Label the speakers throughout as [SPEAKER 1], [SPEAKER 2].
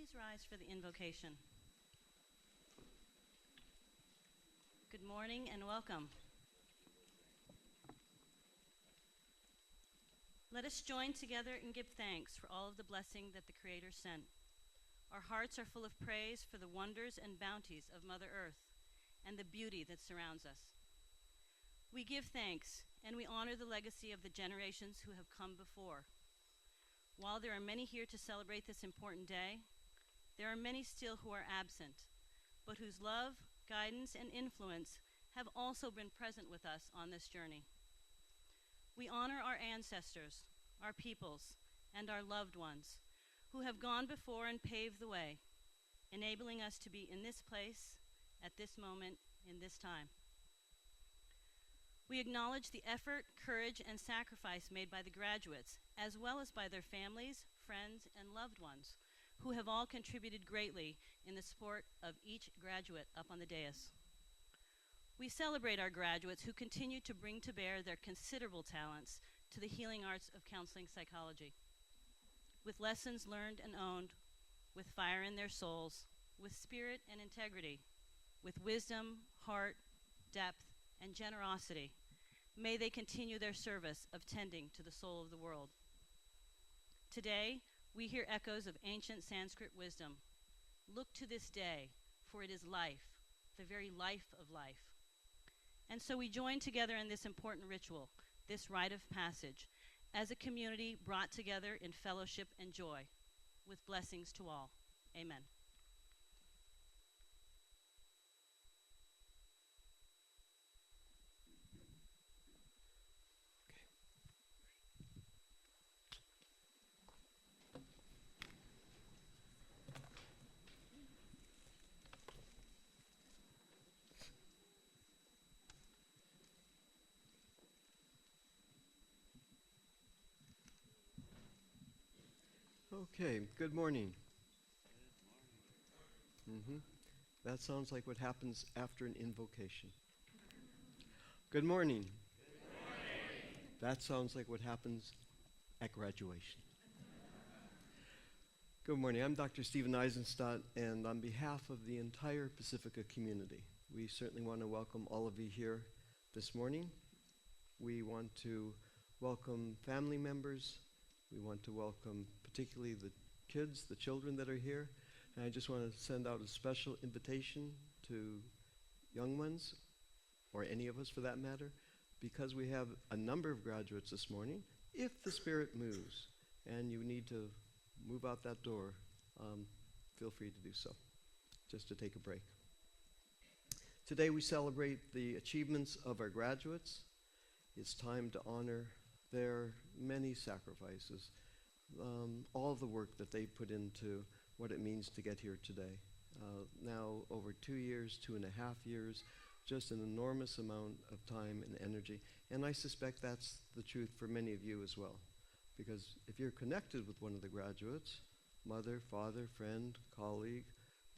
[SPEAKER 1] Please rise for the invocation. Good morning and welcome. Let us join together and give thanks for all of the blessing that the Creator sent. Our hearts are full of praise for the wonders and bounties of Mother Earth and the beauty that surrounds us. We give thanks and we honor the legacy of the generations who have come before. While there are many here to celebrate this important day, there are many still who are absent, but whose love, guidance, and influence have also been present with us on this journey. We honor our ancestors, our peoples, and our loved ones who have gone before and paved the way, enabling us to be in this place, at this moment, in this time. We acknowledge the effort, courage, and sacrifice made by the graduates, as well as by their families, friends, and loved ones, who have all contributed greatly in the support of each graduate up on the dais. We celebrate our graduates who continue to bring to bear their considerable talents to the healing arts of counseling psychology. With lessons learned and owned, with fire in their souls, with spirit and integrity, with wisdom, heart, depth, and generosity, may they continue their service of tending to the soul of the world. Today, we hear echoes of ancient Sanskrit wisdom. Look to this day, for it is life, the very life of life. And so we join together in this important ritual, this rite of passage, as a community brought together in fellowship and joy, with blessings to all. Amen.
[SPEAKER 2] Okay, good morning. That sounds like what happens after an invocation. Good morning. That sounds like what happens at graduation. Good morning. I'm Dr. Stephen Eisenstadt, and on behalf of the entire Pacifica community, we certainly want to welcome all of you here this morning. We want to welcome family members. We want to welcome particularly the kids, the children that are here. And I just want to send out a special invitation to young ones, or any of us for that matter, because we have a number of graduates this morning. If the Spirit moves and you need to move out that door, feel free to do so, just to take a break. Today we celebrate the achievements of our graduates. It's time to honor their many sacrifices, all the work that they put into what it means to get here today. Now over 2 years, 2.5 years, just an enormous amount of time and energy. And I suspect that's the truth for many of you as well. Because if you're connected with one of the graduates, mother, father, friend, colleague,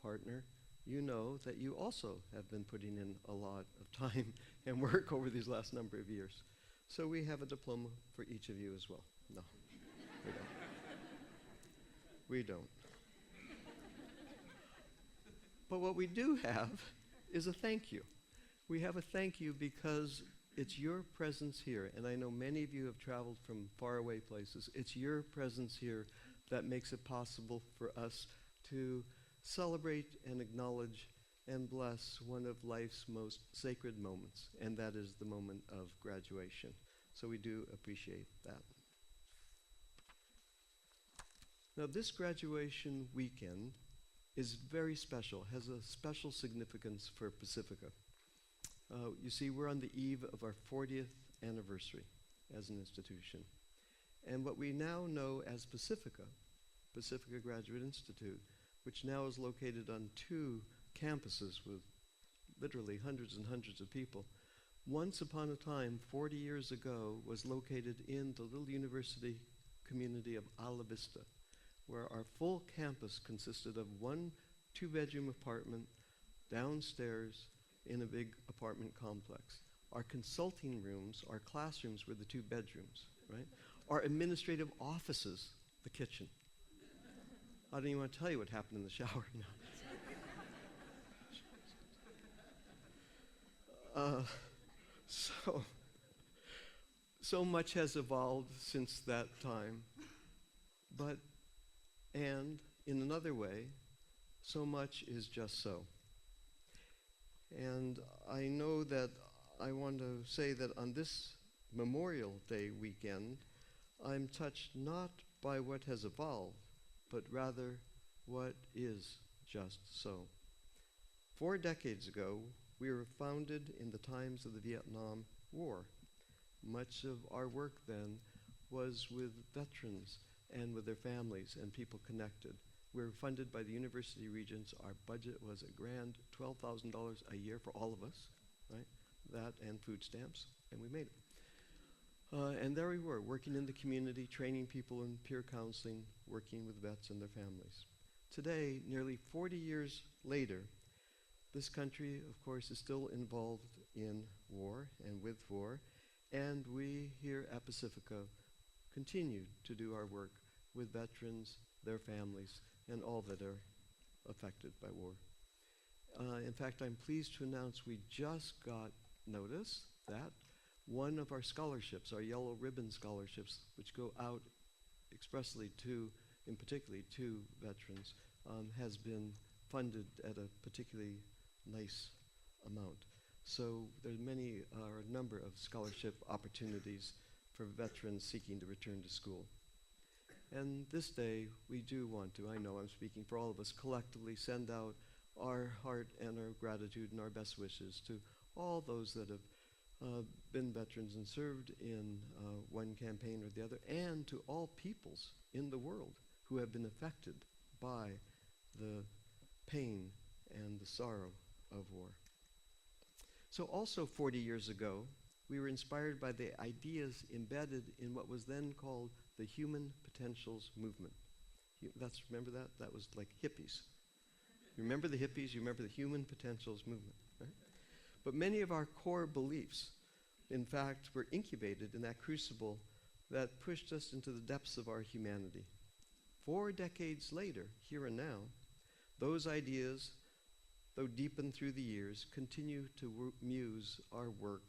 [SPEAKER 2] partner, you know that you also have been putting in a lot of time and work over these last number of years. So we have a diploma for each of you as well. No, we don't. We don't. But what we do have is a thank you. We have a thank you because it's your presence here, and I know many of you have traveled from faraway places. It's your presence here that makes it possible for us to celebrate and acknowledge and bless one of life's most sacred moments, and that is the moment of graduation. So we do appreciate that. Now, this graduation weekend is very special, has a special significance for Pacifica. You see, we're on the eve of our 40th anniversary as an institution. And what we now know as Pacifica, Pacifica Graduate Institute, which now is located on 2 campuses with literally hundreds and hundreds of people, once upon a time, 40 years ago, was located in the little university community of Ala Vista, where our full campus consisted of 1 2-bedroom apartment downstairs in a big apartment complex. Our consulting rooms, our classrooms were the 2 bedrooms, right? Our administrative offices, the kitchen. I don't even want to tell you what happened in the shower. uh, so much has evolved since that time, and in another way, so much is just so. And I know that I want to say that on this Memorial Day weekend, I'm touched not by what has evolved, but rather what is just so. 4 decades ago, we were founded in the times of the Vietnam War. Much of our work then was with veterans and with their families and people connected. We were funded by the University Regents. Our budget was a grand $12,000 a year for all of us, right? That and food stamps, and we made it. And there we were, working in the community, training people in peer counseling, working with vets and their families. Today, nearly 40 years later, this country, of course, is still involved in war and with war, and we here at Pacifica continue to do our work with veterans, their families, and all that are affected by war. In fact, I'm pleased to announce we just got notice that one of our scholarships, our Yellow Ribbon scholarships, which go out expressly to, in particularly to veterans, has been funded at a particularly nice amount. So there's a number of scholarship opportunities for veterans seeking to return to school. And this day, we do want to, I know I'm speaking for all of us, collectively send out our heart and our gratitude and our best wishes to all those that have been veterans and served in one campaign or the other, and to all peoples in the world who have been affected by the pain and the sorrow of war. So also 40 years ago, we were inspired by the ideas embedded in what was then called the Human Potentials Movement. Remember that? That was like hippies. You remember the hippies? You remember the Human Potentials Movement, right? But many of our core beliefs, in fact, were incubated in that crucible that pushed us into the depths of our humanity. 4 decades later, here and now, those ideas, though deepened through the years, continue to muse our work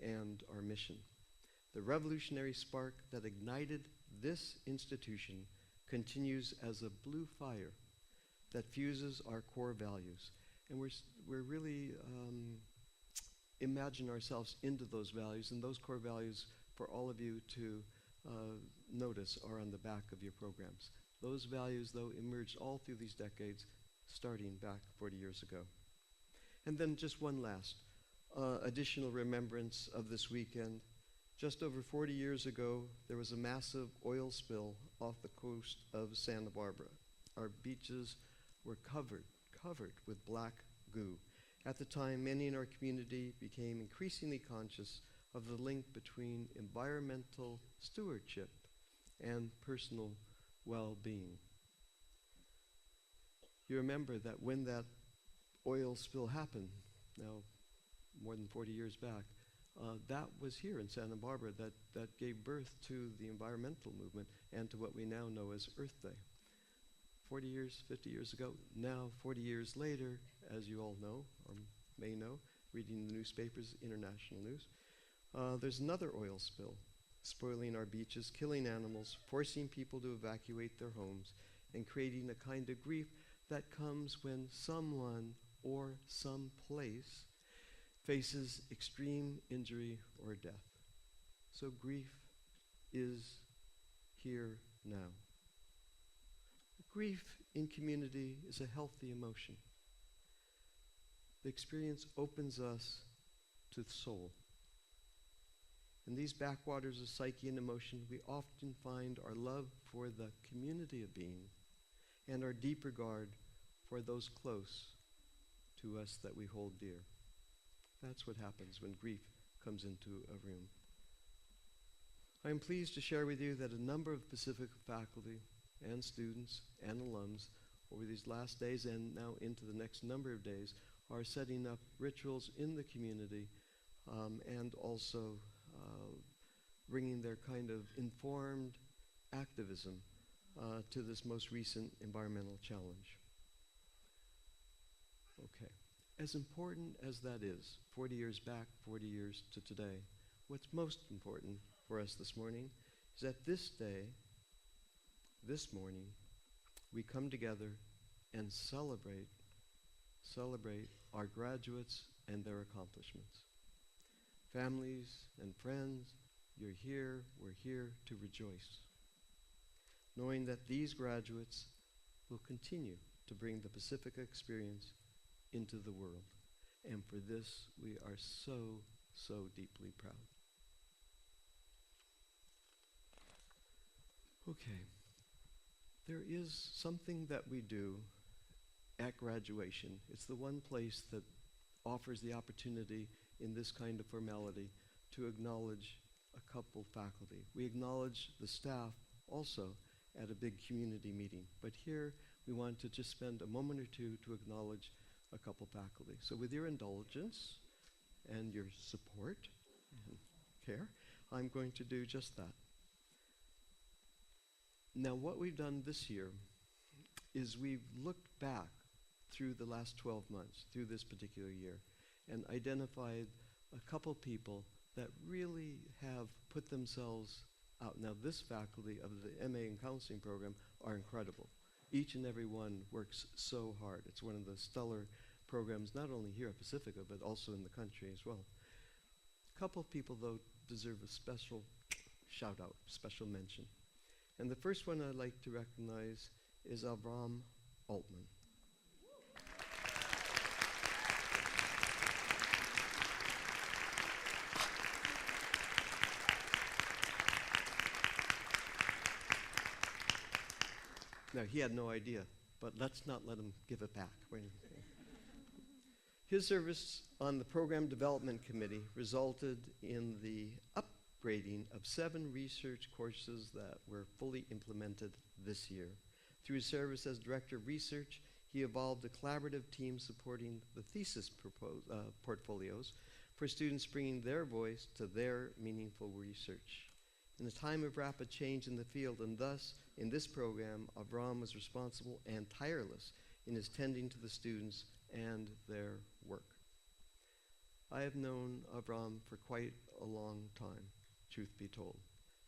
[SPEAKER 2] and our mission. The revolutionary spark that ignited this institution continues as a blue fire that fuses our core values. And we're really imagine ourselves into those values, and those core values for all of you to notice are on the back of your programs. Those values, though, emerged all through these decades, starting back 40 years ago. And then just one last additional remembrance of this weekend. Just over 40 years ago, there was a massive oil spill off the coast of Santa Barbara. Our beaches were covered with black goo. At the time, many in our community became increasingly conscious of the link between environmental stewardship and personal well-being. You remember that when that oil spill happened, now more than 40 years back, that was here in Santa Barbara that gave birth to the environmental movement and to what we now know as Earth Day. 40 years, 50 years ago, now 40 years later, as you all know, or may know, reading the newspapers, international news, there's another oil spill, spoiling our beaches, killing animals, forcing people to evacuate their homes, and creating a kind of grief that comes when someone or some place faces extreme injury or death. So grief is here now. Grief in community is a healthy emotion. The experience opens us to the soul. In these backwaters of psyche and emotion, we often find our love for the community of being and our deep regard for those close to us that we hold dear. That's what happens when grief comes into a room. I am pleased to share with you that a number of Pacifica faculty and students and alums over these last days and now into the next number of days are setting up rituals in the community and also bringing their kind of informed activism to this most recent environmental challenge. Okay. As important as that is, 40 years back, 40 years to today, what's most important for us this morning is that this day, this morning, we come together and celebrate our graduates and their accomplishments. Families and friends, you're here, we're here to rejoice, knowing that these graduates will continue to bring the Pacifica experience into the world. And for this, we are so, so deeply proud. Okay. There is something that we do at graduation. It's the one place that offers the opportunity in this kind of formality to acknowledge a couple faculty. We acknowledge the staff also at a big community meeting. But here we want to just spend a moment or two to acknowledge a couple faculty. So with your indulgence and your support and care, I'm going to do just that. Now, what we've done this year is we've looked back through the last 12 months, through this particular year, and identified a couple people that really have put themselves out. Now, this faculty of the MA in Counseling program are incredible. Each and every one works so hard. It's one of the stellar programs, not only here at Pacifica, but also in the country as well. A couple of people, though, deserve a special shout out, special mention. And the first one I'd like to recognize is Avram Altman. Now, he had no idea, but let's not let him give it back. His service on the Program Development Committee resulted in the upgrading of 7 research courses that were fully implemented this year. Through his service as Director of Research, he evolved a collaborative team supporting the thesis portfolios for students bringing their voice to their meaningful research. In a time of rapid change in the field, and thus, in this program, Avram was responsible and tireless in his tending to the students and their work. I have known Avram for quite a long time, truth be told,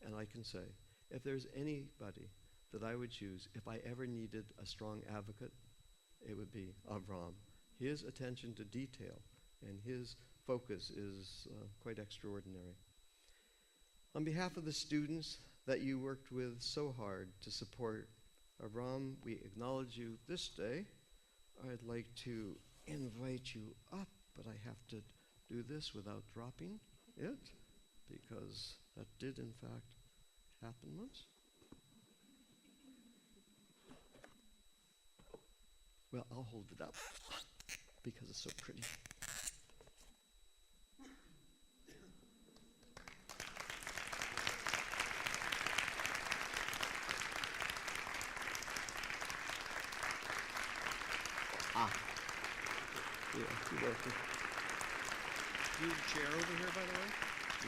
[SPEAKER 2] and I can say, if there's anybody that I would choose if I ever needed a strong advocate, it would be Avram. His attention to detail and his focus is quite extraordinary. On behalf of the students that you worked with so hard to support, Avram, we acknowledge you this day. I'd like to invite you up, but I have to do this without dropping it, because that did in fact happen once. Well, I'll hold it up because it's so pretty. Yeah, you're welcome.
[SPEAKER 3] Do you chair over here, by the way?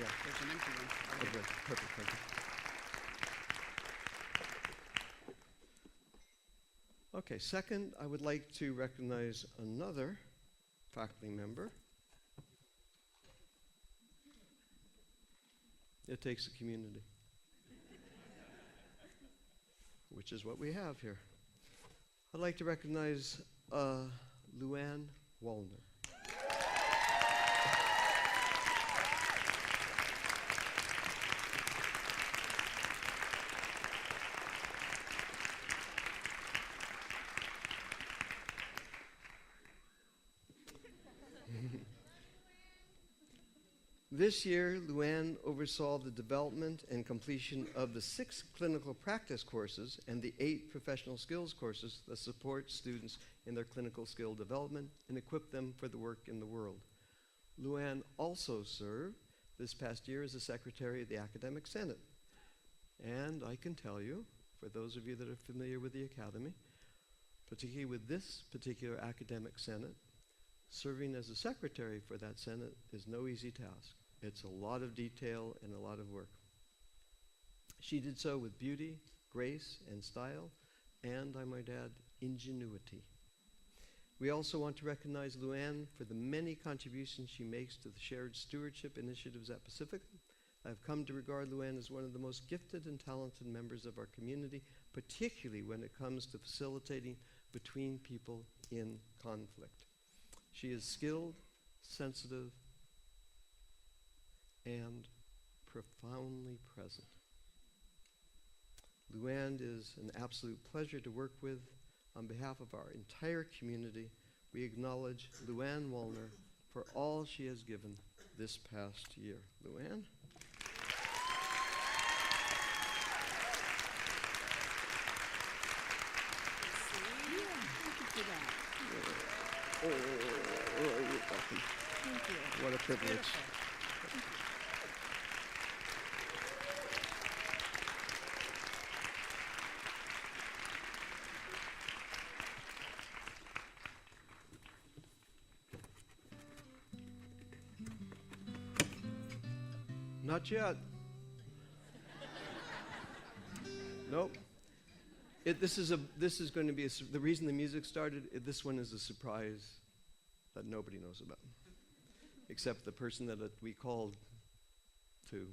[SPEAKER 2] Yeah.
[SPEAKER 3] There's an empty one.
[SPEAKER 2] Okay, perfect, thank you. Okay, second, I would like to recognize another faculty member. It takes a community, which is what we have here. I'd like to recognize Luann Wallner. This year, Luann oversaw the development and completion of the 6 clinical practice courses and the 8 professional skills courses that support students in their clinical skill development and equip them for the work in the world. Luann also served this past year as the Secretary of the Academic Senate. And I can tell you, for those of you that are familiar with the Academy, particularly with this particular Academic Senate, serving as a secretary for that Senate is no easy task. It's a lot of detail and a lot of work. She did so with beauty grace, and style, and, I might add, ingenuity. We also want to recognize Luann for the many contributions she makes to the shared stewardship initiatives at Pacifica. I've come to regard Luann as one of the most gifted and talented members of our community, particularly when it comes to facilitating between people in conflict. She is skilled, sensitive, and profoundly present. Luann is an absolute pleasure to work with. On behalf of our entire community, we acknowledge Luann Wallner for all she has given this past year. Luann? Oh, you're welcome.
[SPEAKER 1] Thank you.
[SPEAKER 2] What a privilege.
[SPEAKER 1] Beautiful.
[SPEAKER 2] Not yet. Nope. This is going to be the reason the music started. This one is a surprise that nobody knows about, except the person that we called to.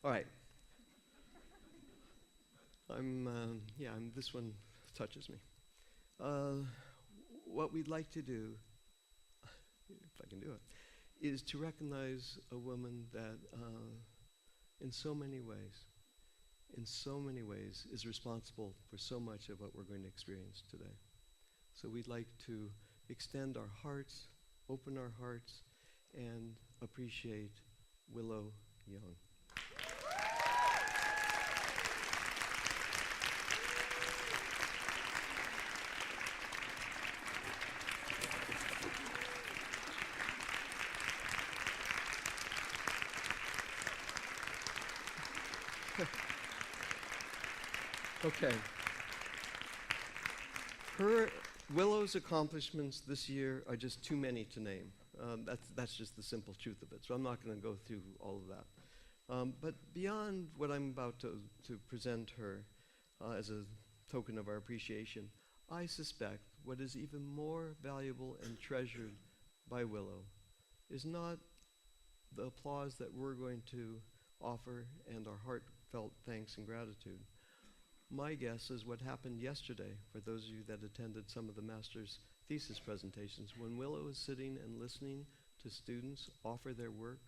[SPEAKER 2] All right. This one touches me. What we'd like to do, if I can do it, is to recognize a woman that in so many ways, is responsible for so much of what we're going to experience today. So we'd like to extend our hearts, open our hearts, and appreciate Willow Young. Okay. Willow's accomplishments this year are just too many to name. That's just the simple truth of it. So I'm not going to go through all of that. But beyond what I'm about to present her as a token of our appreciation, I suspect what is even more valuable and treasured by Willow is not the applause that we're going to offer and our heartfelt thanks and gratitude. My guess is what happened yesterday, for those of you that attended some of the master's thesis presentations, when Willow is sitting and listening to students offer their work,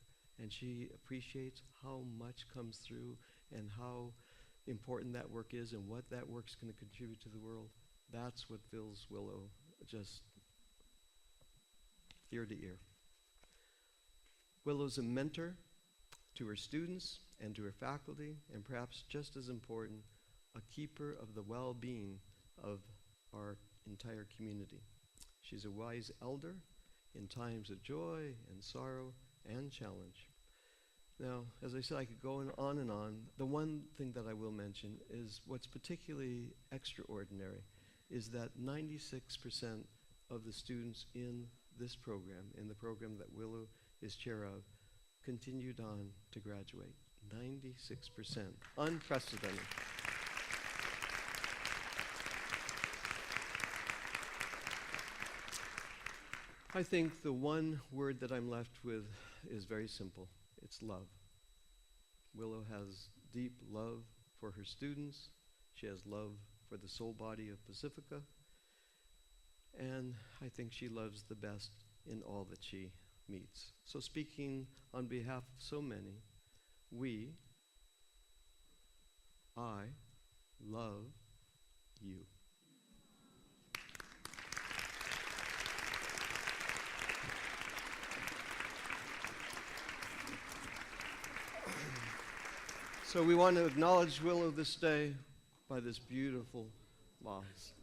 [SPEAKER 2] and she appreciates how much comes through and how important that work is and what that work's going to contribute to the world. That's what fills Willow just ear to ear. Willow's a mentor to her students and to her faculty, and perhaps just as important, a keeper of the well-being of our entire community. She's a wise elder in times of joy and sorrow and challenge. Now, as I said, I could go on and on. The one thing that I will mention is what's particularly extraordinary is that 96% of the students in this program, in the program that Willow is chair of, continued on to graduate. 96%. Unprecedented. I think the one word that I'm left with is very simple. It's love. Willow has deep love for her students. She has love for the soul body of Pacifica. And I think she loves the best in all that she meets. So speaking on behalf of so many, I love you. So we want to acknowledge Willow this day by this beautiful vase.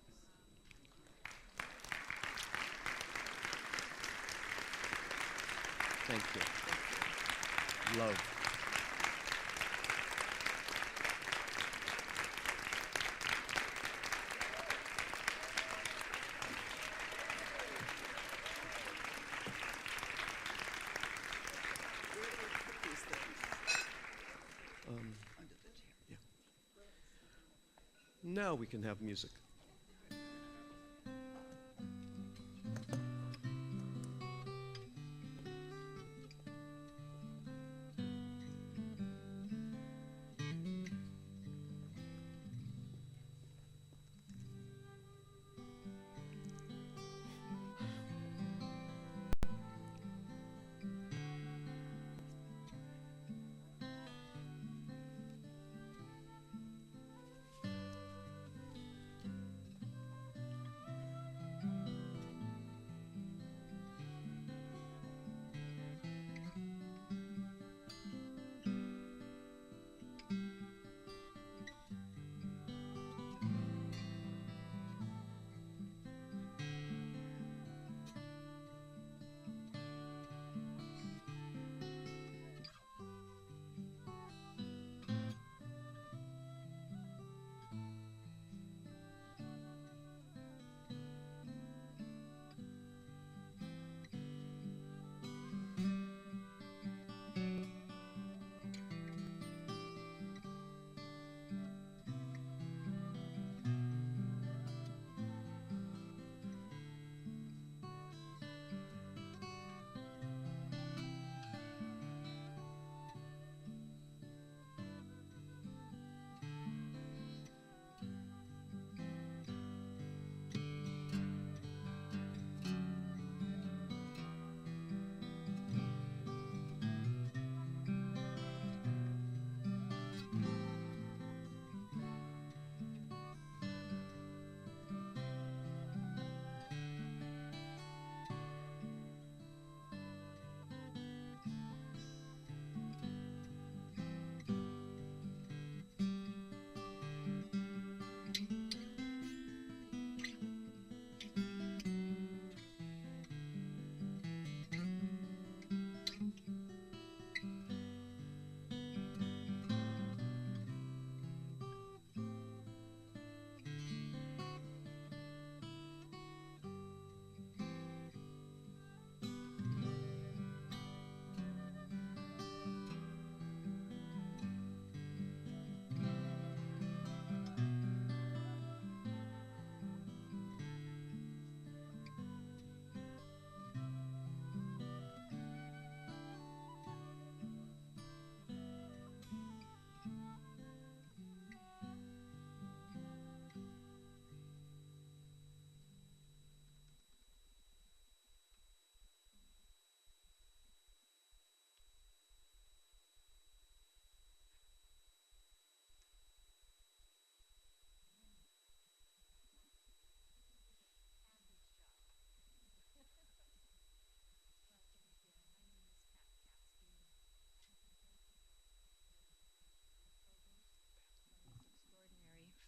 [SPEAKER 2] Thank you. Love. Yeah. Now we can have music.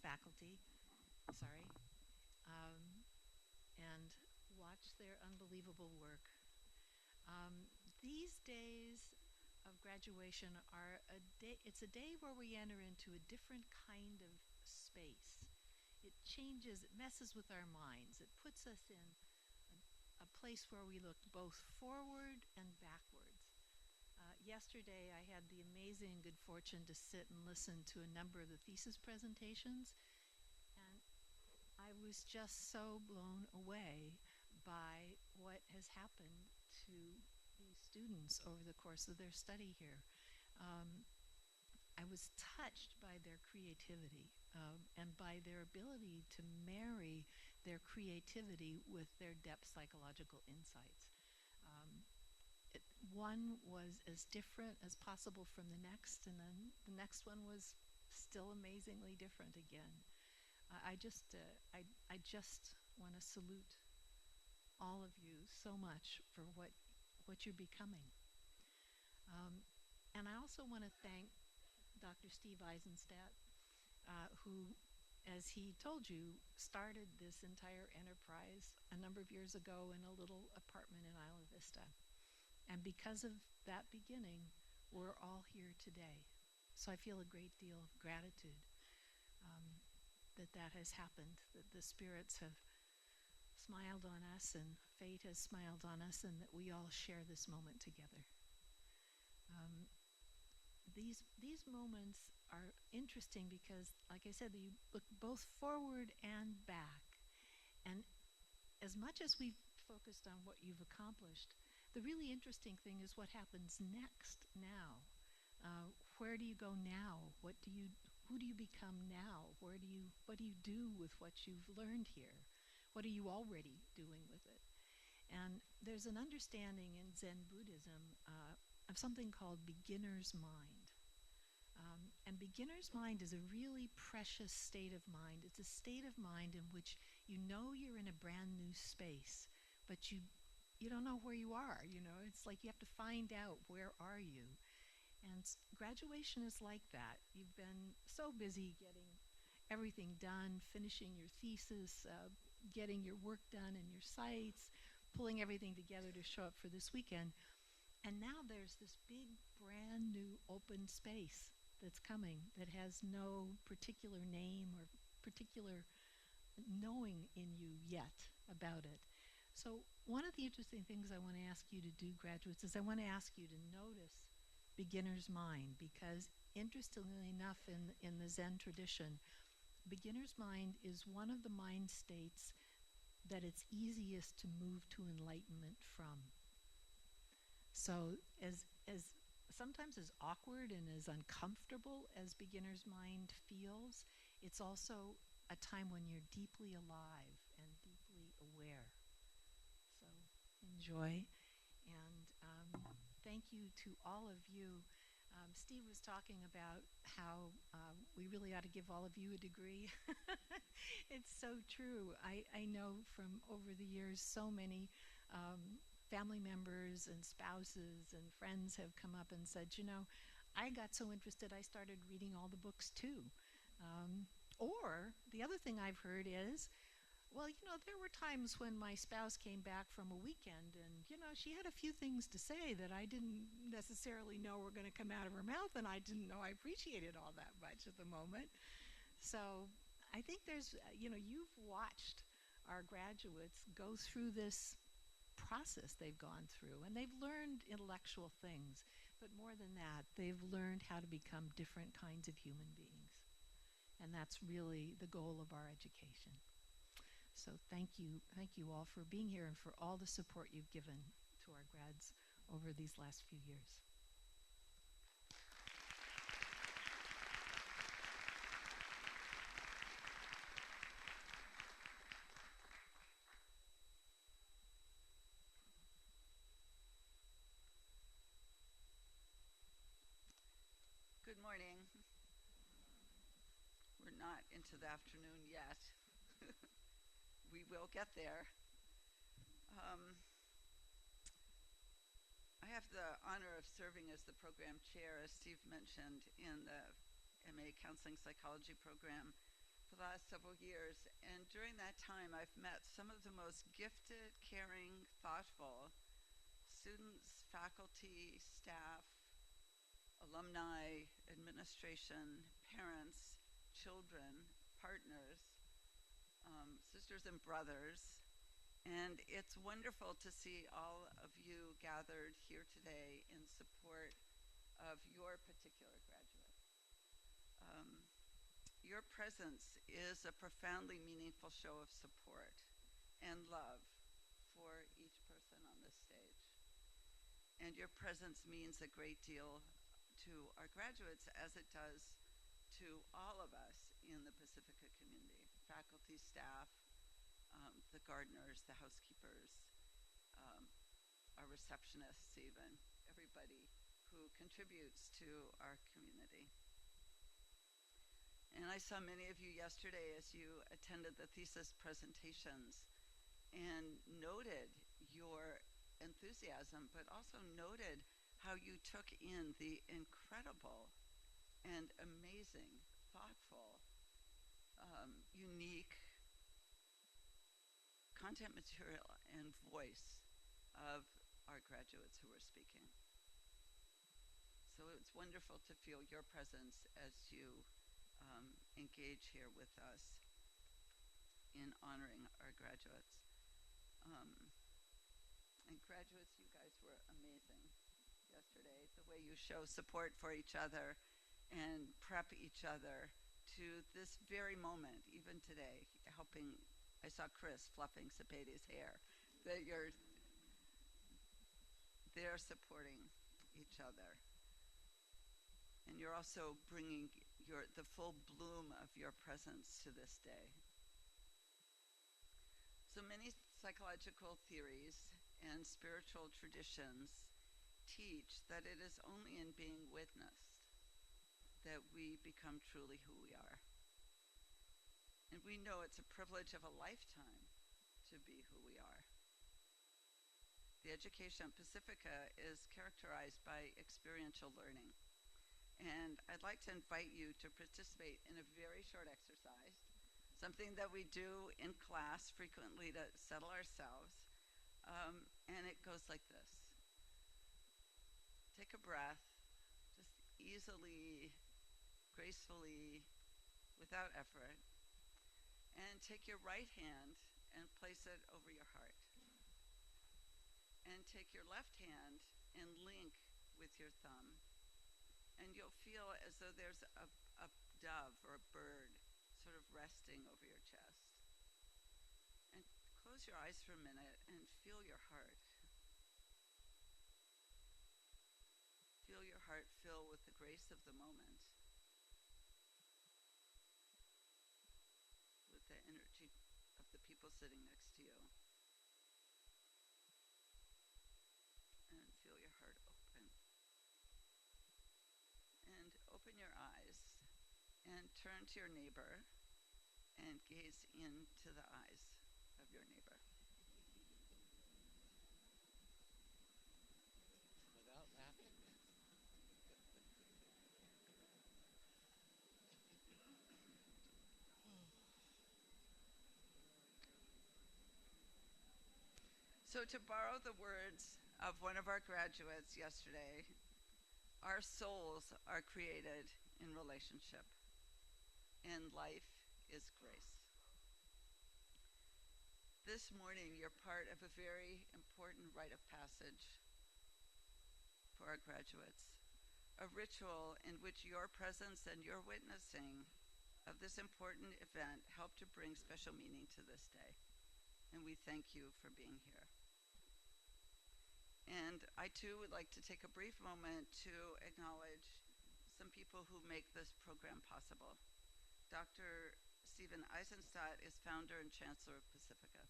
[SPEAKER 4] Faculty, and watch their unbelievable work. These days of graduation are it's a day where we enter into a different kind of space. It changes, it messes with our minds. It puts us in a place where we look both forward and backwards. Yesterday, I had the amazing good fortune to sit and listen to a number of the thesis presentations, and I was just so blown away by what has happened to these students over the course of their study here. I was touched by their creativity and by their ability to marry their creativity with their depth psychological insights. One was as different as possible from the next, and then the next one was still amazingly different again. I just want to salute all of you so much for what you're becoming. And I also want to thank Dr. Steve Eisenstadt, who, as he told you, started this entire enterprise a number of years ago in a little apartment in Isla Vista. And because of that beginning, we're all here today. So I feel a great deal of gratitude that has happened, that the spirits have smiled on us and fate has smiled on us, and that we all share this moment together. These moments are interesting because, like I said, you look both forward and back. And as much as we've focused on what you've accomplished, the really interesting thing is what happens next now. Where do you go now? Who do you become now? What do you do with what you've learned here? What are you already doing with it? And there's an understanding in Zen Buddhism of something called beginner's mind. And beginner's mind is a really precious state of mind. It's a state of mind in which you know you're in a brand new space, but you don't know where you are. It's like you have to find out, where are you? And graduation is like that. You've been so busy getting everything done, finishing your thesis, getting your work done in your sites, pulling everything together to show up for this weekend. And now there's this big, brand new open space that's coming that has no particular name or particular knowing in you yet about it. So one of the interesting things I want to ask you to do, graduates, is I want to ask you to notice beginner's mind, because interestingly enough, in the Zen tradition, beginner's mind is one of the mind states that it's easiest to move to enlightenment from. So as sometimes as awkward and as uncomfortable as beginner's mind feels, it's also a time when you're deeply alive and deeply aware. So enjoy, and thank you to all of you. Steve was talking about how we really ought to give all of you a degree. It's so true. I know from over the years, so many family members and spouses and friends have come up and said, I got so interested I started reading all the books too. Or the other thing I've heard is, well, there were times when my spouse came back from a weekend and, she had a few things to say that I didn't necessarily know were going to come out of her mouth, and I didn't know I appreciated all that much at the moment. So I think there's, you've watched our graduates go through this process they've gone through, and they've learned intellectual things, but more than that, they've learned how to become different kinds of human beings. And that's really the goal of our education. So thank you all for being here and for all the support you've given to our grads over these last few years.
[SPEAKER 5] Good morning. We're not into the afternoon yet. We will get there. I have the honor of serving as the program chair, as Steve mentioned, in the MA Counseling Psychology program for the last several years. And during that time, I've met some of the most gifted, caring, thoughtful students, faculty, staff, alumni, administration, parents, children, partners, sisters and brothers. And it's wonderful to see all of you gathered here today in support of your particular graduate. Your presence is a profoundly meaningful show of support and love for each person on this stage. And your presence means a great deal to our graduates, as it does to all of us in the Pacifica community, faculty, staff, the gardeners, the housekeepers, our receptionists even, everybody who contributes to our community. And I saw many of you yesterday as you attended the thesis presentations and noted your enthusiasm, but also noted how you took in the incredible and amazing, thoughtful, unique content material and voice of our graduates who were speaking. So it's wonderful to feel your presence as you engage here with us in honoring our graduates. And graduates, you guys were amazing yesterday. The way you show support for each other and prep each other to this very moment, even today, helping. I saw Chris fluffing Sapede's hair. That they're supporting each other. And you're also bringing the full bloom of your presence to this day. So many psychological theories and spiritual traditions teach that it is only in being witnessed that we become truly who we are. And we know it's a privilege of a lifetime to be who we are. The education at Pacifica is characterized by experiential learning. And I'd like to invite you to participate in a very short exercise, something that we do in class frequently to settle ourselves. And it goes like this. Take a breath, just easily, gracefully, without effort. And take your right hand and place it over your heart. And take your left hand and link with your thumb. And you'll feel as though there's a dove or a bird sort of resting over your chest. And close your eyes for a minute and feel your heart. Feel your heart fill with the grace of the moment. With the energy of the people sitting next to you. And feel your heart open. And open your eyes and turn to your neighbor and gaze into the eyes of your neighbor.
[SPEAKER 3] Without laughing.
[SPEAKER 5] So to borrow the words of one of our graduates yesterday, our souls are created in relationship, and life is grace. This morning, you're part of a very important rite of passage for our graduates, a ritual in which your presence and your witnessing of this important event help to bring special meaning to this day. And we thank you for being here. And I too would like to take a brief moment to acknowledge some people who make this program possible. Dr. Stephen Eisenstadt is founder and chancellor of Pacifica.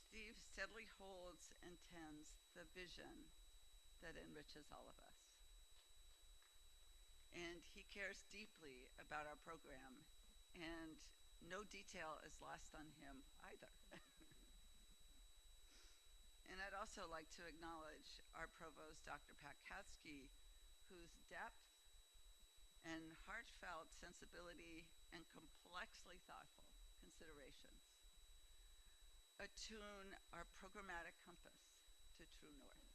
[SPEAKER 5] Steve steadily holds and tends the vision that enriches all of us. And he cares deeply about our program, and no detail is lost on him either. And I'd also like to acknowledge our provost, Dr. Pat Katsky, whose depth and heartfelt sensibility and complexly thoughtful considerations attune our programmatic compass to true north.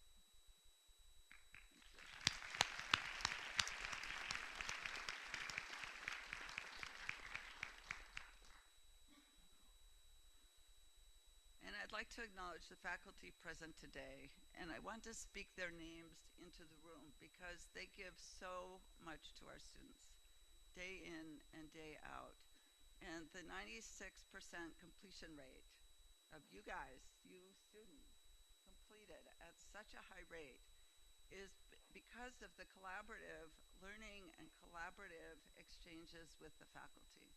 [SPEAKER 5] And I'd like to acknowledge the faculty present today, and I want to speak their names into the room because they give so much to our students, day in and day out. And the 96% completion rate of you guys, you students, completed at such a high rate is because of the collaborative learning and collaborative exchanges with the faculty.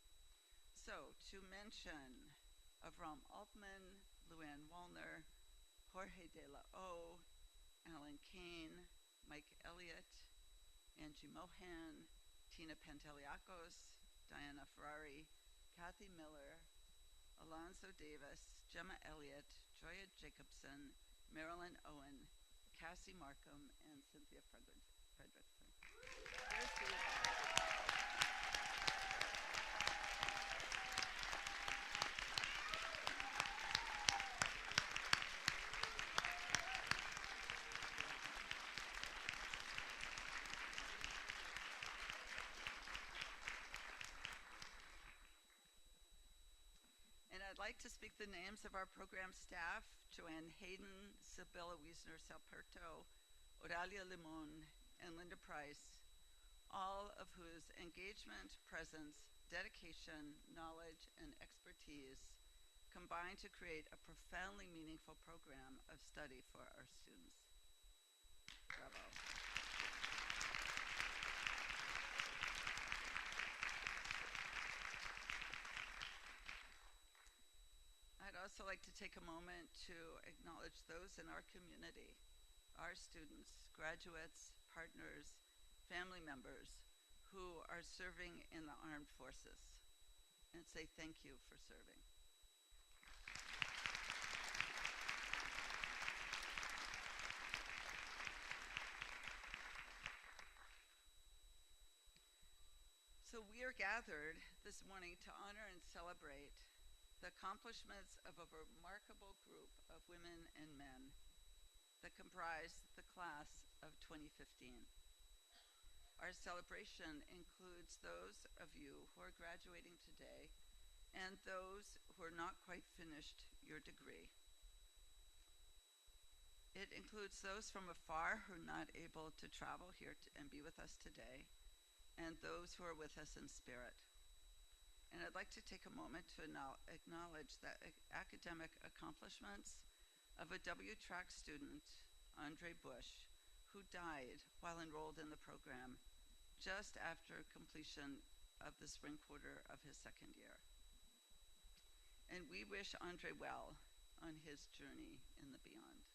[SPEAKER 5] So to mention Avram Altman, Luann Wallner, Jorge De La O, Alan Kane, Mike Elliott, Angie Mohan, Tina Panteliakos, Diana Ferrari, Kathy Miller, Alonzo Davis, Gemma Elliott, Joya Jacobson, Marilyn Owen, Cassie Markham, and Cynthia Fredrickson. like to speak the names of our program staff: Joanne Hayden, Sibylla Wiesner-Salperto, Oralia Limon, and Linda Price, all of whose engagement, presence, dedication, knowledge, and expertise combine to create a profoundly meaningful program of study for our students. Bravo. I'd also like to take a moment to acknowledge those in our community, our students, graduates, partners, family members who are serving in the armed forces, and say thank you for serving. So we are gathered this morning to honor and celebrate the accomplishments of a remarkable group of women and men that comprise the class of 2015. Our celebration includes those of you who are graduating today and those who are not quite finished your degree. It includes those from afar who are not able to travel here and be with us today, and those who are with us in spirit. And I'd like to take a moment to acknowledge the academic accomplishments of a W-Track student, Andre Bush, who died while enrolled in the program just after completion of the spring quarter of his second year. And we wish Andre well on his journey in the beyond.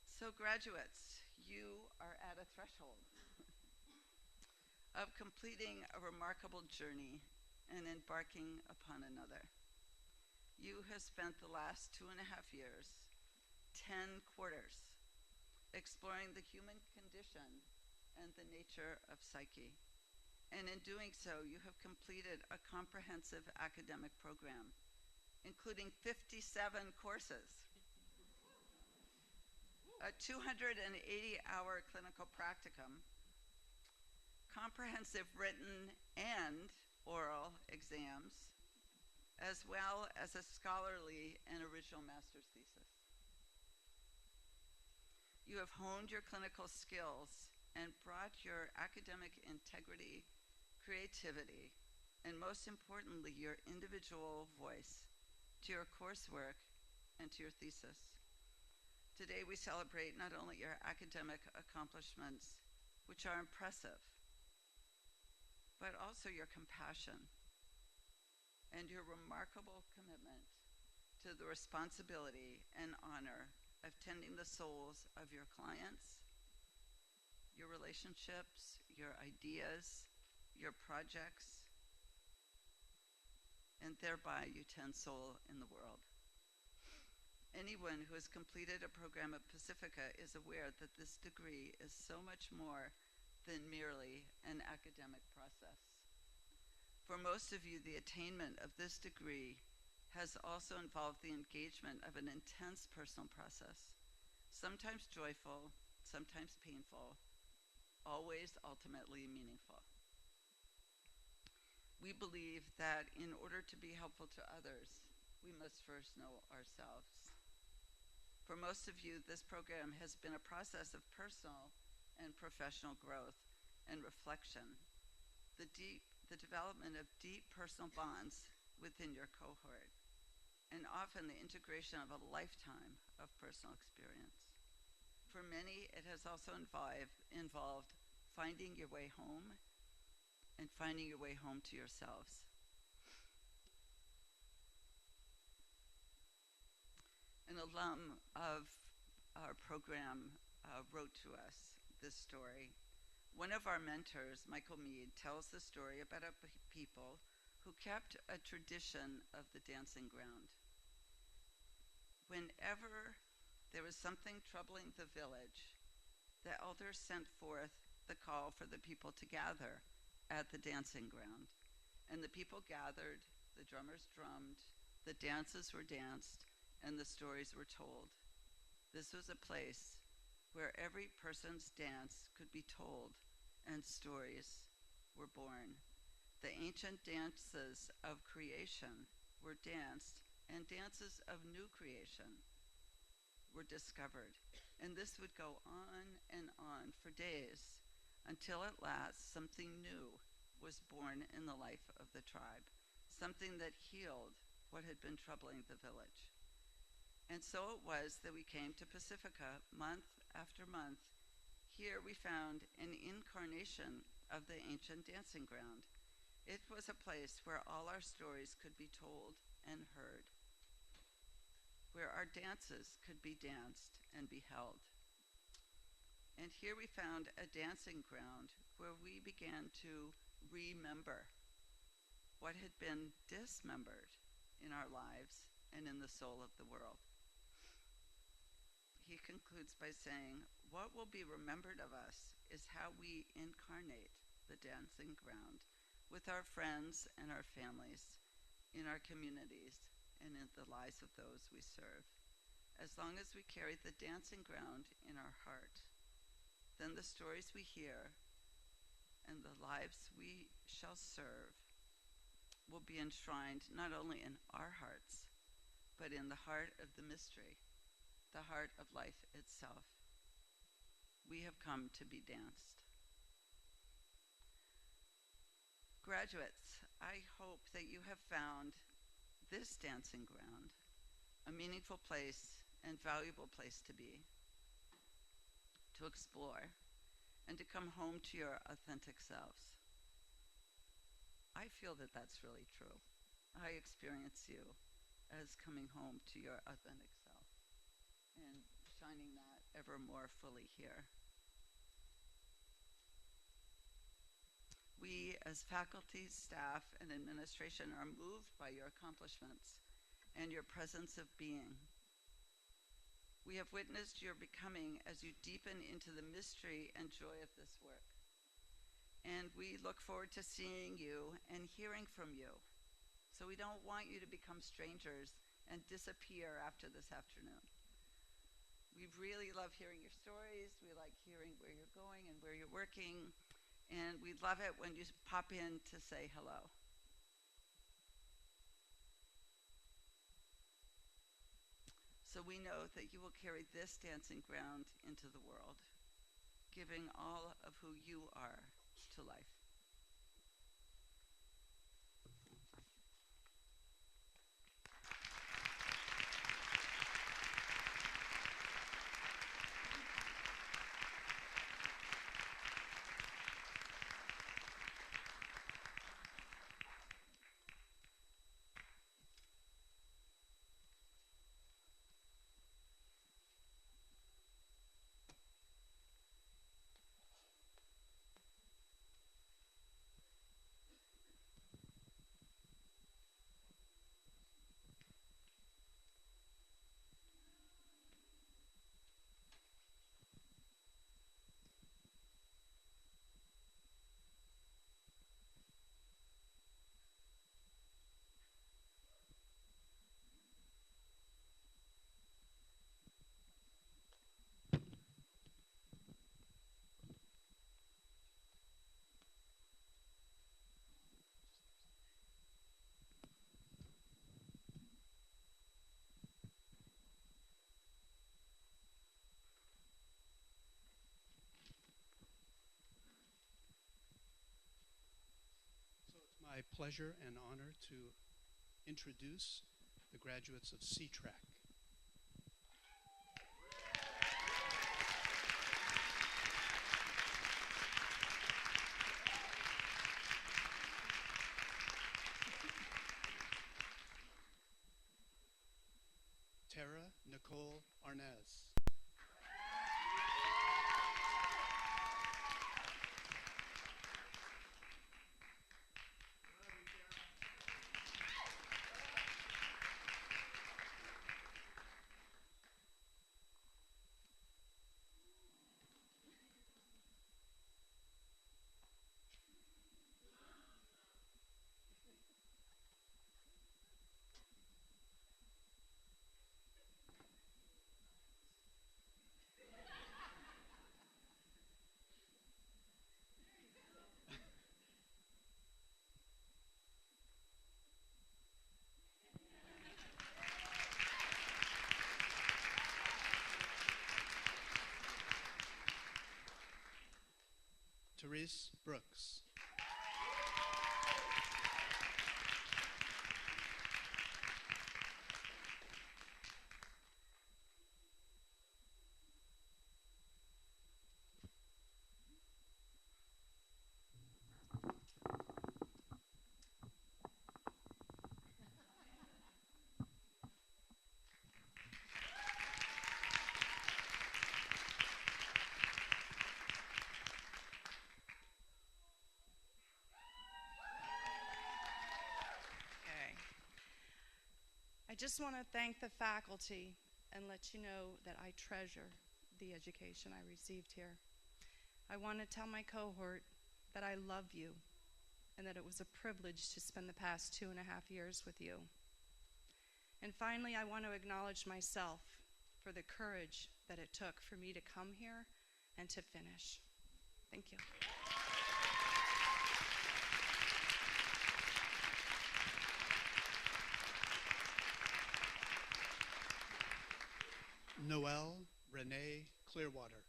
[SPEAKER 5] So graduates, you are at a threshold of completing a remarkable journey and embarking upon another. You have spent the last 2.5 years, 10 quarters, exploring the human condition and the nature of psyche. And in doing so, you have completed a comprehensive academic program, including 57 courses, a 280-hour clinical practicum, comprehensive written and oral exams, as well as a scholarly and original master's thesis. You have honed your clinical skills and brought your academic integrity, creativity, and most importantly, your individual voice to your coursework and to your thesis. Today we celebrate not only your academic accomplishments, which are impressive, but also your compassion and your remarkable commitment to the responsibility and honor of tending the souls of your clients, your relationships, your ideas, your projects, and thereby you tend soul in the world. Anyone who has completed a program at Pacifica is aware that this degree is so much more than merely an academic process. For most of you, the attainment of this degree has also involved the engagement of an intense personal process, sometimes joyful, sometimes painful, always ultimately meaningful. We believe that in order to be helpful to others, we must first know ourselves. For most of you, this program has been a process of personal and professional growth and reflection, the development of deep personal bonds within your cohort, and often the integration of a lifetime of personal experience. For many, it has also involved finding your way home and finding your way home to yourselves. An alum of our program wrote to us this story. One of our mentors, Michael Mead, tells the story about a people who kept a tradition of the dancing ground. Whenever there was something troubling the village, the elders sent forth the call for the people to gather at the dancing ground. And the people gathered, the drummers drummed, the dances were danced, and the stories were told. This was a place where every person's dance could be told and stories were born. The ancient dances of creation were danced, and dances of new creation were discovered. And this would go on for days until at last something new was born in the life of the tribe, something that healed what had been troubling the village. And so it was that we came to Pacifica month after month. Here we found an incarnation of the ancient dancing ground. It was a place where all our stories could be told and heard, where our dances could be danced and beheld. And here we found a dancing ground where we began to remember what had been dismembered in our lives and in the soul of the world. He concludes by saying, what will be remembered of us is how we incarnate the dancing ground with our friends and our families, in our communities, and in the lives of those we serve. As long as we carry the dancing ground in our heart, then the stories we hear and the lives we shall serve will be enshrined not only in our hearts, but in the heart of the mystery, the heart of life itself. We have come to be danced. Graduates, I hope that you have found this dancing ground a meaningful place and valuable place to be, to explore, and to come home to your authentic selves. I feel that that's really true. I experience you as coming home to your authentic self and shining that ever more fully here. We, as faculty, staff, and administration, are moved by your accomplishments and your presence of being. We have witnessed your becoming as you deepen into the mystery and joy of this work. And we look forward to seeing you and hearing from you. So we don't want you to become strangers and disappear after this afternoon. We really love hearing your stories. We like hearing where you're going and where you're working. And we love it when you pop in to say hello. So we know that you will carry this dancing ground into the world, giving all of who you are to life.
[SPEAKER 6] So it's my pleasure and honor to introduce the graduates of C-TRAC. Tara Nicole Arnaz. Therese Brooks.
[SPEAKER 7] Okay. I just want to thank the faculty and let you know that I treasure the education I received here. I want to tell my cohort that I love you and that it was a privilege to spend the past 2.5 years with you. And finally, I want to acknowledge myself for the courage that it took for me to come here and to finish. Thank you.
[SPEAKER 6] Noelle Renee Clearwater.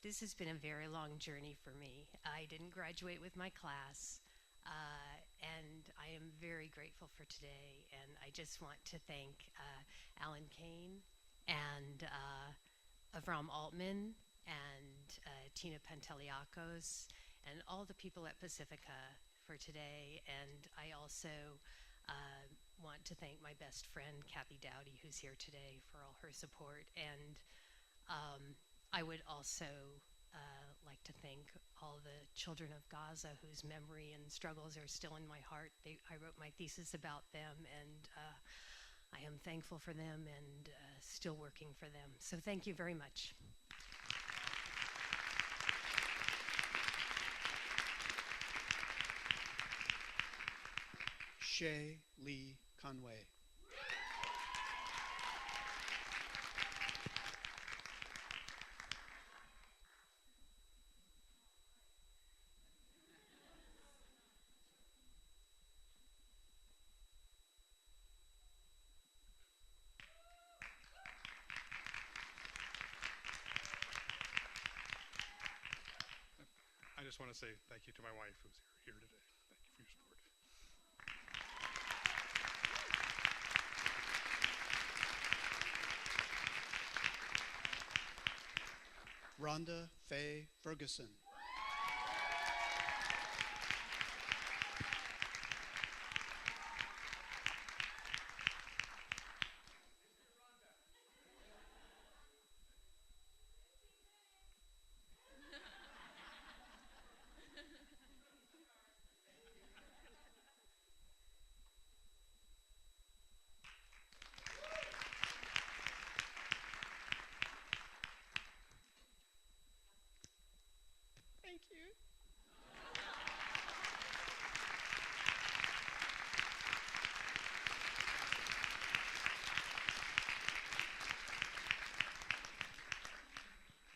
[SPEAKER 8] This has been a very long journey for me. I didn't graduate with my class, and I am very grateful for today. And I just want to thank Alan Kane and Avram Altman and Tina Panteliakos and all the people at Pacifica for today. And I also want to thank my best friend, Kathy Dowdy, who's here today, for all her support. And I would also like to thank all the children of Gaza whose memory and struggles are still in my heart. I wrote my thesis about them, and I am thankful for them and still working for them. So thank you very much.
[SPEAKER 6] Shay Lee Conway.
[SPEAKER 9] I just want to say thank you to my wife who's here today. Thank you for your support.
[SPEAKER 6] Rhonda Faye Ferguson.
[SPEAKER 7] Thank you.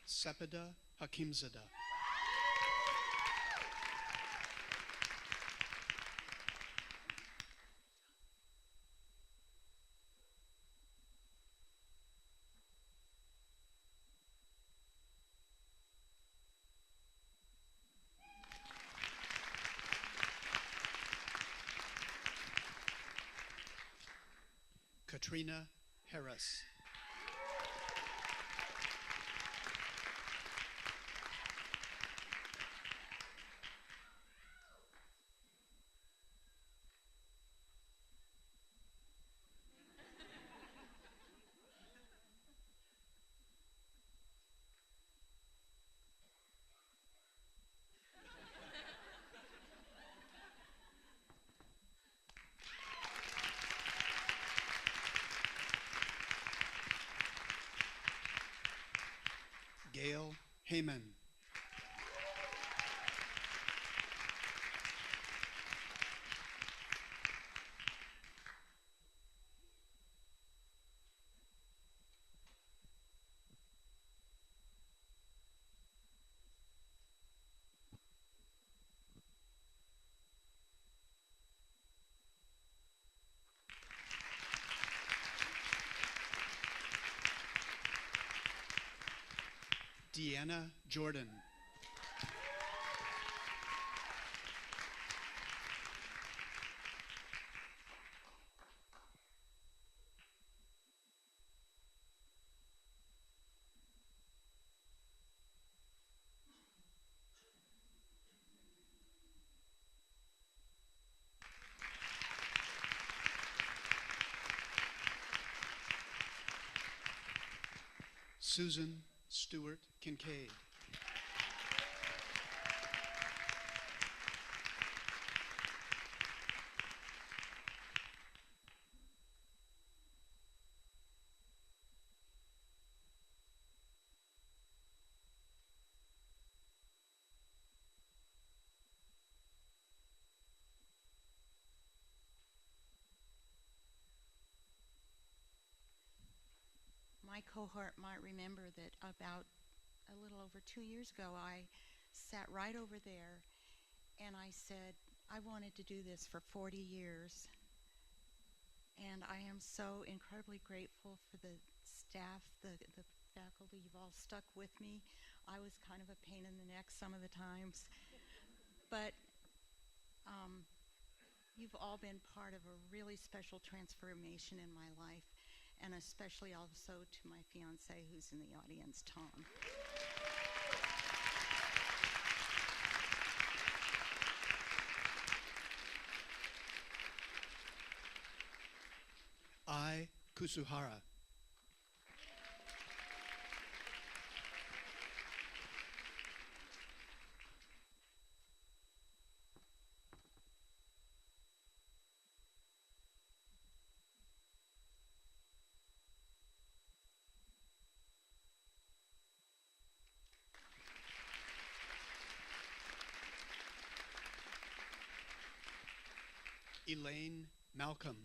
[SPEAKER 6] Sepida Hakimzada. Katrina Harris. Gail Heyman. Deanna Jordan. Susan Stewart Kincaid.
[SPEAKER 10] My cohort might remember that about a little over 2 years ago, I sat right over there and I said, I wanted to do this for 40 years. And I am so incredibly grateful for the staff, the faculty. You've all stuck with me. I was kind of a pain in the neck some of the times. But you've all been part of a really special transformation in my life, and especially also to my fiance who's in the audience, Tom.
[SPEAKER 6] Ai Kusuhara. Elaine Malcolm.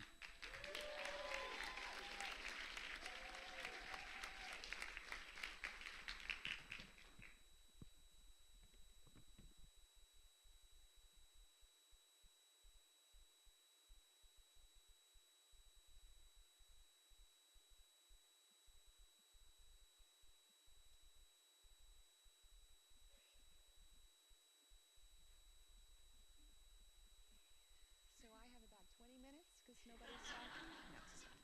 [SPEAKER 11] So I have about 20 minutes because nobody's talking? No, stop.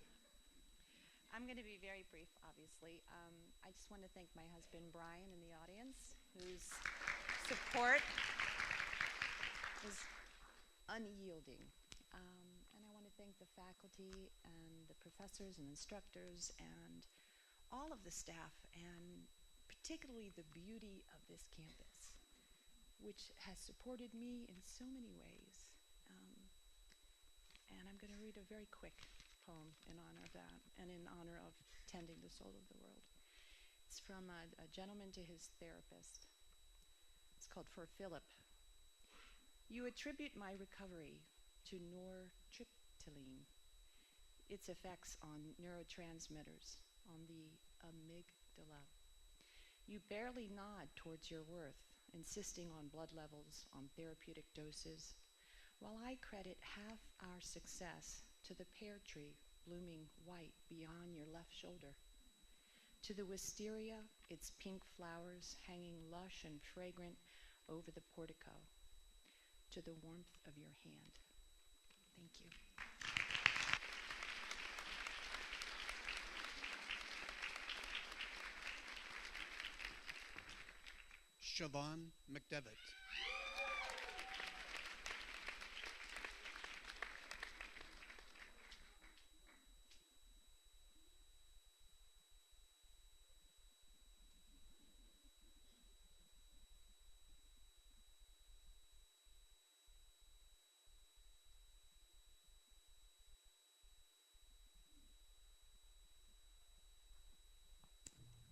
[SPEAKER 11] I'm going to be very brief, obviously. I just want to thank my husband, Brian, in the audience, whose support is unyielding. And I want to thank the faculty and the professors and instructors and all of the staff, and particularly the beauty of this campus, which has supported me in so many ways. And I'm going to read a very quick poem in honor of that and in honor of tending the soul of the world. It's from a gentleman to his therapist. It's called For Philip. You attribute my recovery to nortriptyline, its effects on neurotransmitters, on the amygdala. You barely nod towards your worth, insisting on blood levels, on therapeutic doses, while I credit half our success to the pear tree blooming white beyond your left shoulder, to the wisteria, its pink flowers hanging lush and fragrant over the portico, to the warmth of your hand. Thank you.
[SPEAKER 6] Siobhan McDevitt.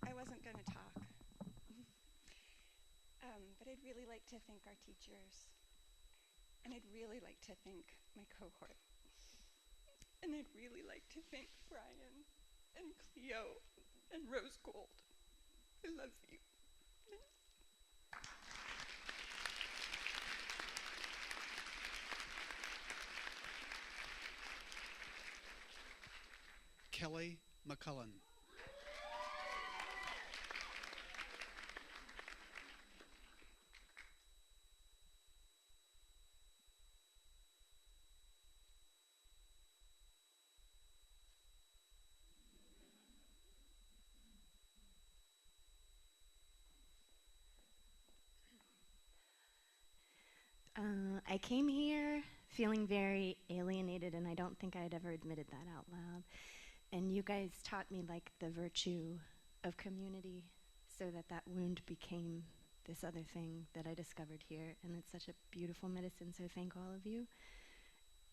[SPEAKER 12] I wasn't going to talk, but I'd really like to thank our teachers, and I'd really like to thank my cohort, and I'd really like to thank Brian and Cleo and Rose Gold. I love you.
[SPEAKER 6] Kelly McCullen.
[SPEAKER 13] I came here feeling very alienated, and I don't think I had ever admitted that out loud. And you guys taught me like the virtue of community, so that wound became this other thing that I discovered here. And it's such a beautiful medicine, so thank all of you.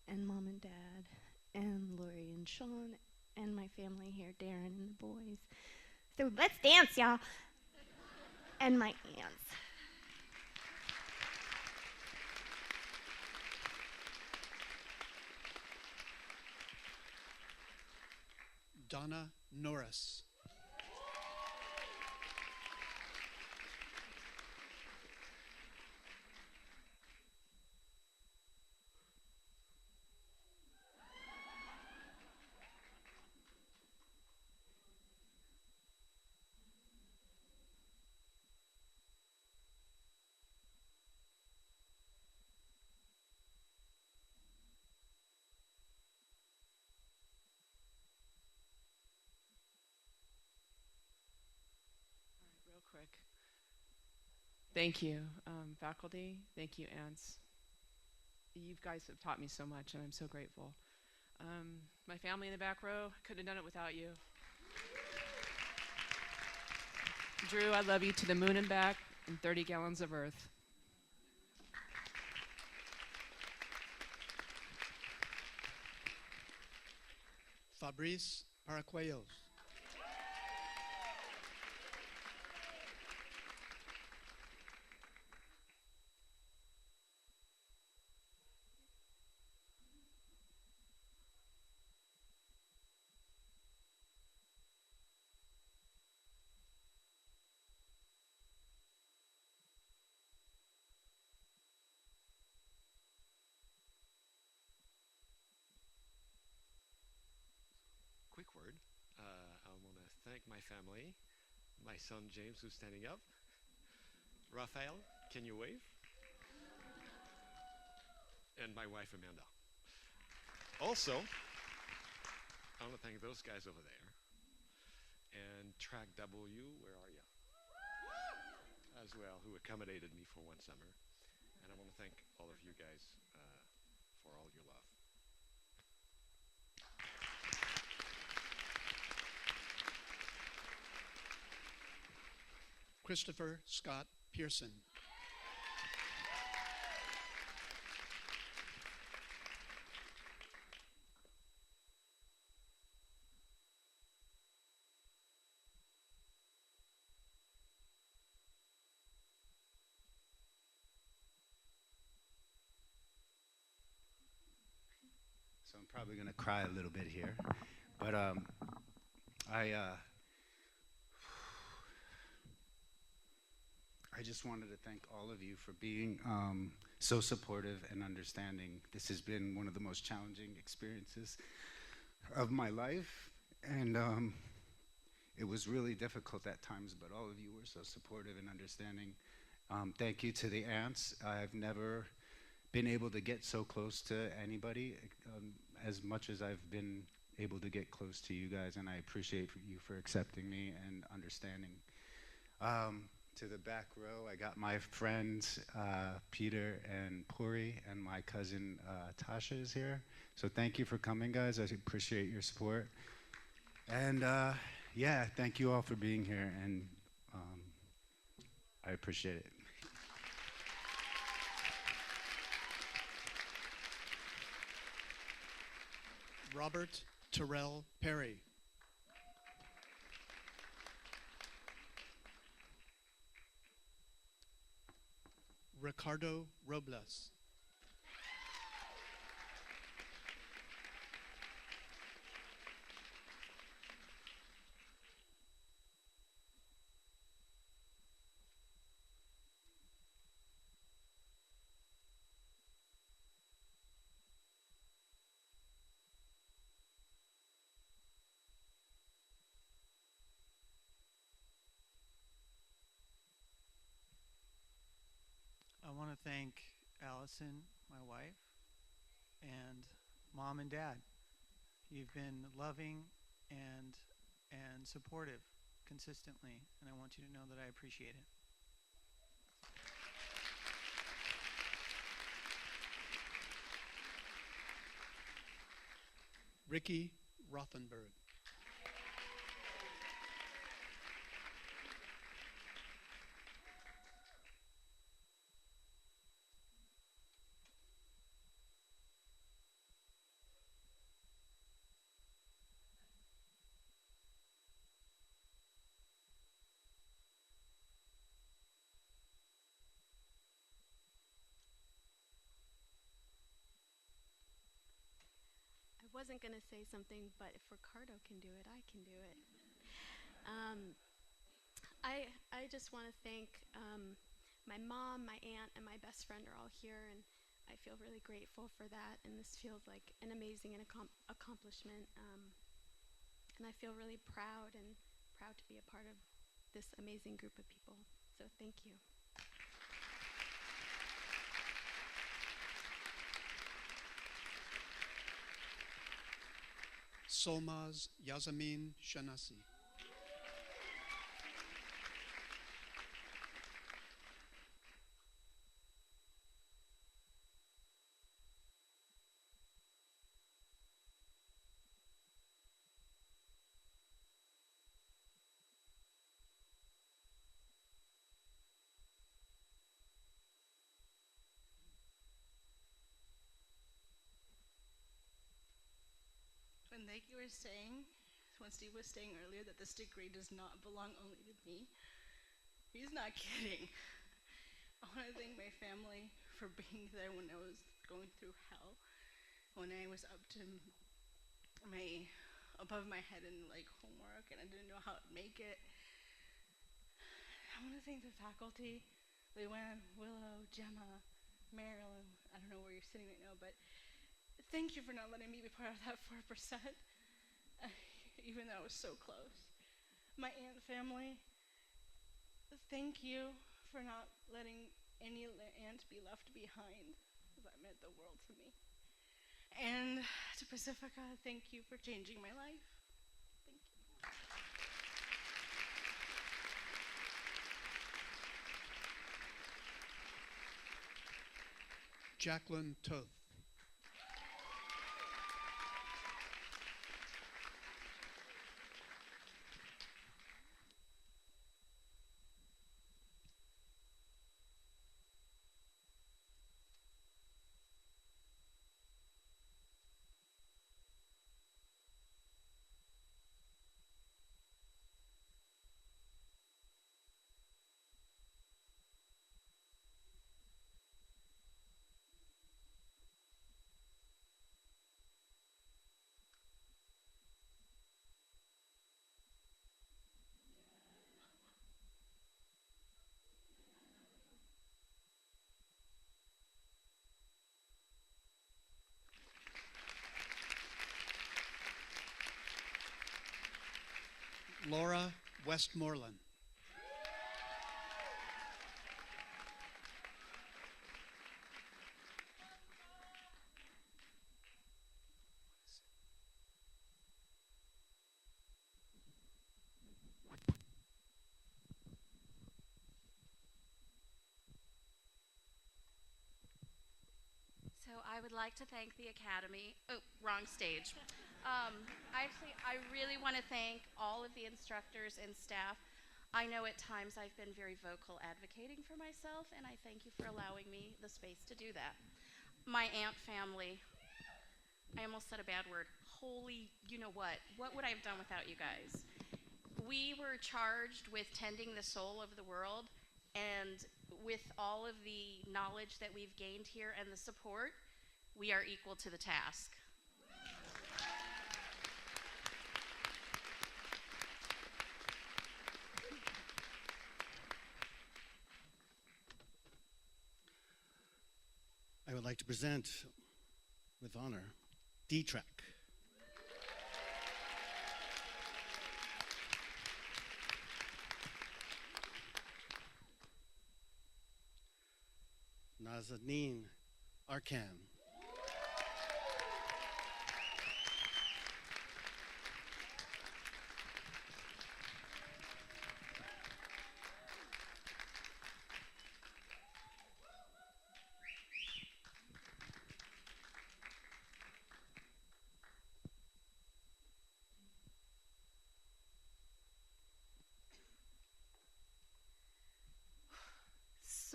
[SPEAKER 13] And Mom and Dad, and Lori and Sean, and my family here, Darren and the boys. So let's dance, y'all. And my aunts.
[SPEAKER 6] Donna Norris.
[SPEAKER 14] Real quick. Thank you, faculty. Thank you, aunts. You guys have taught me so much, and I'm so grateful. My family in the back row, couldn't have done it without you. Drew, I love you to the moon and back, and 30 gallons of earth.
[SPEAKER 6] Fabrice Paracuellos.
[SPEAKER 15] Quick word. I want to thank my family, my son James, who's standing up. Raphael, can you wave? And my wife Amanda. Also, I want to thank those guys over there. And Track W, where are you? As well, who accommodated me for one summer. And I want to thank all of you guys for all your love.
[SPEAKER 6] Christopher Scott Pearson.
[SPEAKER 16] So I'm probably going to cry a little bit here, but I just wanted to thank all of you for being so supportive and understanding. This has been one of the most challenging experiences of my life, and it was really difficult at times, but all of you were so supportive and understanding. Thank you to the aunts. I've never been able to get so close to anybody as much as I've been able to get close to you guys, and I appreciate you for accepting me and understanding. To the back row, I got my friends Peter and Puri, and my cousin Tasha is here. So thank you for coming, guys. I appreciate your support. And yeah, thank you all for being here, and I appreciate it.
[SPEAKER 6] Robert Terrell Perry. Ricardo Robles.
[SPEAKER 17] I want to thank Allison, my wife, and Mom and Dad. You've been loving and supportive consistently, and I want you to know that I appreciate it.
[SPEAKER 6] Ricky Rothenberg.
[SPEAKER 18] I wasn't going to say something, but if Ricardo can do it, I can do it. I just want to thank my mom, my aunt, and my best friend are all here, and I feel really grateful for that. And this feels like an amazing accomplishment, and I feel really proud to be a part of this amazing group of people. So thank you.
[SPEAKER 6] Solmaz Yazamin Shanasi.
[SPEAKER 19] When Steve was saying earlier that this degree does not belong only to me, he's not kidding. I want to thank my family for being there when I was going through hell, when I was above my head in like homework and I didn't know how to make it. I want to thank the faculty, Luann, Willow, Gemma, Marilyn. I don't know where you're sitting right now, but thank you for not letting me be part of that 4%, even though I was so close. My aunt family, thank you for not letting any aunt be left behind. That meant the world to me. And to Pacifica, thank you for changing my life. Thank you.
[SPEAKER 6] Jacqueline Toth. Laura Westmoreland.
[SPEAKER 20] So I would like to thank the Academy. Oh, wrong stage. I really want to thank all of the instructors and staff. I know at times I've been very vocal advocating for myself, and I thank you for allowing me the space to do that. My aunt family, I almost said a bad word. Holy, you know what? What would I have done without you guys? We were charged with tending the soul of the world, and with all of the knowledge that we've gained here and the support, we are equal to the task.
[SPEAKER 3] I would like to present, with honor, D-Track. Nazanin Arkan.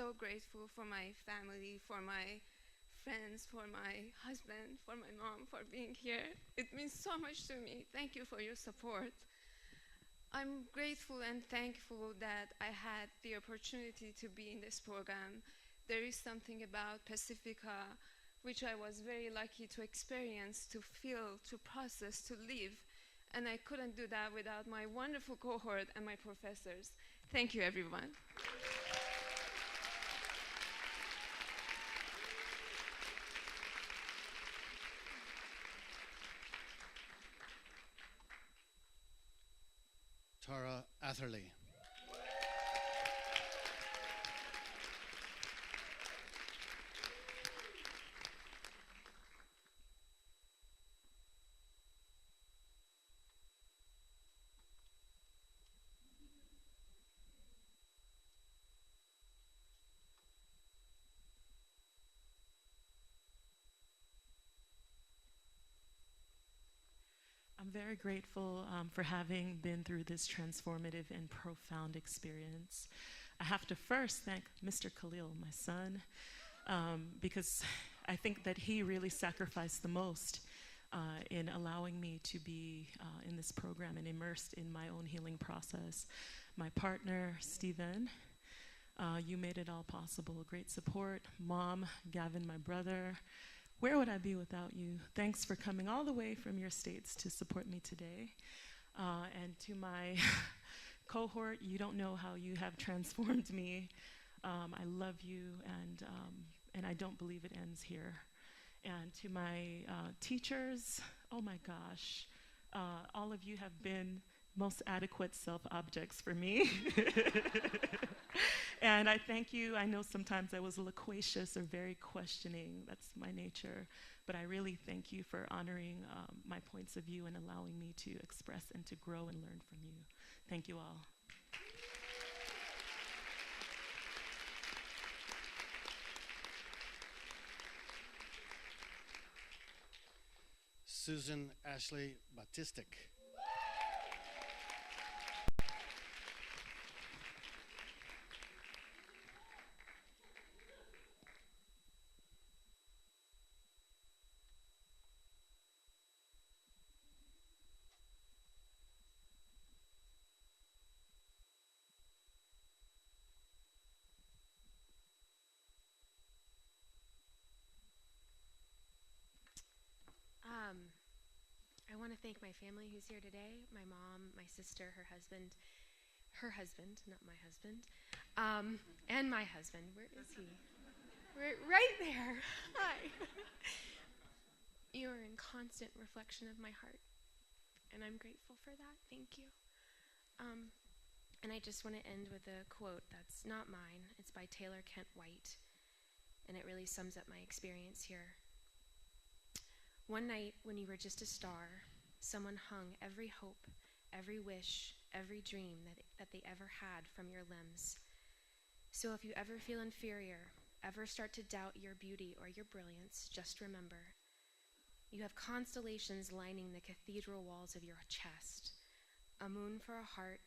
[SPEAKER 21] so grateful for my family, for my friends, for my husband, for my mom, for being here. It means so much to me. Thank you for your support. I'm grateful and thankful that I had the opportunity to be in this program. There is something about Pacifica which I was very lucky to experience, to feel, to process, to live. And I couldn't do that without my wonderful cohort and my professors. Thank you, everyone.
[SPEAKER 3] Tara Atherley.
[SPEAKER 22] I'm very grateful for having been through this transformative and profound experience. I have to first thank Mr. Khalil, my son, because I think that he really sacrificed the most in allowing me to be in this program and immersed in my own healing process. My partner, Stephen, you made it all possible. Great support. Mom, Gavin, my brother. Where would I be without you? Thanks for coming all the way from your states to support me today. And to my cohort, you don't know how you have transformed me. I love you, and I don't believe it ends here. And to my teachers, oh my gosh, all of you have been most adequate self-objects for me. And I thank you. I know sometimes I was loquacious or very questioning. That's my nature. But I really thank you for honoring my points of view and allowing me to express and to grow and learn from you. Thank you all.
[SPEAKER 3] Susan Ashley Batistic.
[SPEAKER 8] I want to thank my family who's here today, my mom, my sister, her husband, not my husband, and my husband. Where is he? Right there. Hi. You are in constant reflection of my heart, and I'm grateful for that. Thank you. And I just want to end with a quote that's not mine. It's by Taylor Kent White, and it really sums up my experience here. One night when you were just a star, someone hung every hope, every wish, every dream that they ever had from your limbs. So if you ever feel inferior, ever start to doubt your beauty or your brilliance, just remember, you have constellations lining the cathedral walls of your chest, a moon for a heart,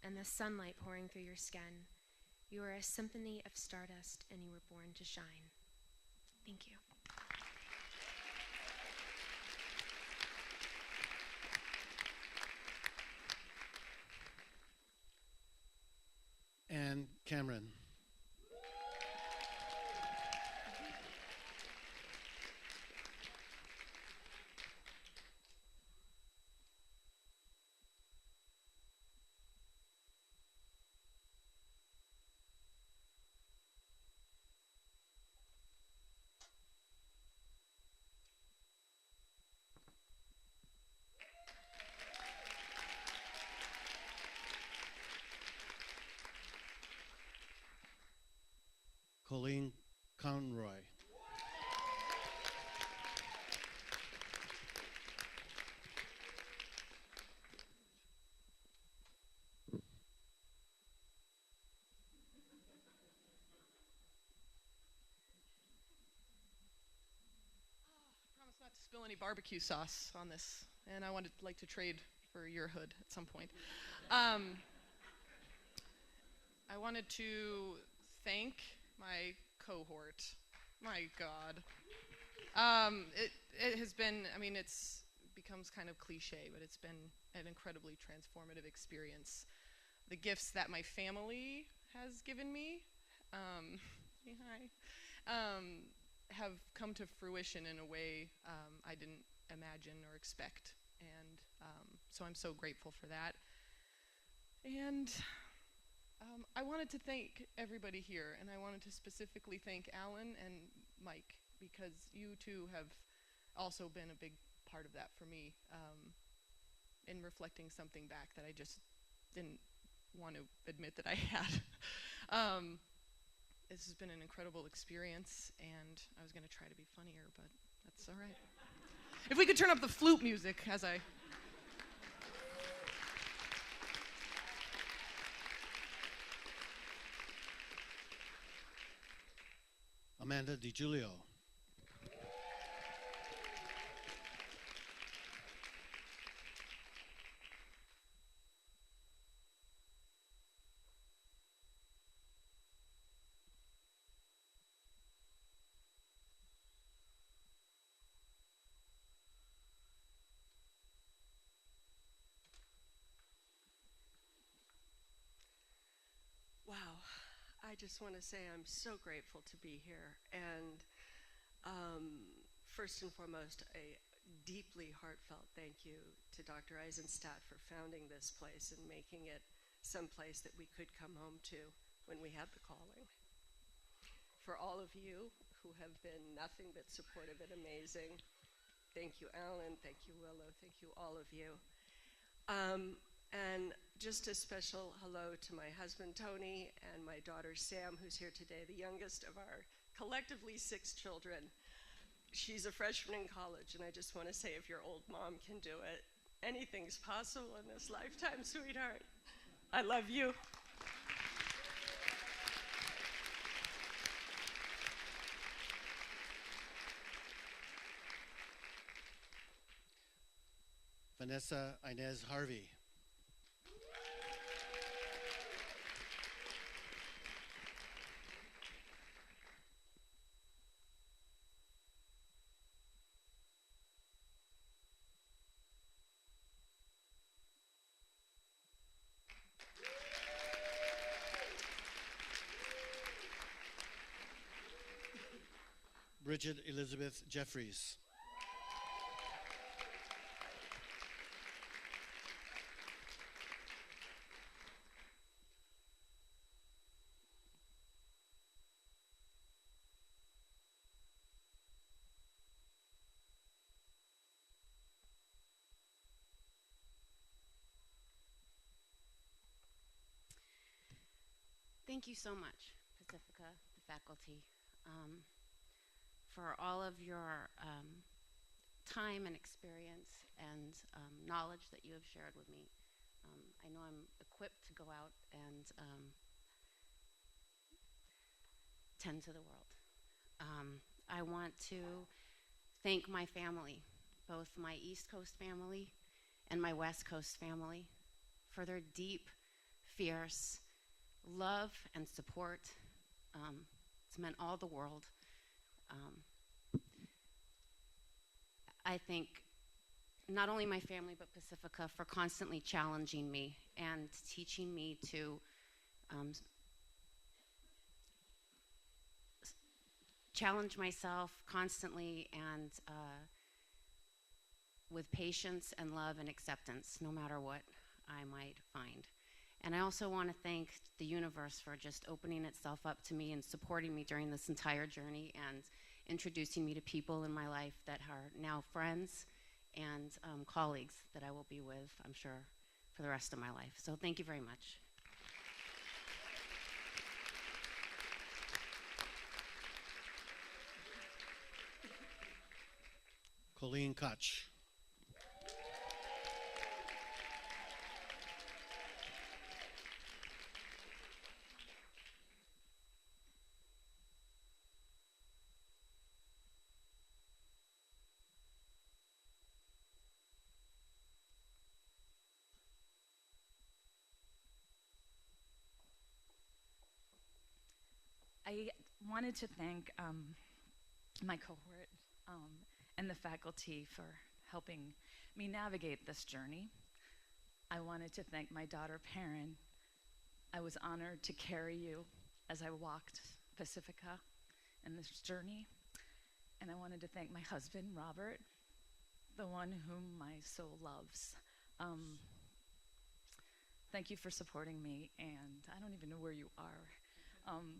[SPEAKER 8] and the sunlight pouring through your skin. You are a symphony of stardust, and you were born to shine. Thank you.
[SPEAKER 3] And Cameron. Colleen Conroy.
[SPEAKER 23] Promise not to spill any barbecue sauce on this, and I would like to trade for your hood at some point. I wanted to thank my cohort. My God. It has been, I mean, becomes kind of cliche, but it's been an incredibly transformative experience. The gifts that my family has given me have come to fruition in a way I didn't imagine or expect. And so I'm so grateful for that. And I wanted to thank everybody here, and I wanted to specifically thank Alan and Mike, because you two have also been a big part of that for me, in reflecting something back that I just didn't want to admit that I had. This has been an incredible experience, and I was going to try to be funnier, but that's all right. If we could turn up the flute music as I...
[SPEAKER 3] Amanda DiGiulio.
[SPEAKER 1] Wow, I just want to say I'm so grateful to be here, and first and foremost, a deeply heartfelt thank you to Dr. Eisenstadt for founding this place and making it some place that we could come home to when we had the calling. For all of you who have been nothing but supportive and amazing, thank you, Alan, thank you, Willow, thank you, all of you. And just a special hello to my husband, Tony, and my daughter, Sam, who's here today, the youngest of our collectively 6 children. She's a freshman in college, and I just want to say, if your old mom can do it, anything's possible in this lifetime, sweetheart. I love you.
[SPEAKER 3] Vanessa Inez Harvey. Bridget Elizabeth Jeffries.
[SPEAKER 20] Thank you so much, Pacifica, the faculty, for all of your time and experience and knowledge that you have shared with me. I know I'm equipped to go out and tend to the world. I want to thank my family, both my East Coast family and my West Coast family, for their deep, fierce love and support. It's meant all the world. I thank not only my family but Pacifica for constantly challenging me and teaching me to challenge myself constantly and with patience and love and acceptance, no matter what I might find. And I also want to thank the universe for just opening itself up to me and supporting me during this entire journey and introducing me to people in my life that are now friends and colleagues that I will be with, I'm sure, for the rest of my life. So thank you very much.
[SPEAKER 3] Colleen Koch.
[SPEAKER 2] wanted to thank my cohort and the faculty for helping me navigate this journey. I wanted to thank my daughter, Perrin. I was honored to carry you as I walked Pacifica in this journey. And I wanted to thank my husband, Robert, the one whom my soul loves. Thank you for supporting me, and I don't even know where you are,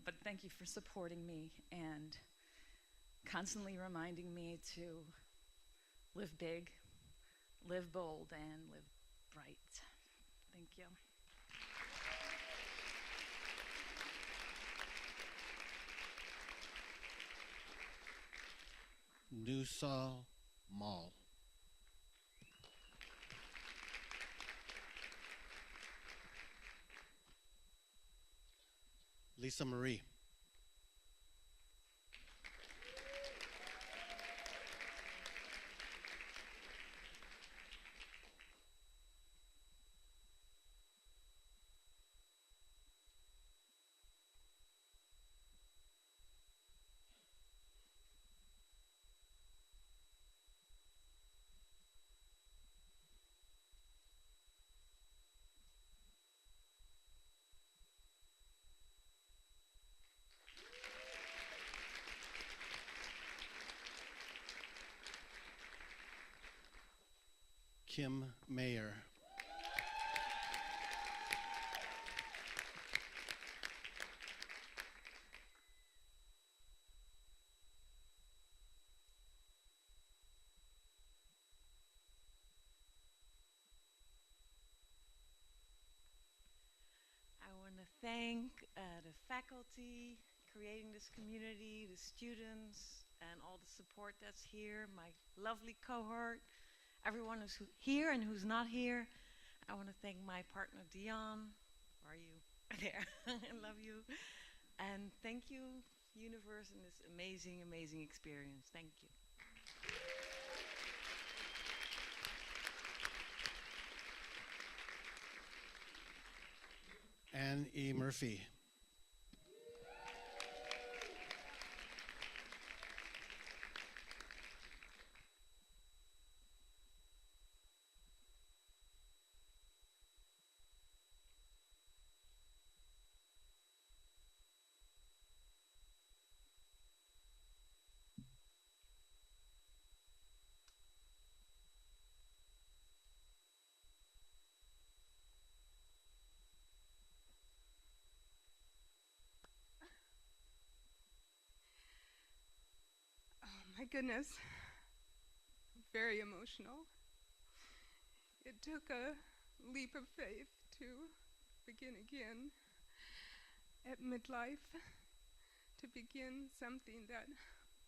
[SPEAKER 2] but thank you for supporting me and constantly reminding me to live big, live bold, and live bright. Thank you.
[SPEAKER 3] Nusa Mall. Lisa Marie. Kim Mayer.
[SPEAKER 4] I want to thank the faculty creating this community, the students, and all the support that's here, my lovely cohort, everyone who's here and who's not here. I want to thank my partner, Dion. Where are you? There. I love you. And thank you, universe, and this amazing, amazing experience. Thank you.
[SPEAKER 3] Anne E. Murphy.
[SPEAKER 12] My goodness, very emotional. It took a leap of faith to begin again at midlife, to begin something that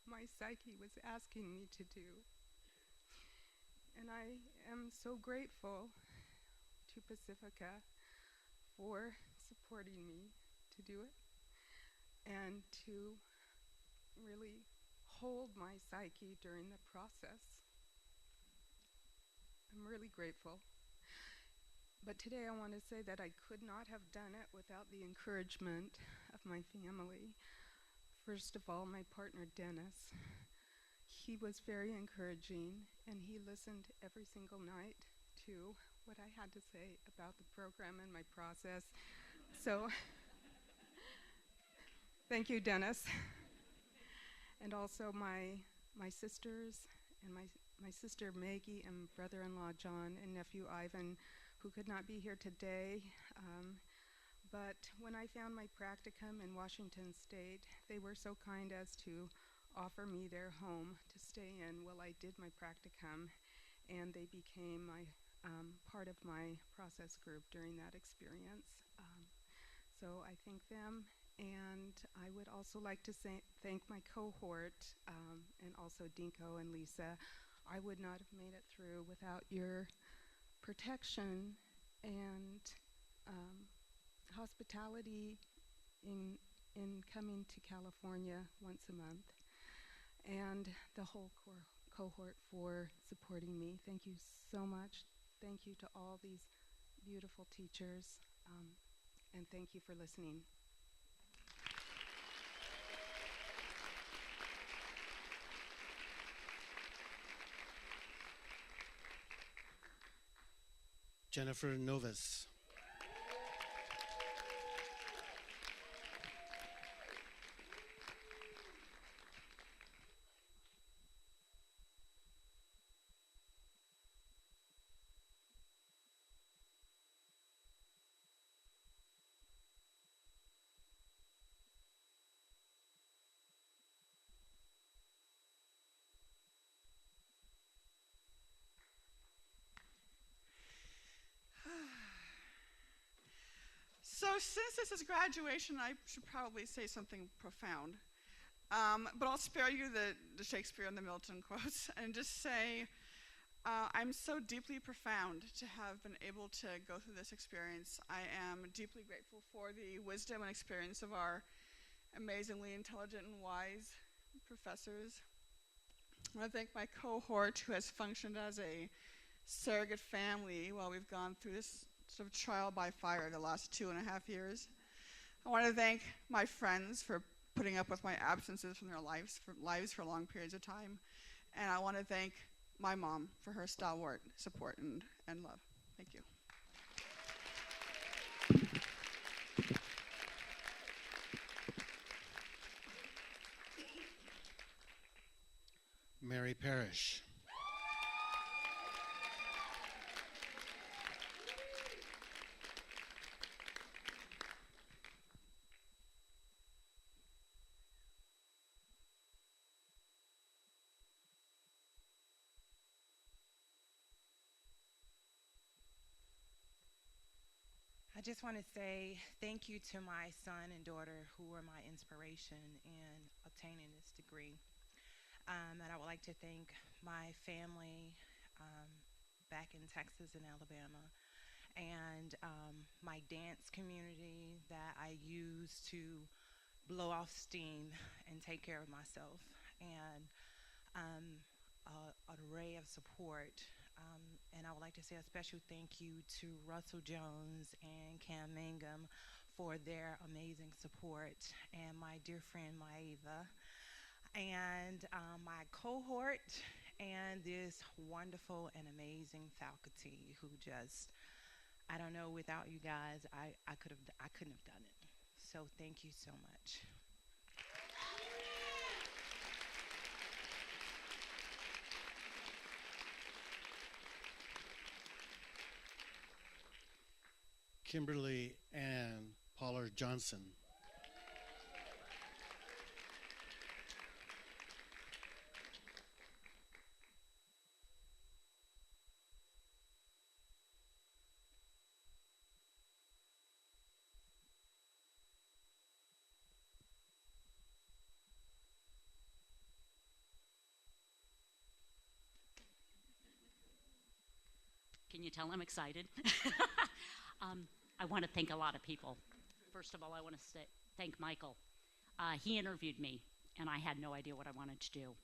[SPEAKER 12] my psyche was asking me to do. And I am so grateful to Pacifica for supporting me to do it and to really hold my psyche during the process. I'm really grateful. But today I want to say that I could not have done it without the encouragement of my family. First of all, my partner, Dennis. He was very encouraging, and he listened every single night to what I had to say about the program and my process. So, thank you, Dennis. And also my sisters and my sister Maggie and brother-in-law John and nephew Ivan, who could not be here today. But when I found my practicum in Washington State, they were so kind as to offer me their home to stay in while I did my practicum, and they became part of my process group during that experience. So I thank them. And I would also like to thank my cohort and also Dinko and Lisa. I would not have made it through without your protection and hospitality in coming to California once a month, and the whole cohort for supporting me. Thank you so much. Thank you to all these beautiful teachers, and thank you for listening.
[SPEAKER 3] Jennifer Novus.
[SPEAKER 5] So since this is graduation, I should probably say something profound. But I'll spare you the Shakespeare and the Milton quotes and just say I'm so deeply profound to have been able to go through this experience. I am deeply grateful for the wisdom and experience of our amazingly intelligent and wise professors. I want to thank my cohort who has functioned as a surrogate family while we've gone through this sort of trial by fire the last 2.5 years. I want to thank my friends for putting up with my absences from their lives for long periods of time. And I want to thank my mom for her stalwart support and love. Thank you.
[SPEAKER 3] Mary Parrish.
[SPEAKER 7] I just want to say thank you to my son and daughter who were my inspiration in obtaining this degree. And I would like to thank my family back in Texas and Alabama, and my dance community that I use to blow off steam and take care of myself, and an array of support. And I would like to say a special thank you to Russell Jones and Cam Mangum for their amazing support, and my dear friend Maeva, and my cohort, and this wonderful and amazing faculty who just, I don't know, without you guys, I couldn't have done it. So thank you so much.
[SPEAKER 3] Kimberly Ann Pollard Johnson.
[SPEAKER 9] Can you tell I'm excited? I want to thank a lot of people. First of all, I want to thank Michael. He interviewed me, and I had no idea what I wanted to do.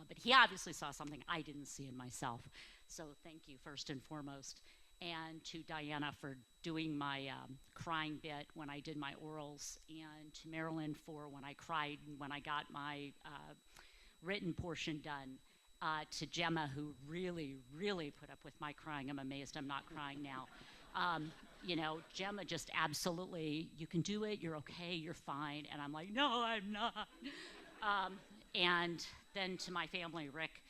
[SPEAKER 9] But he obviously saw something I didn't see in myself. So thank you, first and foremost. And to Diana for doing my crying bit when I did my orals, and to Marilyn for when I cried when I got my written portion done. To Gemma, who really, really put up with my crying. I'm amazed I'm not crying now. You know, Gemma just absolutely, you can do it, you're okay, you're fine. And I'm like, no, I'm not. And then to my family, Rick,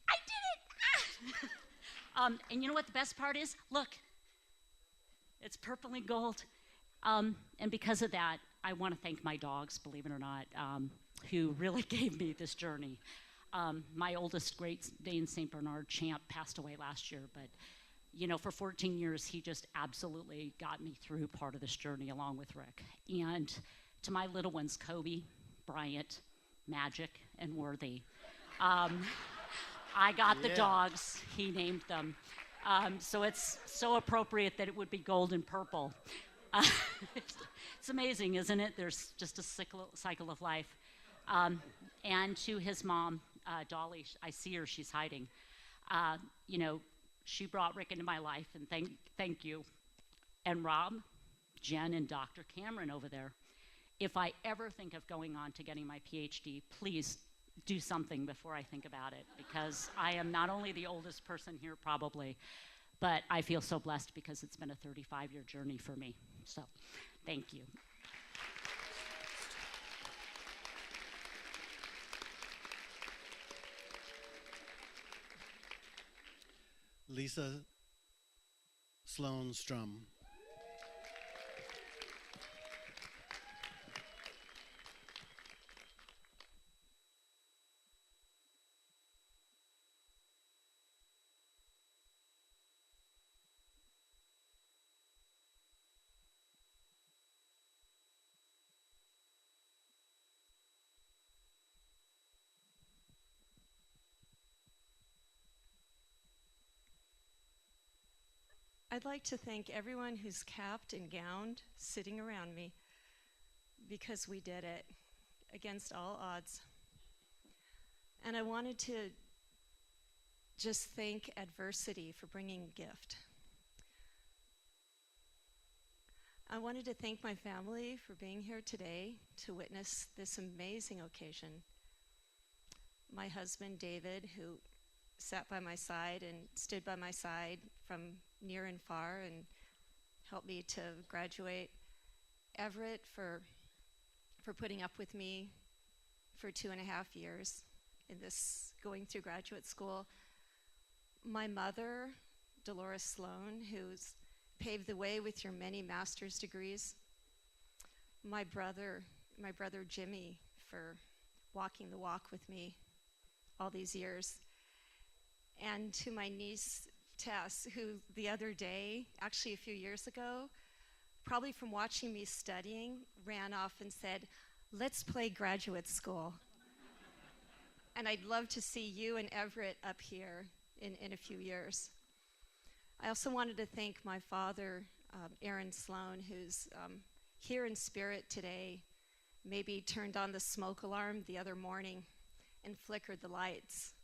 [SPEAKER 9] I did it! And you know what the best part is? Look, it's purple and gold. And because of that, I want to thank my dogs, believe it or not, who really gave me this journey. My oldest Great Dane St. Bernard champ passed away last year, but you know, for 14 years, he just absolutely got me through part of this journey along with Rick. And to my little ones, Kobe, Bryant, Magic, and Worthy. I got the dogs, he named them. So it's so appropriate that it would be gold and purple. It's amazing, isn't it? There's just a cycle of life. And to his mom, Dolly, I see her, she's hiding. You know, she brought Rick into my life, and thank you. And Rob, Jen, and Dr. Cameron over there. If I ever think of going on to getting my PhD, please do something before I think about it, because I am not only the oldest person here probably, But I feel so blessed because it's been a 35-year journey for me. So thank you.
[SPEAKER 3] Lisa Sloan Strum.
[SPEAKER 1] I'd like to thank everyone who's capped and gowned sitting around me, because we did it against all odds. And I wanted to just thank adversity for bringing a gift. I wanted to thank my family for being here today to witness this amazing occasion. My husband, David, who sat by my side and stood by my side from near and far and helped me to graduate. Everett for putting up with me for 2.5 years in this going through graduate school. My mother, Dolores Sloan, who's paved the way with your many master's degrees. My brother Jimmy, for walking the walk with me all these years. And to my niece, Tess, who the other day, actually a few years ago, probably from watching me studying, ran off and said, "Let's play graduate school." And I'd love to see you and Everett up here in a few years. I also wanted to thank my father, Aaron Sloan, who's here in spirit today, maybe turned on the smoke alarm the other morning and flickered the lights.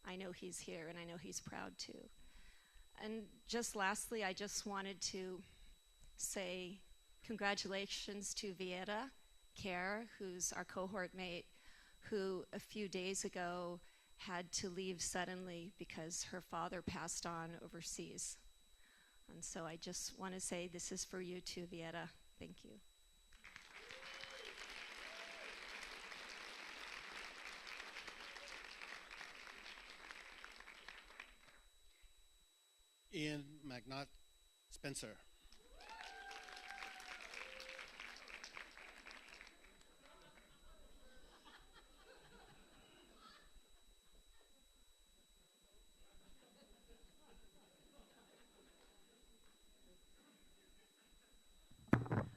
[SPEAKER 1] I know he's here, and I know he's proud too. And just lastly, I just wanted to say congratulations to Vieta Kerr, who's our cohort mate, who a few days ago had to leave suddenly because her father passed on overseas. And so I just want to say this is for you too, Vieta. Thank you.
[SPEAKER 3] Ian McNaught Spencer.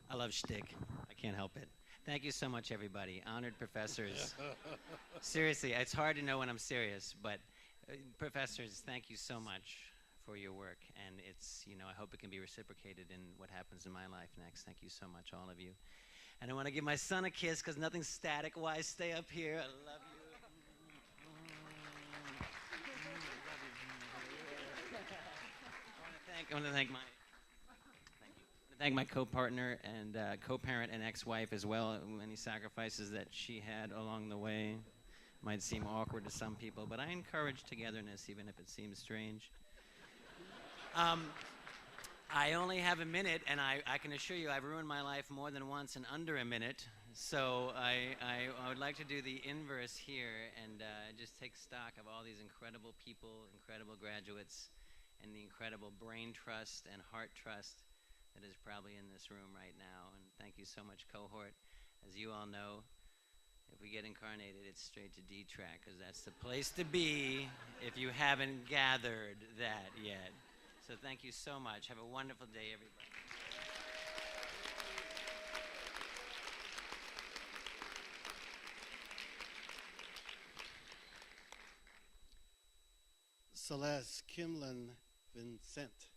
[SPEAKER 10] I love shtick. I can't help it. Thank you so much, everybody. Honored professors. Seriously, it's hard to know when I'm serious, but professors, thank you so much for your work. And it's, I hope it can be reciprocated in what happens in my life next. Thank you so much, all of you. And I want to give my son a kiss because nothing's static. Why stay up here? I love you. I want to thank my co-partner and co-parent and ex-wife as well. Many sacrifices that she had along the way might seem awkward to some people, but I encourage togetherness even if it seems strange. I only have a minute, and I can assure you I've ruined my life more than once in under a minute. So I would like to do the inverse here and just take stock of all these incredible people, incredible graduates, and the incredible brain trust and heart trust that is probably in this room right now. And thank you so much, cohort. As you all know, if we get incarnated, it's straight to D-Track, because that's the place to be if you haven't gathered that yet. So thank you so much. Have a wonderful day, everybody.
[SPEAKER 3] Celeste Kimlin Vincent.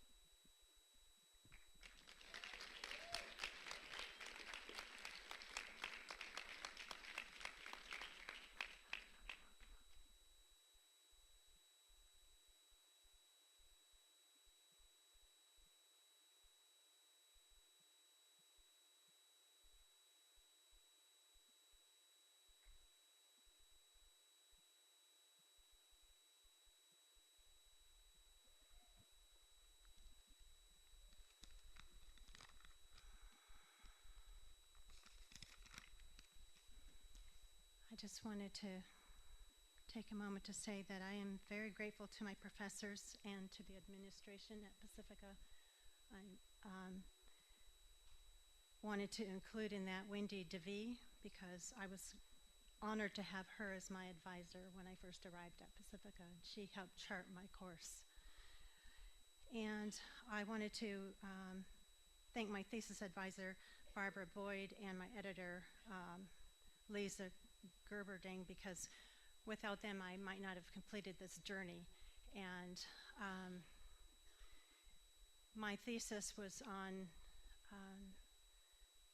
[SPEAKER 11] just wanted to take a moment to say that I am very grateful to my professors and to the administration at Pacifica. I wanted to include in that Wendy DeVee, because I was honored to have her as my advisor when I first arrived at Pacifica. She helped chart my course. And I wanted to thank my thesis advisor, Barbara Boyd, and my editor, Lisa Gerberding, because without them I might not have completed this journey. And my thesis was on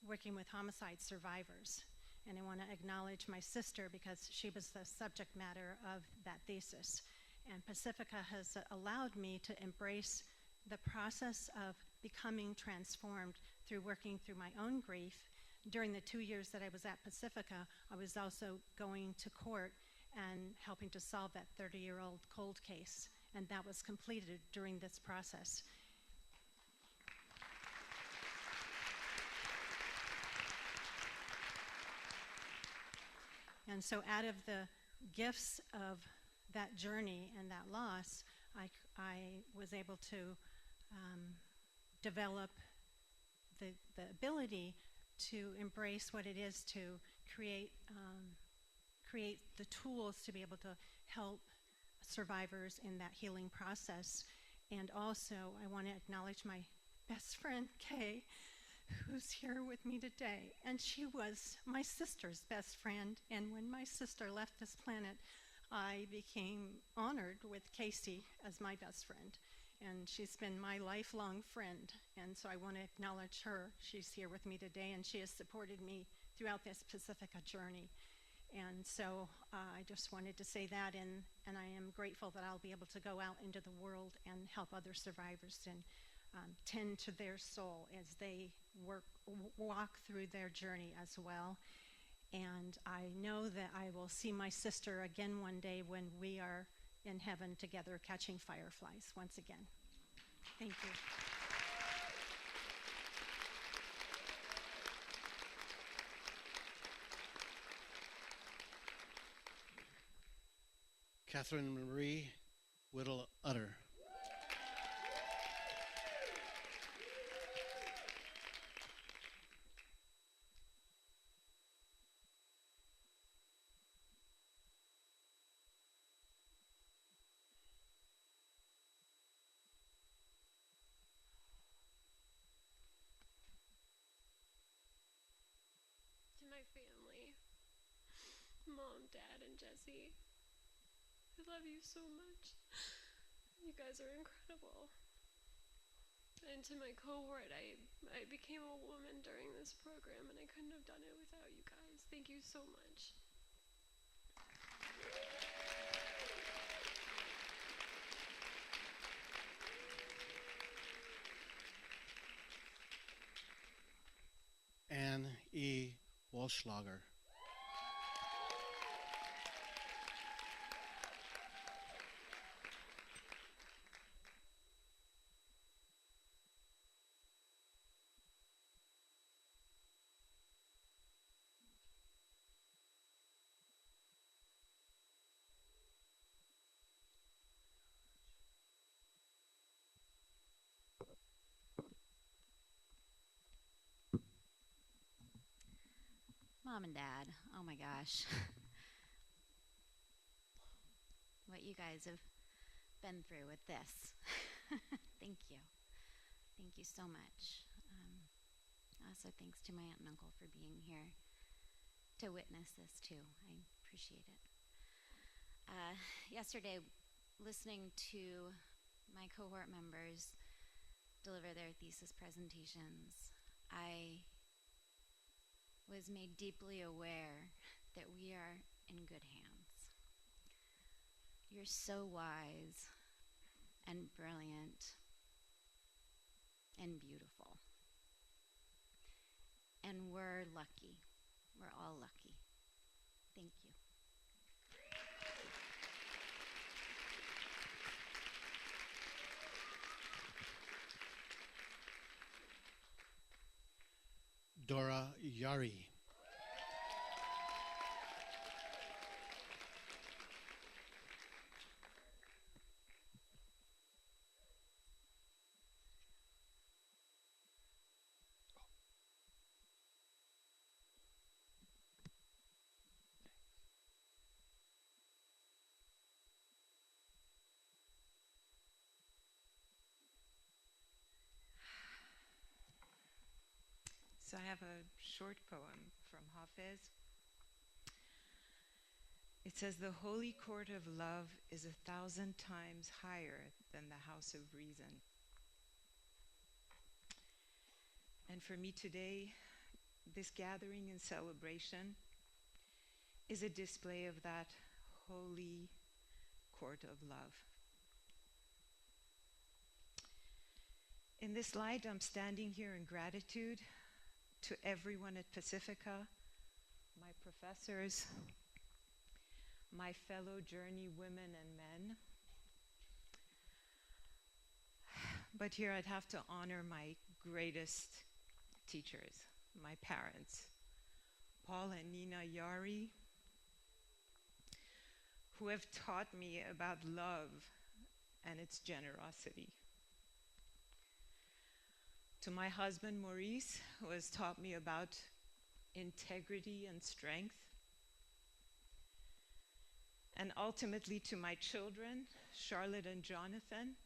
[SPEAKER 11] working with homicide survivors. And I want to acknowledge my sister because she was the subject matter of that thesis. And Pacifica has allowed me to embrace the process of becoming transformed through working through my own grief. During the 2 years that I was at Pacifica, I was also going to court and helping to solve that 30-year-old cold case. And that was completed during this process. And so out of the gifts of that journey and that loss, I was able to develop the ability to embrace what it is to create the tools to be able to help survivors in that healing process. And also, I want to acknowledge my best friend, Kay, who's here with me today. And she was my sister's best friend. And when my sister left this planet, I became honored with Casey as my best friend. And she's been my lifelong friend. And so I want to acknowledge her. She's here with me today, and she has supported me throughout this Pacifica journey. And so I just wanted to say that, and I am grateful that I'll be able to go out into the world and help other survivors and tend to their soul as they walk through their journey as well. And I know that I will see my sister again one day when we are in heaven together catching fireflies once again. Thank you.
[SPEAKER 3] Catherine Marie Whittle Utter.
[SPEAKER 13] To my family, Mom, Dad, and Jesse, I love you so much. You guys are incredible. And to my cohort, I became a woman during this program, and I couldn't have done it without you guys. Thank you so much.
[SPEAKER 3] Anne E. Walschlager.
[SPEAKER 14] Mom and Dad, oh my gosh. What you guys have been through with this. Thank you. Thank you so much. Also, thanks to my aunt and uncle for being here to witness this too. I appreciate it. Yesterday, listening to my cohort members deliver their thesis presentations, I was made deeply aware that we are in good hands. You're so wise and brilliant and beautiful. And we're lucky. We're all lucky. Thank you.
[SPEAKER 3] Dora Yari.
[SPEAKER 15] I have a short poem from Hafiz. It says, "The holy court of love is 1,000 times higher than the house of reason." And for me today, this gathering and celebration is a display of that holy court of love. In this light, I'm standing here in gratitude to everyone at Pacifica, my professors, my fellow journey women and men. But here I'd have to honor my greatest teachers, my parents, Paul and Nina Yari, who have taught me about love and its generosity. To my husband, Maurice, who has taught me about integrity and strength. And ultimately to my children, Charlotte and Jonathan,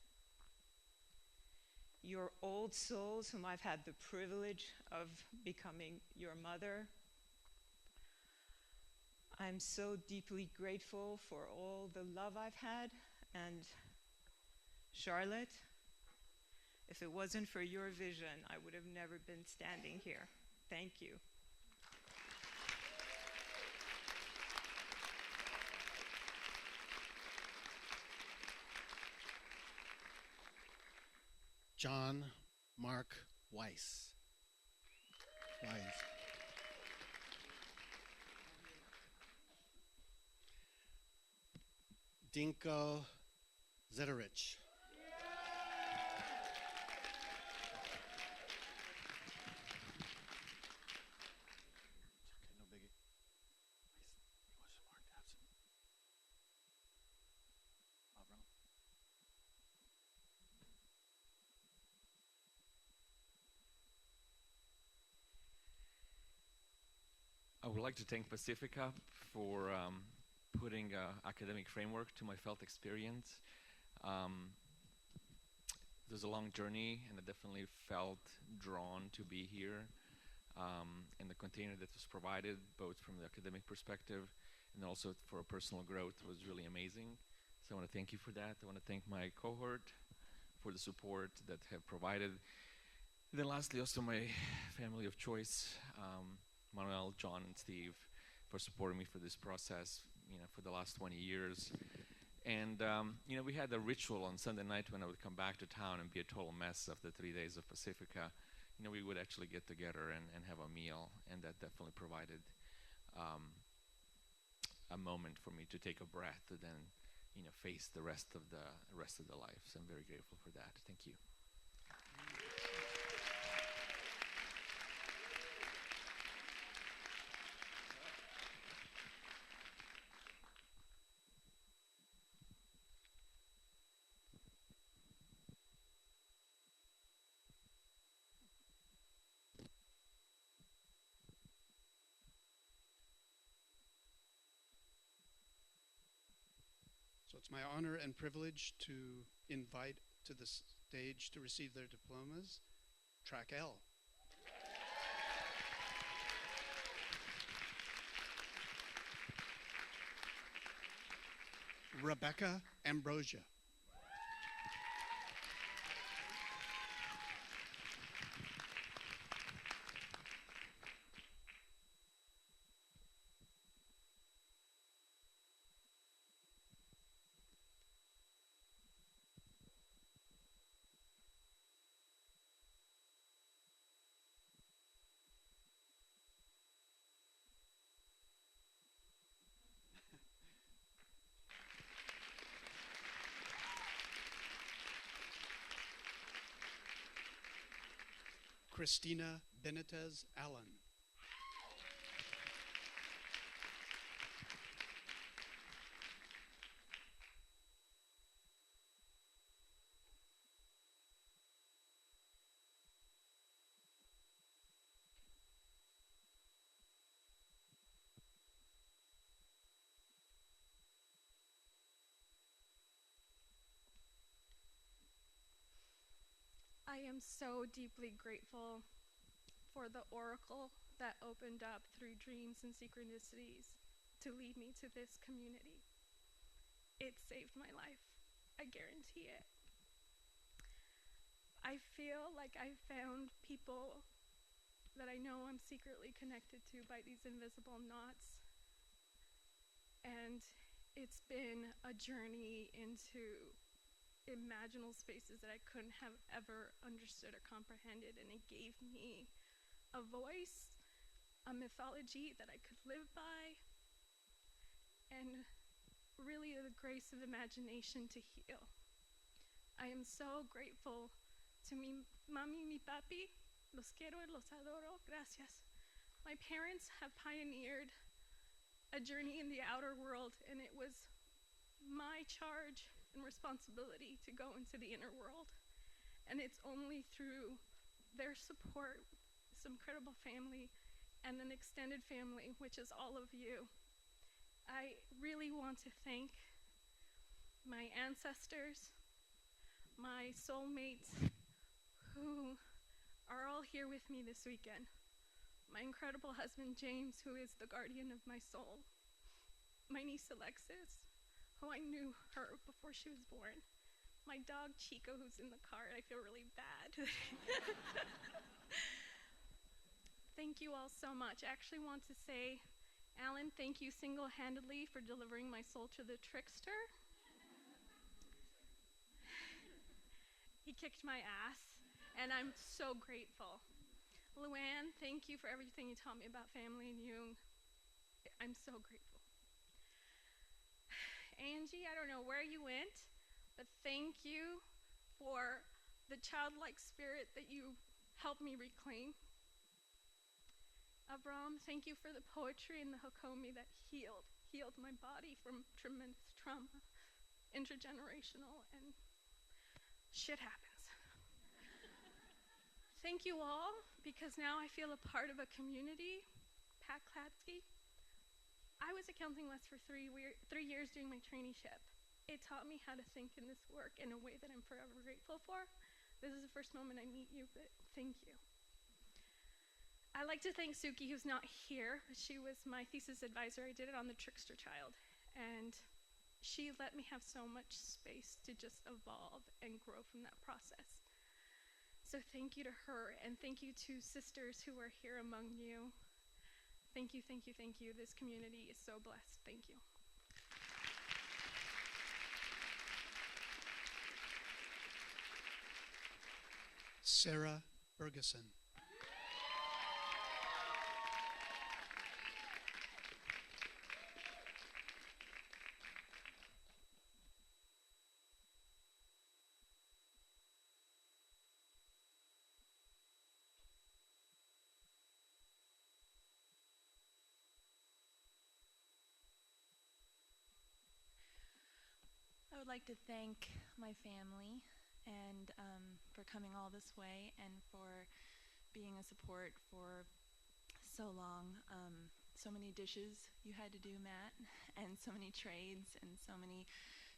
[SPEAKER 15] your old souls whom I've had the privilege of becoming your mother. I'm so deeply grateful for all the love I've had. And Charlotte, if it wasn't for your vision, I would have never been standing here. Thank you.
[SPEAKER 6] John Mark Weiss. Dinko Zederich.
[SPEAKER 16] I would like to thank Pacifica for putting an academic framework to my felt experience. It was a long journey, and I definitely felt drawn to be here. And the container that was provided, both from the academic perspective and also for personal growth, was really amazing. So I want to thank you for that. I want to thank my cohort for the support that have provided. And then lastly, also my family of choice, Manuel, John, and Steve, for supporting me for this process, for the last 20 years. And, we had a ritual on Sunday night when I would come back to town and be a total mess of the 3 days of Pacifica. We would actually get together and have a meal, and that definitely provided a moment for me to take a breath and then, face the rest of the life. So I'm very grateful for that. Thank you.
[SPEAKER 6] So it's my honor and privilege to invite to the stage to receive their diplomas, Track L. Rebecca Ambrosia. Christina Benitez Allen.
[SPEAKER 18] I am so deeply grateful
[SPEAKER 13] for the oracle that opened up through dreams and synchronicities to lead me to this community. It saved my life. I guarantee it. I feel like I found people that I know I'm secretly connected to by these invisible knots. And it's been a journey into imaginal spaces that I couldn't have ever understood or comprehended, and it gave me a voice, a mythology that I could live by, and really the grace of imagination to heal. I am so grateful to mi mami, mi papi. Los quiero, los adoro. Gracias. My parents have pioneered a journey in the outer world, and it was my charge and responsibility to go into the inner world. And it's only through their support, this incredible family, and an extended family, which is all of you. I really want to thank my ancestors, my soulmates, who are all here with me this weekend. My incredible husband, James, who is the guardian of my soul. My niece, Alexis, who I knew her before she was born. My dog, Chico, who's in the car. I feel really bad. Thank you all so much. I actually want to say, Alan, thank you single-handedly for delivering my soul to the trickster. He kicked my ass, and I'm so grateful. Luann, thank you for everything you taught me about family and Jung. I'm so grateful. Angie, I don't know where you went, but thank you for the childlike spirit that you helped me reclaim. Avram, thank you for the poetry and the Hakomi that healed my body from tremendous trauma, intergenerational, and shit happens. Thank you all, because now I feel a part of a community. Pat Klatsky. I was at Counseling West for 3 years doing my traineeship. It taught me how to think in this work in a way that I'm forever grateful for. This is the first moment I meet you, but thank you. I'd like to thank Suki, who's not here, but she was my thesis advisor. I did it on the trickster child, and she let me have so much space to just evolve and grow from that process. So thank you to her, and thank you to sisters who are here among you. Thank you, thank you, thank you. This community is so blessed. Thank you.
[SPEAKER 6] Sarah Ferguson.
[SPEAKER 17] I would like to thank my family and for coming all this way and for being a support for so long. So many dishes you had to do, Matt, and so many trades, and so many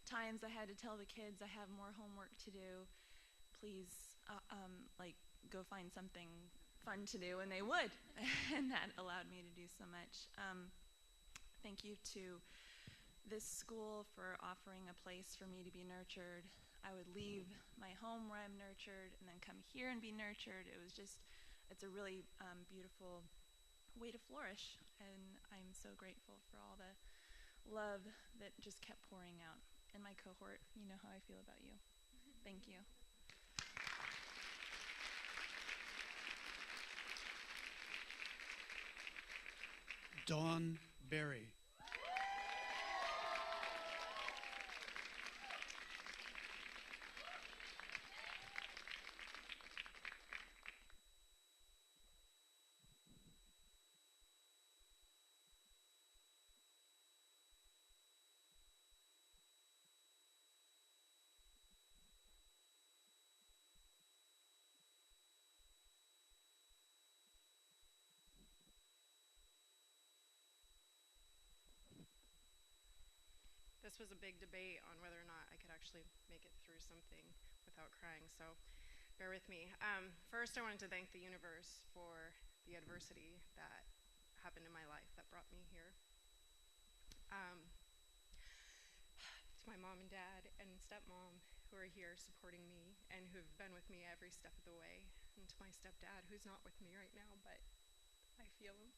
[SPEAKER 17] times I had to tell the kids I have more homework to do. Please, go find something fun to do, and they would, and that allowed me to do so much. Thank you to this school for offering a place for me to be nurtured. I would leave my home where I'm nurtured and then come here and be nurtured. It's a really beautiful way to flourish, and I'm so grateful for all the love that just kept pouring out. And my cohort, you know how I feel about you. Thank you.
[SPEAKER 6] Dawn Berry.
[SPEAKER 19] This was a big debate on whether or not I could actually make it through something without crying, so bear with me. First, I wanted to thank the universe for the adversity that happened in my life that brought me here. To my mom and dad and stepmom who are here supporting me and who have been with me every step of the way. And to my stepdad, who's not with me right now, but I feel him.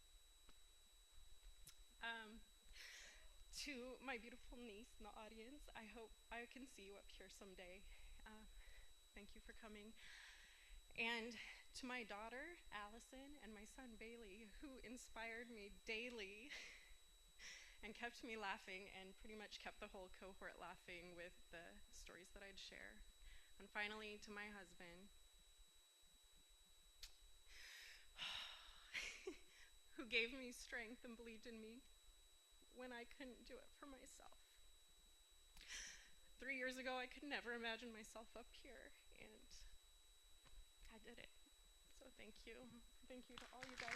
[SPEAKER 19] To my beautiful niece in the audience, I hope I can see you up here someday. Thank you for coming. And to my daughter, Allison, and my son, Bailey, who inspired me daily and kept me laughing and pretty much kept the whole cohort laughing with the stories that I'd share. And finally, to my husband, who gave me strength and believed in me when I couldn't do it for myself. 3 years ago, I could never imagine myself up here, and I did it. So thank you. Thank you to all you guys.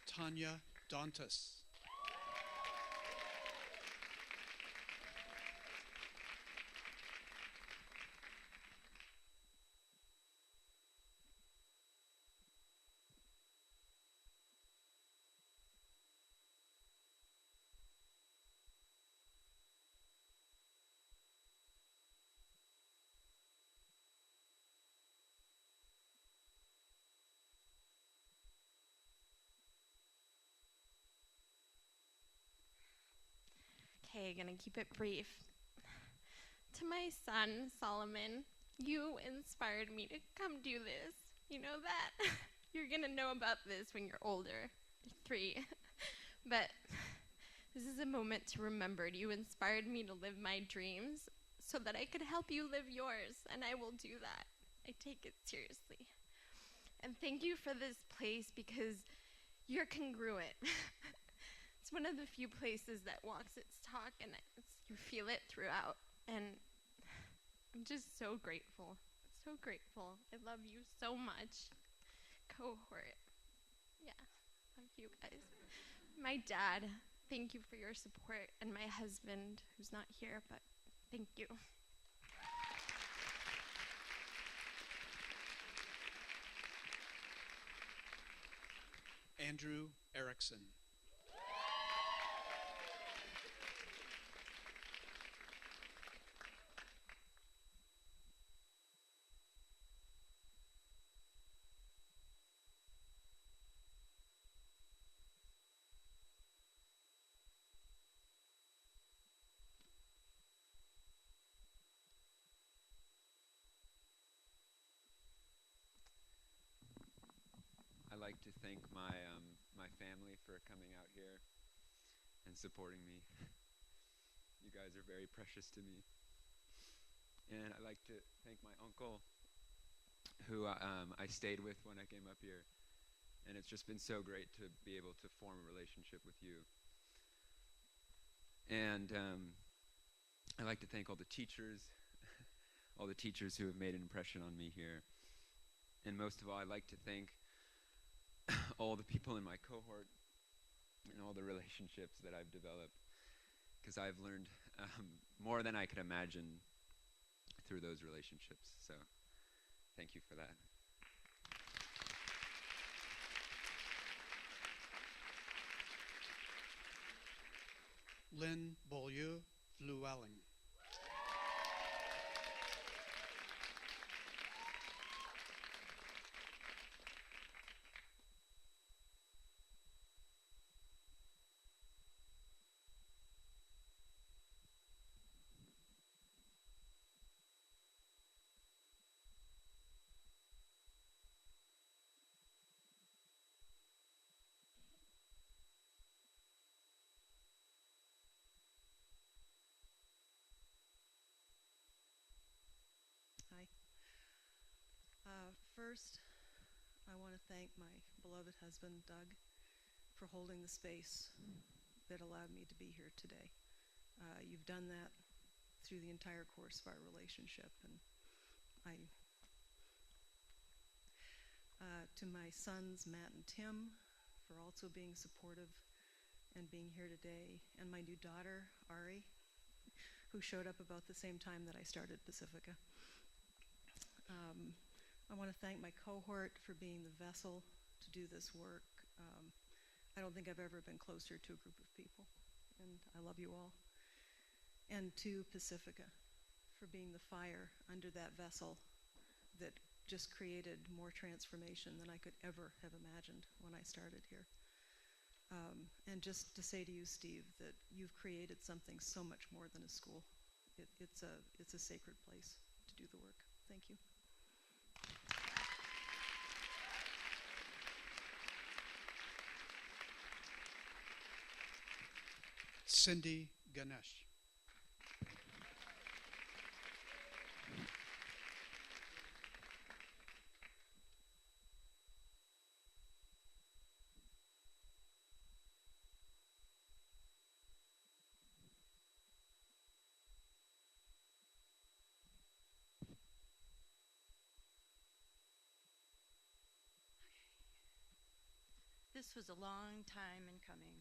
[SPEAKER 6] Tanya Dantas.
[SPEAKER 13] Okay, gonna keep it brief. To my son, Solomon, you inspired me to come do this. You know that? You're gonna know about this when you're older. You're 3. But this is a moment to remember. You inspired me to live my dreams so that I could help you live yours, and I will do that. I take it seriously. And thank you for this place because you're congruent. It's one of the few places that walks its talk, and you feel it throughout. And I'm just so grateful. So grateful. I love you so much. Cohort. Yeah, love you guys. My dad, thank you for your support. And my husband, who's not here, but thank you.
[SPEAKER 6] Andrew Erickson.
[SPEAKER 21] I'd like to thank my family for coming out here and supporting me. You guys are very precious to me. And I'd like to thank my uncle, who I stayed with when I came up here. And it's just been so great to be able to form a relationship with you. And I'd like to thank all the teachers, all the teachers who have made an impression on me here. And most of all, I'd like to thank all the people in my cohort and all the relationships that I've developed, because I've learned more than I could imagine through those relationships. So thank you for that.
[SPEAKER 6] Lynn Beaulieu Llewellyn.
[SPEAKER 22] Hi. First, I want to thank my beloved husband, Doug, for holding the space that allowed me to be here today. You've done that through the entire course of our relationship, and to my sons, Matt and Tim, for also being supportive, and being here today, and my new daughter, Ari, who showed up about the same time that I started Pacifica. I want to thank my cohort for being the vessel to do this work. I don't think I've ever been closer to a group of people, and I love you all. And to Pacifica for being the fire under that vessel that just created more transformation than I could ever have imagined when I started here. And just to say to you, Steve, that you've created something so much more than a school. It's a sacred place to do the work. Thank you.
[SPEAKER 6] Cindy Ganesh.
[SPEAKER 8] This was a long time in coming.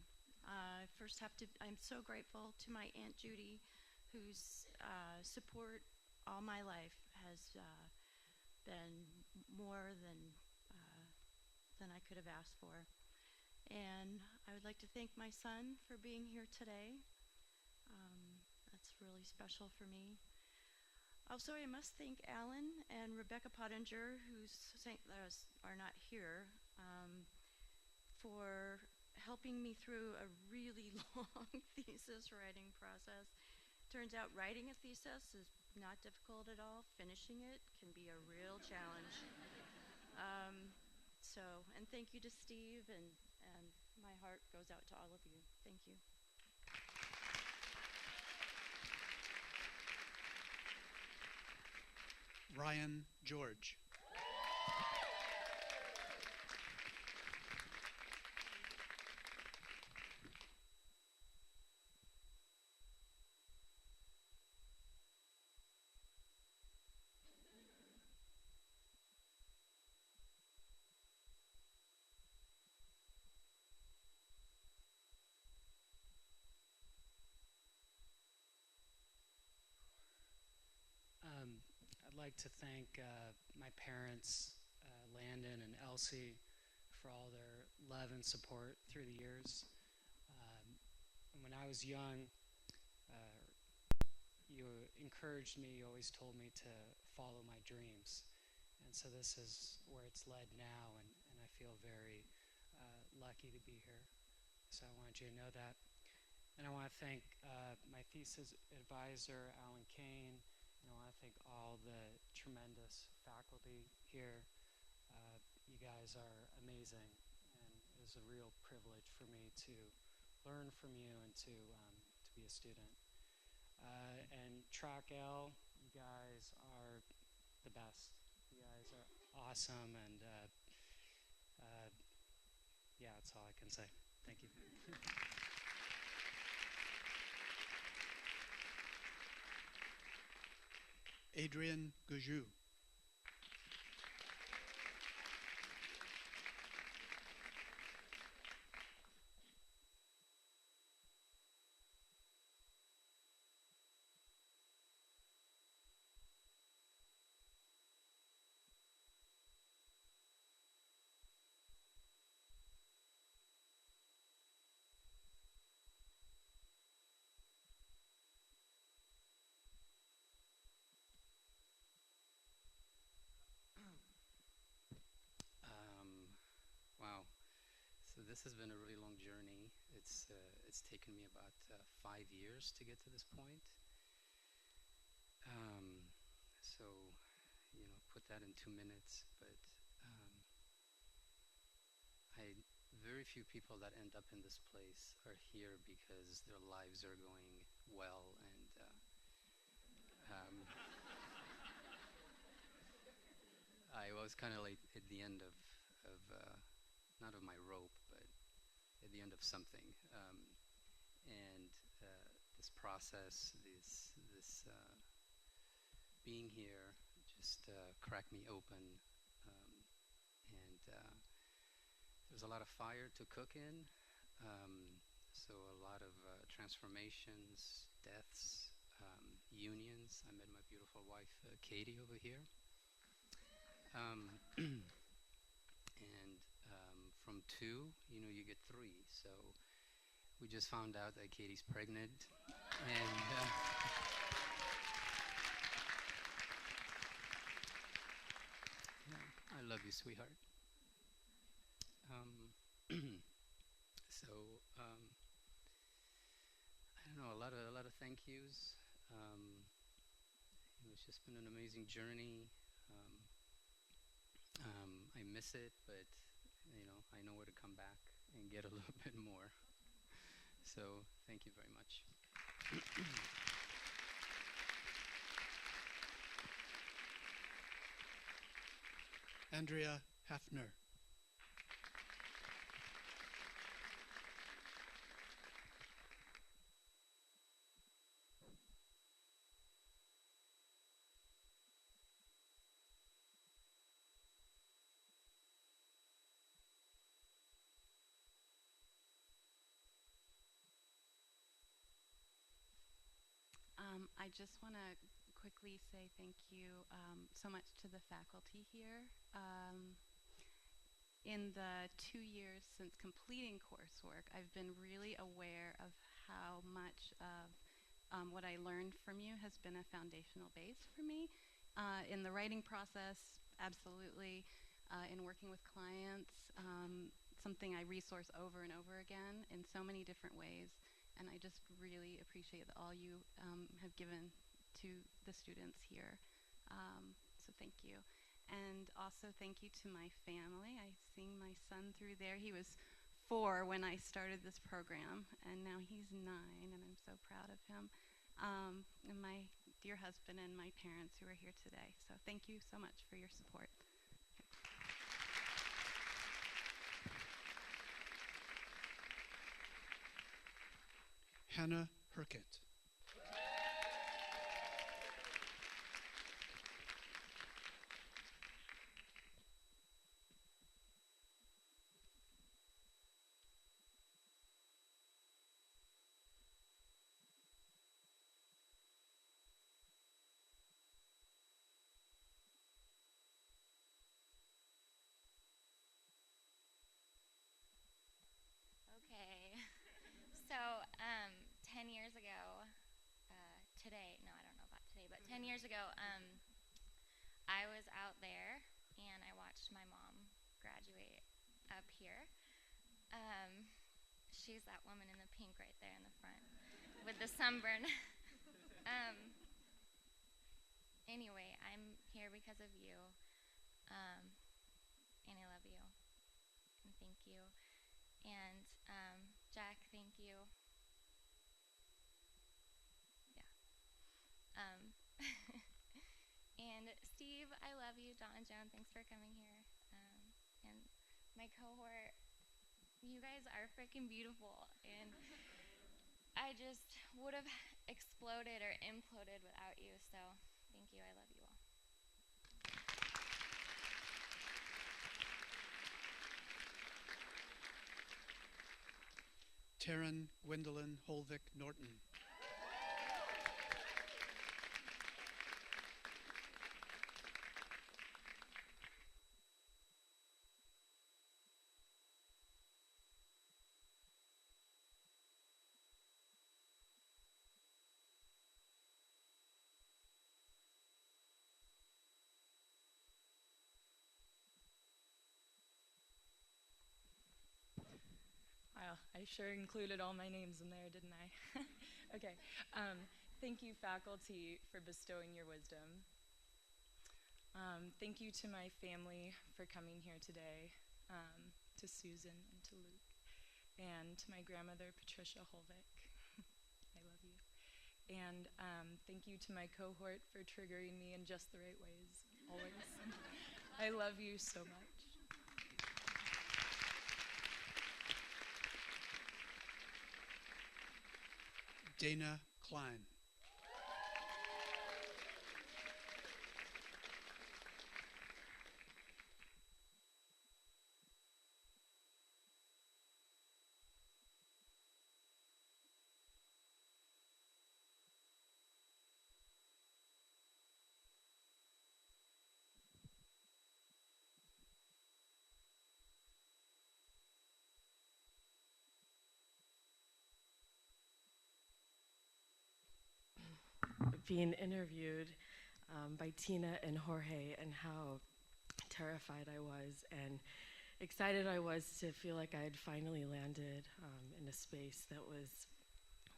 [SPEAKER 8] I'm so grateful to my Aunt Judy, whose support all my life has been more than I could have asked for. And I would like to thank my son for being here today. That's really special for me. Also, I must thank Alan and Rebecca Pottinger, who are not here, for helping me through a really long thesis writing process. Turns out writing a thesis is not difficult at all. Finishing it can be a real challenge. And thank you to Steve, and my heart goes out to all of you. Thank you.
[SPEAKER 6] Ryan George.
[SPEAKER 20] I'd like to thank my parents, Landon and Elsie, for all their love and support through the years. When I was young, you encouraged me, you always told me to follow my dreams. And so this is where it's led now, and I feel very lucky to be here. So I wanted you to know that. And I want to thank my thesis advisor, Alan Kane, and I want to thank all the tremendous faculty here. You guys are amazing, and it was a real privilege for me to learn from you and to be a student. And Track L, you guys are the best. You guys are awesome, and yeah, that's all I can say. Thank you.
[SPEAKER 6] Adrian Gujou.
[SPEAKER 23] Wow. So this has been a really long journey. It's taken me about 5 years to get to this point. So, put that in 2 minutes. But very few people that end up in this place are here because their lives are going well, and I was kind of like at the end of not of my rope, but at the end of something. And this process, this being here, just cracked me open. And there's a lot of fire to cook in. So a lot of transformations, deaths, unions. I met my beautiful wife, Katie, over here. And from 2, you get 3. So we just found out that Katie's pregnant. And I love you, sweetheart. So I don't know, a lot of thank yous. It's just been an amazing journey. I miss it, but I know where to come back and get a little bit more. So thank you very much.
[SPEAKER 6] Andrea Hafner.
[SPEAKER 2] I just want to quickly say thank you so much to the faculty here. In the 2 years since completing coursework, I've been really aware of how much of what I learned from you has been a foundational base for me. In the writing process, absolutely. In working with clients, something I resource over and over again in so many different ways. And I just really appreciate that all you have given to the students here. So thank you. And also thank you to my family. I seen my son through there. He was 4 when I started this program, and now he's 9, and I'm so proud of him. And my dear husband and my parents who are here today. So thank you so much for your support.
[SPEAKER 6] Hannah Herkett.
[SPEAKER 14] Okay. So, 10 years ago, today, no, I don't know about today, but 10 years ago, I was out there and I watched my mom graduate up here. She's that woman in the pink right there in the front with the sunburn. Anyway, I'm here because of you, and I love you, and thank you. And Jack, thank you. Yeah. And Steve, I love you. Donna Joan, thanks for coming here. And my cohort, you guys are freaking beautiful. And I just would have exploded or imploded without you. So thank you. I love you all.
[SPEAKER 6] Taryn Gwendolyn Holvik Norton.
[SPEAKER 17] Wow, I sure included all my names in there, didn't I? Okay. Thank you, faculty, for bestowing your wisdom. Thank you to my family for coming here today, to Susan and to Luke, and to my grandmother, Patricia Holvik. I love you. And thank you to my cohort for triggering me in just the right ways, always. I love you so much.
[SPEAKER 6] Dana Klein.
[SPEAKER 4] being interviewed by Tina and Jorge, and how terrified I was and excited I was to feel like I had finally landed in a space that was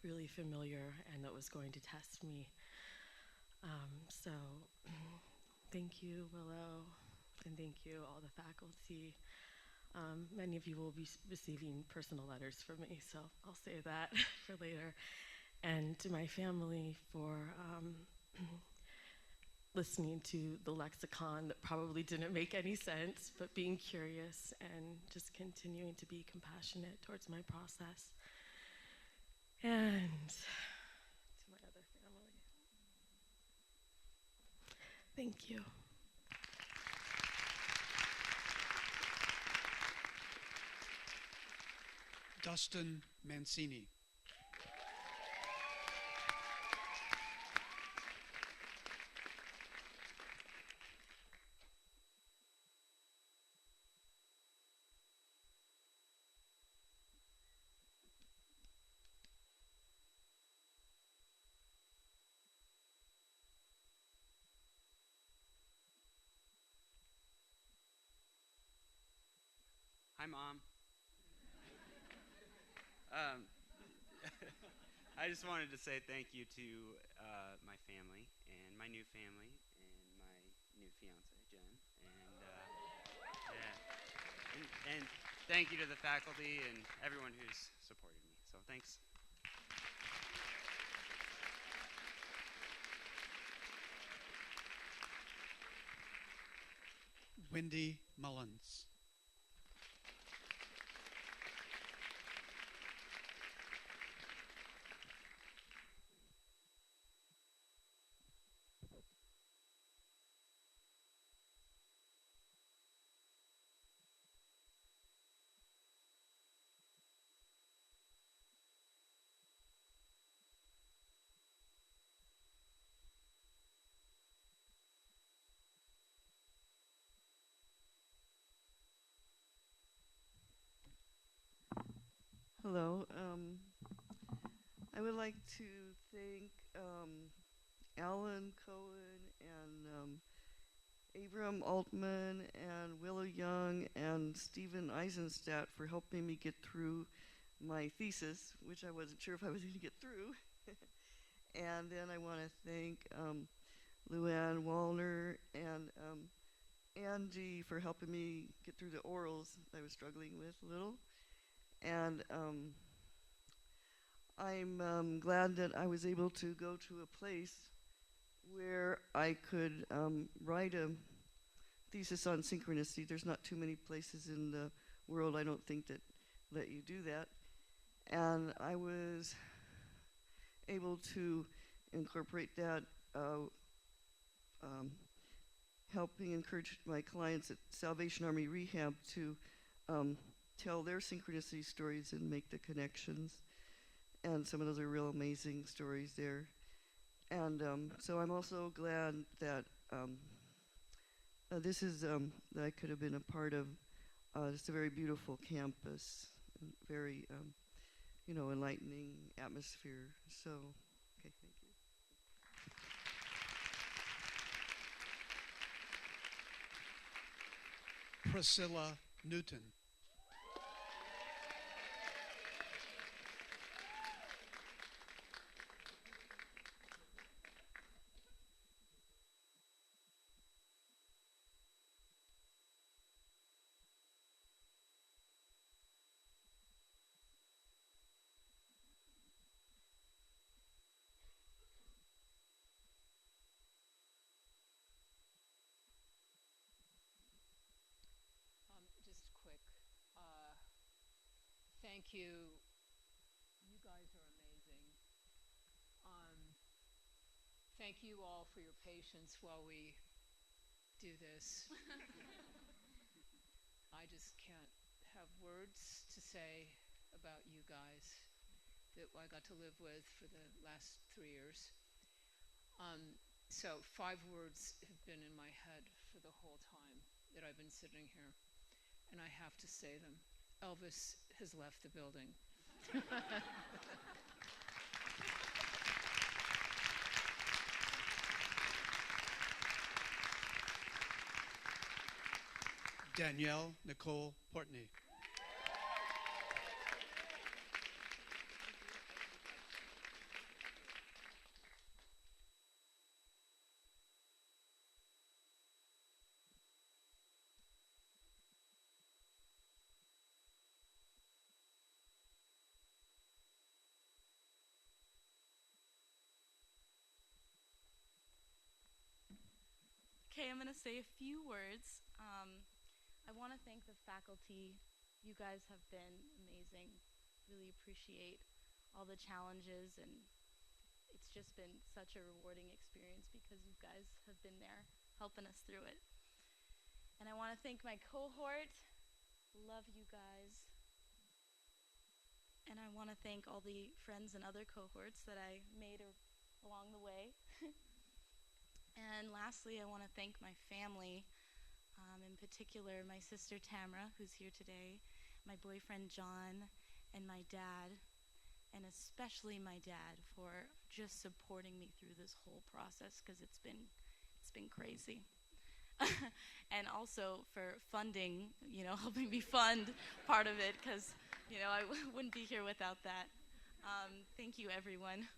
[SPEAKER 4] really familiar and that was going to test me. So thank you, Willow, and thank you, all the faculty. Many of you will be receiving personal letters from me, so I'll save that for later. And to my family for listening to the lexicon that probably didn't make any sense, but being curious and just continuing to be compassionate towards my process. And to my other family, thank you.
[SPEAKER 6] Dustin Mancini.
[SPEAKER 5] Hi, Mom. I just wanted to say thank you to my family and my new family and my new fiance, Jen. And thank you to the faculty and everyone who's supported me. So thanks.
[SPEAKER 6] Wendy Mullins.
[SPEAKER 12] Hello. I would like to thank Alan Cohen and Abram Altman and Willow Young and Stephen Eisenstadt for helping me get through my thesis, which I wasn't sure if I was going to get through. And then I want to thank Luann Wallner and Angie for helping me get through the orals I was struggling with a little. And I'm glad that I was able to go to a place where I could write a thesis on synchronicity. There's not too many places in the world, I don't think, that let you do that. And I was able to incorporate that, helping encourage my clients at Salvation Army Rehab to tell their synchronicity stories and make the connections. And some of those are real amazing stories there. And so I'm also glad that this is, that I could have been a part of. It's a very beautiful campus, very, enlightening atmosphere. So, okay, thank you.
[SPEAKER 6] Priscilla Newton.
[SPEAKER 24] Just quick. Thank you. You guys are amazing. Thank you all for your patience while we do this. I just can't have words to say about you guys that I got to live with for the last 3 years. So 5 words have been in my head for the whole time that I've been sitting here, and I have to say them. Elvis has left the building.
[SPEAKER 6] Danielle Nicole Portney.
[SPEAKER 1] Okay, I'm going to say a few words. I want to thank the faculty. You guys have been amazing. Really appreciate all the challenges, and it's just been such a rewarding experience because you guys have been there helping us through it. And I want to thank my cohort. Love you guys. And I want to thank all the friends and other cohorts that I made along the way. And lastly, I want to thank my family, in particular my sister Tamara, who's here today, my boyfriend John, and my dad, and especially my dad for just supporting me through this whole process because it's been crazy. And also for funding, helping me fund part of it because, I wouldn't be here without that. Thank you, everyone.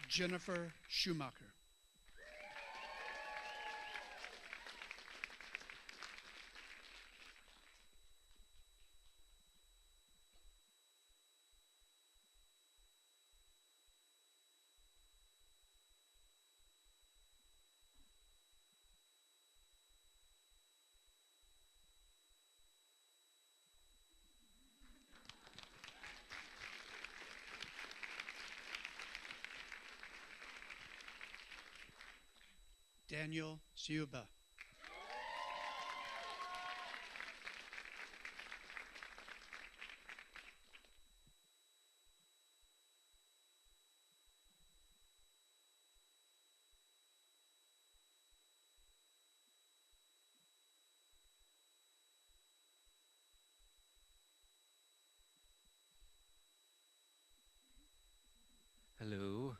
[SPEAKER 6] Jennifer Schumacher. Daniel Siuba.
[SPEAKER 7] Hello.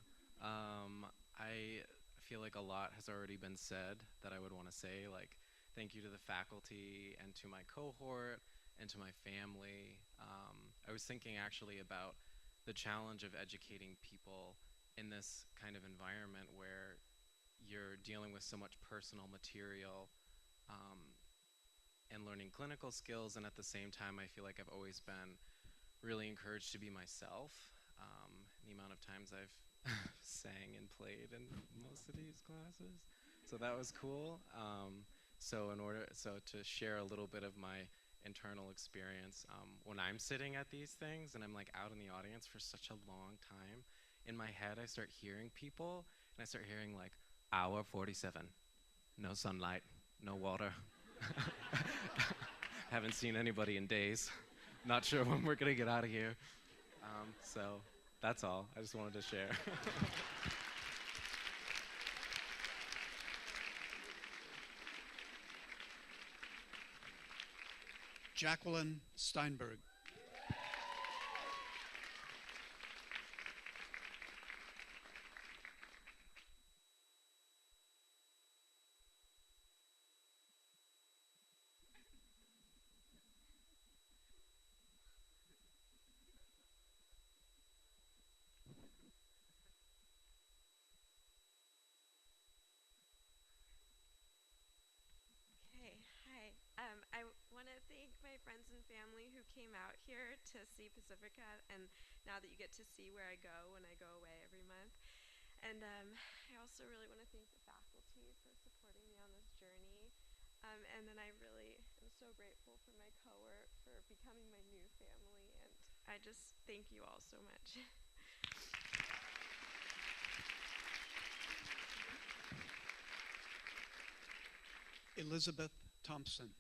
[SPEAKER 7] I feel like a lot has already been said that I would want to say. Like, thank you to the faculty and to my cohort and to my family. I was thinking actually about the challenge of educating people in this kind of environment where you're dealing with so much personal material and learning clinical skills, and at the same time I feel like I've always been really encouraged to be myself. The amount of times I've sang and played in most of these classes, so that was cool. So to share a little bit of my internal experience, when I'm sitting at these things and I'm like out in the audience for such a long time, in my head I start hearing people, and I start hearing like hour 47, no sunlight, no water. Haven't seen anybody in days. Not sure when we're gonna get out of here. So that's all. I just wanted to share.
[SPEAKER 6] Jacqueline Steinberg.
[SPEAKER 9] Okay, hi. I want to thank my friends and family who came out here to see Pacifica, and now that you get to see where I go when I go away every month. And I also really want to thank the faculty for supporting me on this journey. And then I really am so grateful for my cohort for becoming my new family, and I just thank you all so much.
[SPEAKER 6] Elizabeth Thompson.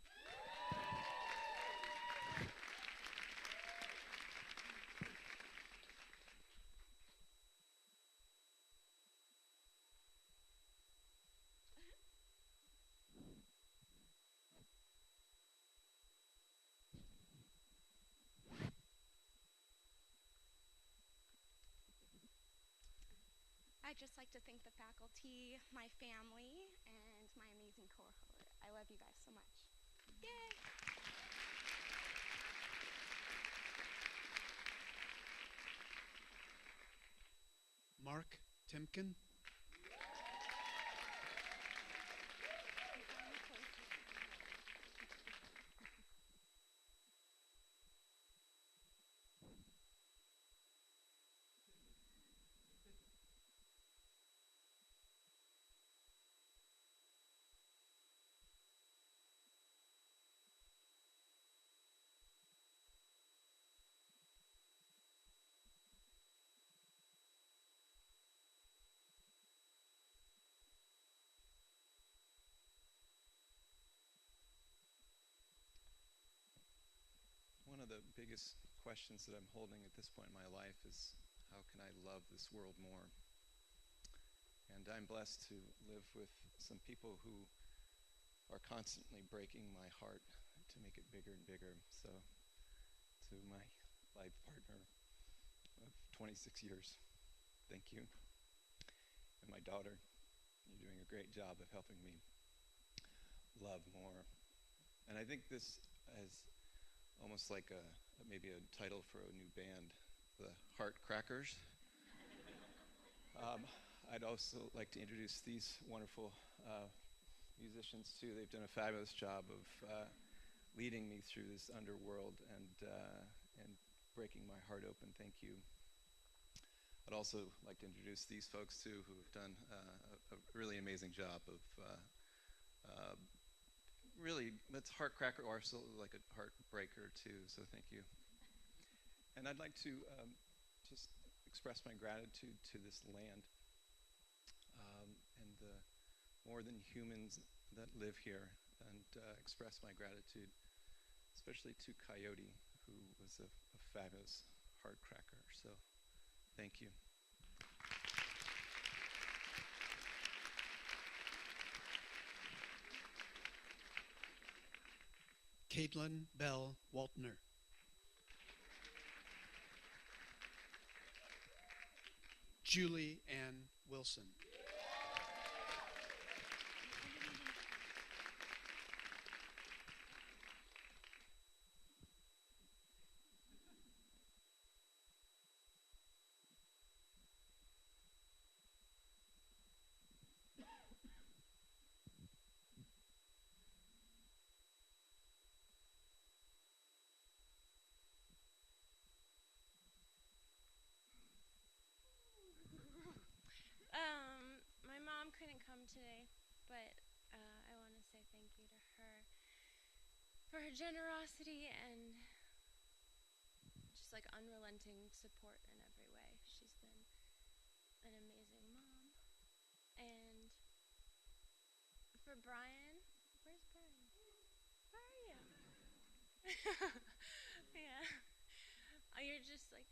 [SPEAKER 3] I'd just like to thank the faculty, my family, and my amazing cohort. I love you guys so much. Yay!
[SPEAKER 6] Mark Timken.
[SPEAKER 10] One of the biggest questions that I'm holding at this point in my life is, how can I love this world more? And I'm blessed to live with some people who are constantly breaking my heart to make it bigger and bigger. So, to my life partner of 26 years, thank you. And my daughter, you're doing a great job of helping me love more. And I think this is almost like maybe a title for a new band, the Heart Crackers. I'd also like to introduce these wonderful musicians too. They've done a fabulous job of leading me through this underworld and breaking my heart open. Thank you. I'd also like to introduce these folks too, who have done a really amazing job of really, that's Heartcracker, or also like a heartbreaker too, so thank you. And I'd like to just express my gratitude to this land and the more than humans that live here, and express my gratitude especially to Coyote, who was a fabulous heartcracker, so thank you.
[SPEAKER 6] Caitlin Bell Waltner. Julie Ann Wilson.
[SPEAKER 9] My mom couldn't come today, but I want to say thank you to her for her generosity and just like unrelenting support in every way. She's been an amazing mom. And for Brian, where's Brian? Where are you? Yeah. You're just like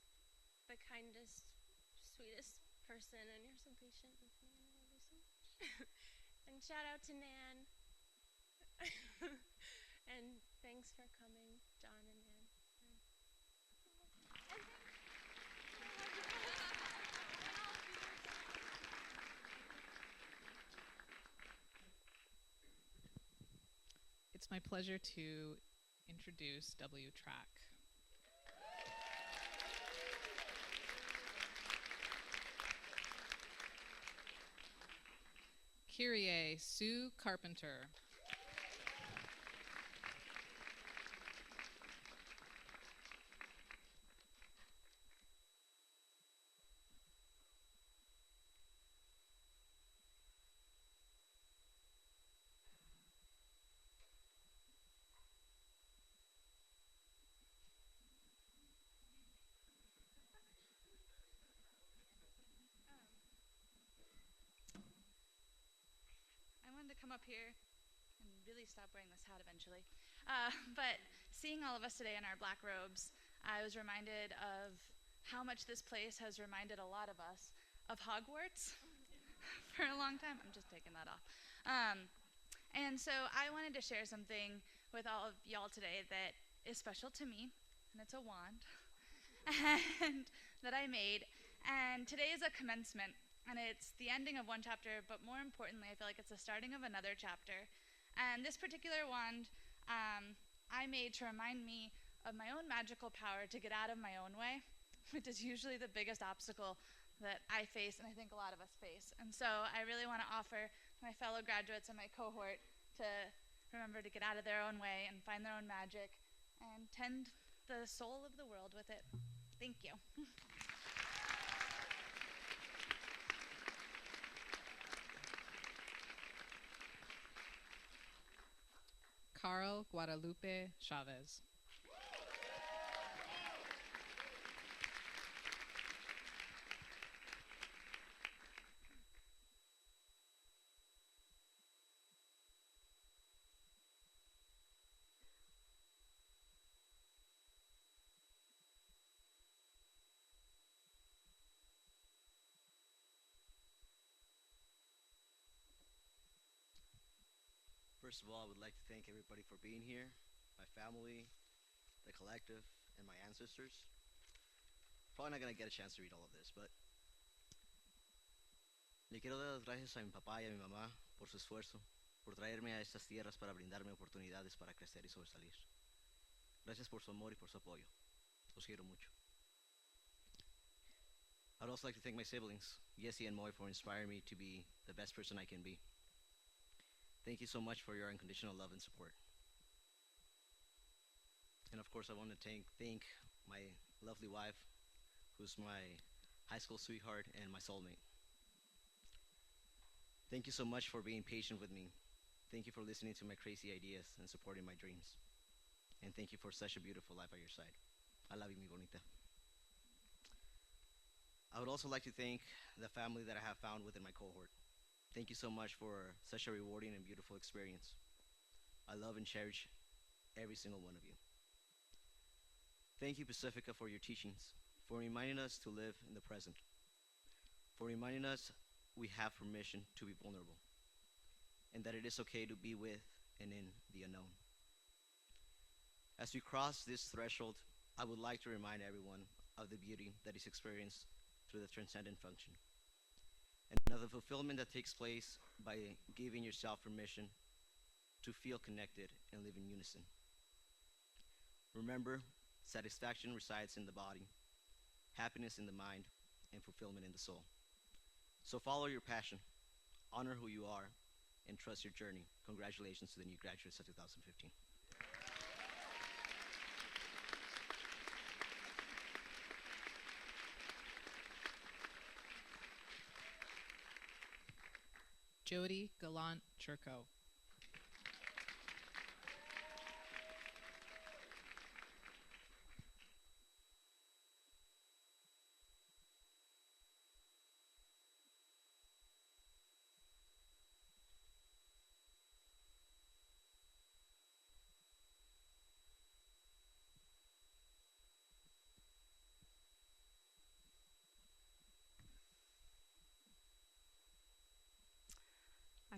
[SPEAKER 9] the kindest, sweetest person, and you're so patient with me, and I love you so much. And shout out to Nan. And thanks for coming, John and Nan.
[SPEAKER 11] It's my pleasure to introduce W Track. Kyrie Sue Carpenter.
[SPEAKER 1] I wanted to come up here and really stop wearing this hat eventually. But seeing all of us today in our black robes, I was reminded of how much this place has reminded a lot of us of Hogwarts for a long time. I'm just taking that off. And so I wanted to share something with all of y'all today that is special to me, and it's a wand and that I made. And today is a commencement,
[SPEAKER 15] And it's the ending of one chapter, but more importantly, I feel like it's the starting of another chapter. And this particular wand I made to remind me of my own magical power to get out of my own way, which is usually the biggest obstacle that I face and I think a lot of us face. And so I really want to offer my fellow graduates and my cohort to remember to get out of their own way and find their own magic and tend the soul of the world with it. Thank you.
[SPEAKER 11] Carl Guadalupe Chavez.
[SPEAKER 16] First of all, I would like to thank everybody for being here, my family, the collective, and my ancestors. Probably not going to get a chance to read all of this, but le quiero dar las gracias a mi papá y a mi mamá por su esfuerzo, por traerme a estas tierras para brindarme oportunidades para crecer y sobresalir. Gracias por su amor y por su apoyo. Los quiero mucho. I'd also like to thank my siblings, Yessie and Moy, for inspiring me to be the best person I can be. Thank you so much for your unconditional love and support. And of course, I want to thank my lovely wife, who's my high school sweetheart and my soulmate. Thank you so much for being patient with me. Thank you for listening to my crazy ideas and supporting my dreams. And thank you for such a beautiful life at your side. I love you, mi bonita. I would also like to thank the family that I have found within my cohort. Thank you so much for such a rewarding and beautiful experience. I love and cherish every single one of you. Thank you, Pacifica, for your teachings, for reminding us to live in the present, for reminding us we have permission to be vulnerable, and that it is okay to be with and in the unknown. As we cross this threshold, I would like to remind everyone of the beauty that is experienced through the transcendent function, and of the fulfillment that takes place by giving yourself permission to feel connected and live in unison. Remember, satisfaction resides in the body, happiness in the mind, and fulfillment in the soul. So follow your passion, honor who you are, and trust your journey. Congratulations to the new graduates of 2015.
[SPEAKER 11] Jody Gallant Churko.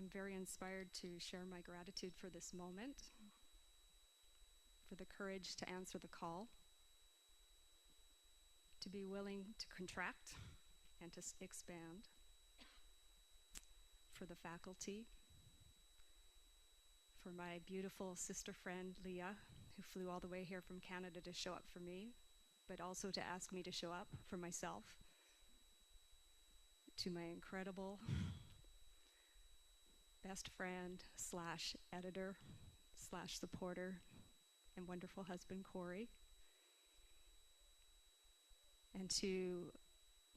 [SPEAKER 18] I'm very inspired to share my gratitude for this moment, for the courage to answer the call, to be willing to contract and to expand, for the faculty, for my beautiful sister friend, Leah, who flew all the way here from Canada to show up for me, but also to ask me to show up for myself, to my incredible best friend slash editor slash supporter and wonderful husband, Corey. And to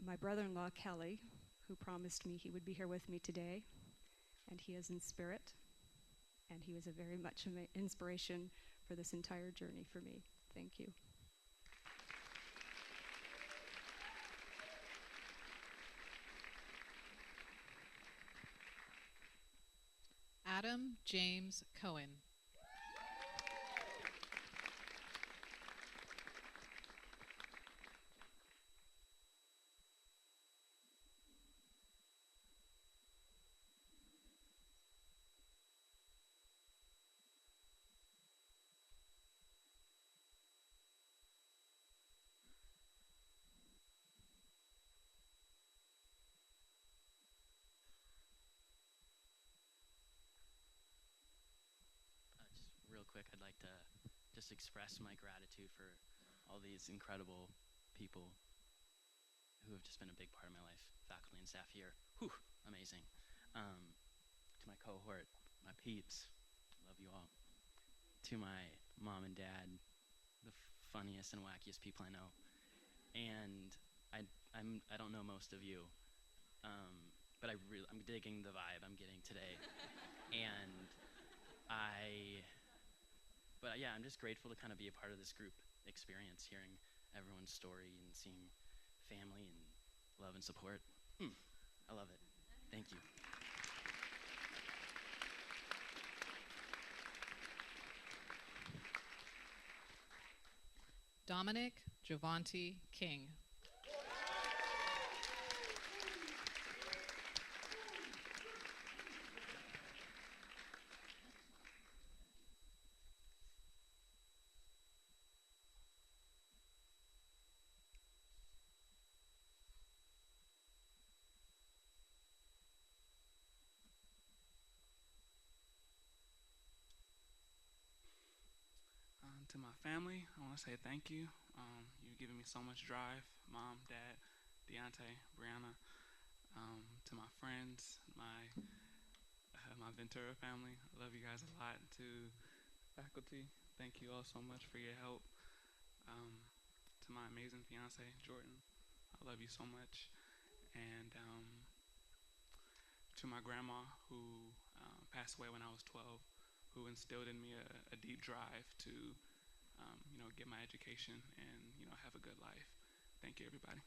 [SPEAKER 18] my brother-in-law, Kelly, who promised me he would be here with me today. And he is in spirit. And he was a very much an inspiration for this entire journey for me. Thank you.
[SPEAKER 11] Adam James Cohen.
[SPEAKER 13] quick, I'd like to just express my gratitude for all these incredible people who have just been a big part of my life, faculty and staff here. Whew, amazing. To my cohort, my peeps, love you all. To my mom and dad, the funniest and wackiest people I know. And I don't know most of you, but I'm digging the vibe I'm getting today. And yeah, I'm just grateful to kind of be a part of this group experience, hearing everyone's story and seeing family and love and support. I love it. Thank you.
[SPEAKER 11] Dominic Javonte King.
[SPEAKER 19] To my family, I want to say thank you. You've given me so much drive. Mom, Dad, Deontay, Brianna. To my friends, my Ventura family, I love you guys a lot. To faculty, thank you all so much for your help. To my amazing fiance, Jordan, I love you so much. And to my grandma, who passed away when I was 12, who instilled in me a deep drive to get my education and have a good life. Thank you, everybody.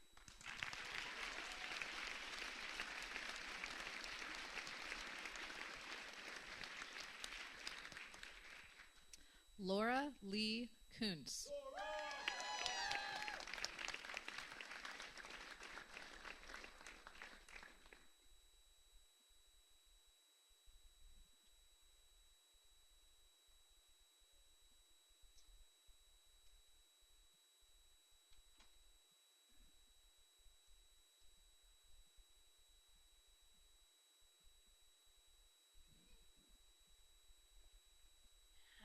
[SPEAKER 11] Laura Lee Kuntz.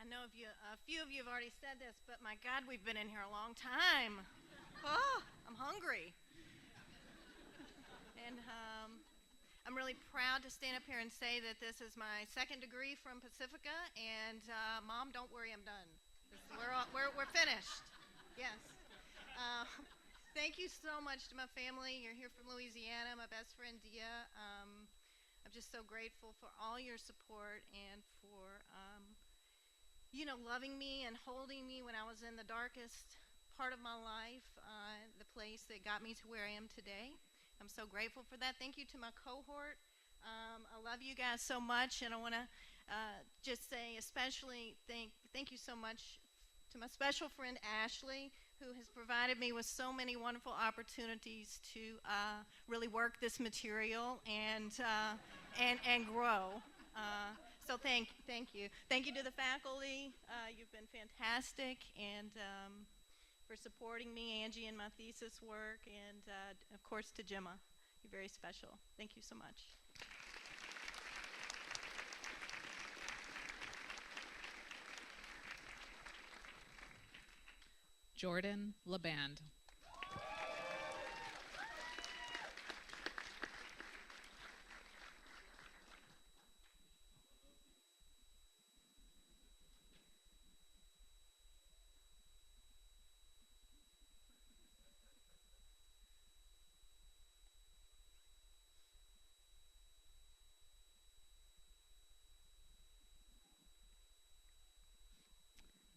[SPEAKER 21] I know a few of you have already said this, but my God, we've been in here a long time. Oh, I'm hungry. And I'm really proud to stand up here and say that this is my second degree from Pacifica. And Mom, don't worry, I'm done. We're finished. Yes. Thank you so much to my family. You're here from Louisiana. My best friend Dia. I'm just so grateful for all your support and for loving me and holding me when I was in the darkest part of my life, the place that got me to where I am today. I'm so grateful for that. Thank you to my cohort. I love you guys so much, and I want to just say especially thank you so much to my special friend Ashley, who has provided me with so many wonderful opportunities to really work this material and grow. So thank you. Thank you to the faculty. You've been fantastic, and for supporting me, Angie, in my thesis work, and of course to Gemma. You're very special. Thank you so much.
[SPEAKER 11] Jordan LeBand.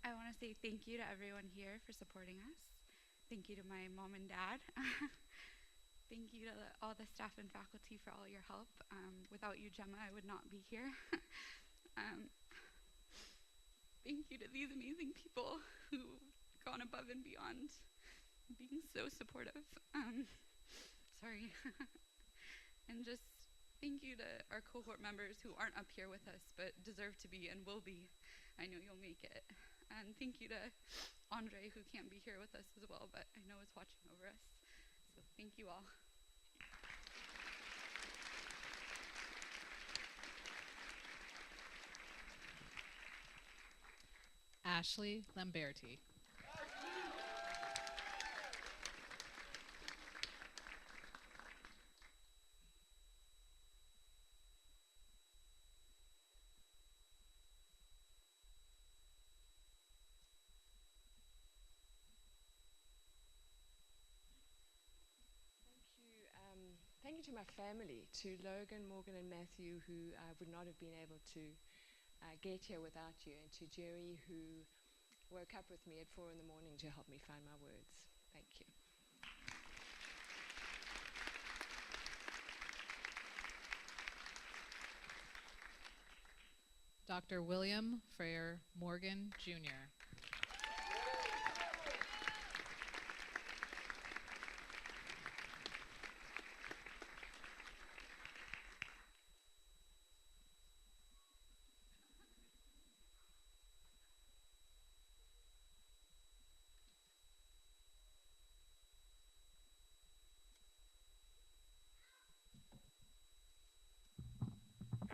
[SPEAKER 22] I want to say thank you to everyone here for supporting us. Thank you to my mom and dad. Thank you to all the staff and faculty for all your help. Without you, Gemma, I would not be here. Thank you to these amazing people who've gone above and beyond, being so supportive. Sorry. And just thank you to our cohort members who aren't up here with us but deserve to be and will be. I know you'll make it. And thank you to Andre, who can't be here with us as well, but I know is watching over us. So thank you all.
[SPEAKER 11] Ashley Lamberti.
[SPEAKER 2] Thank you to my family, to Logan, Morgan, and Matthew, who would not have been able to get here without you, and to Jerry, who woke up with me at 4 in the morning to help me find my words. Thank you.
[SPEAKER 11] Dr. William Frere Morgan, Jr.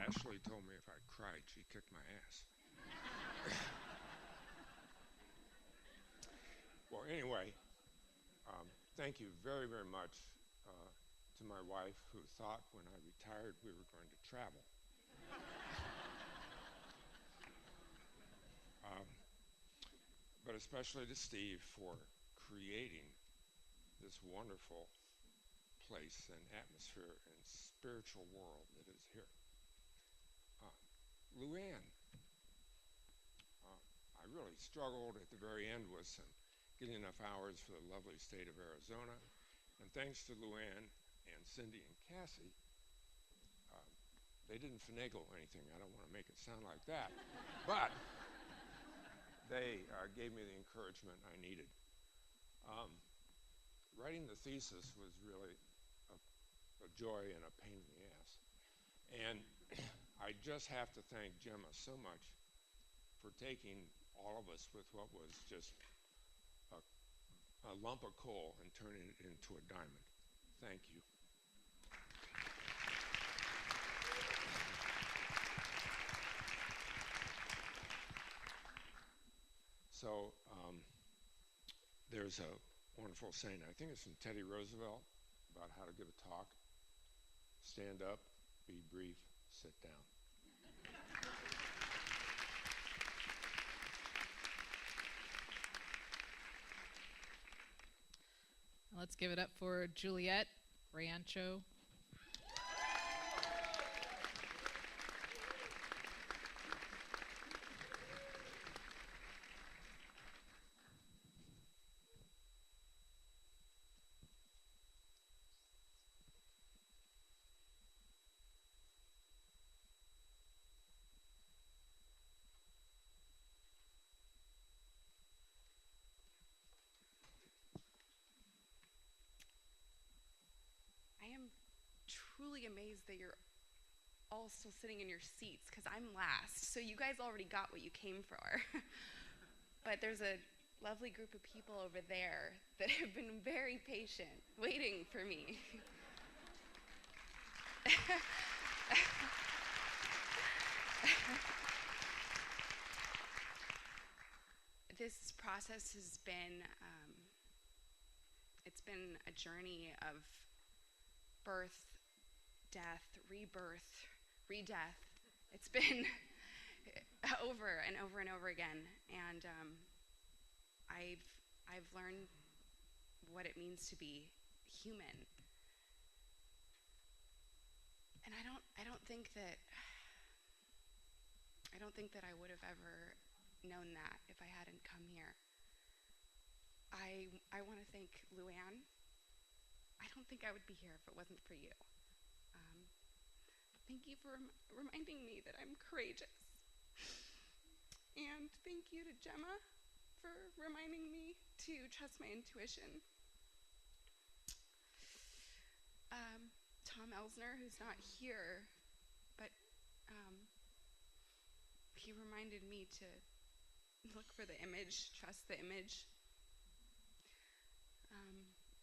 [SPEAKER 8] Ashley told me if I cried, she'd kick my ass. Well, anyway, thank you very, very much to my wife, who thought when I retired we were going to travel. But especially to Steve for creating this wonderful place and atmosphere and spiritual world that is here. Luann, I really struggled at the very end with getting enough hours for the lovely state of Arizona, and thanks to Luann and Cindy and Cassie, they didn't finagle anything. I don't want to make it sound like that, but they gave me the encouragement I needed. Writing the thesis was really a joy and a pain in the ass, and I just have to thank Gemma so much for taking all of us with what was just a lump of coal and turning it into a diamond. Thank you. So there's a wonderful saying, I think it's from Teddy Roosevelt, about how to give a talk. Stand up, be brief, sit down.
[SPEAKER 11] Let's give it up for Juliet Rancho.
[SPEAKER 3] I am truly amazed that you're all still sitting in your seats, because I'm last. So you guys already got what you came for. But there's a lovely group of people over there that have been very patient, waiting for me. This process has been, it's been a journey of birth, death, rebirth, re-death. It's been over and over and over again, and I've learned what it means to be human. And I don't think that I would have ever known that if I hadn't come here. I want to thank Luann. I don't think I would be here if it wasn't for you. Thank you for reminding me that I'm courageous. And thank you to Gemma for reminding me to trust my intuition. Tom Elsner, who's not here, but he reminded me to look for the image, trust the image.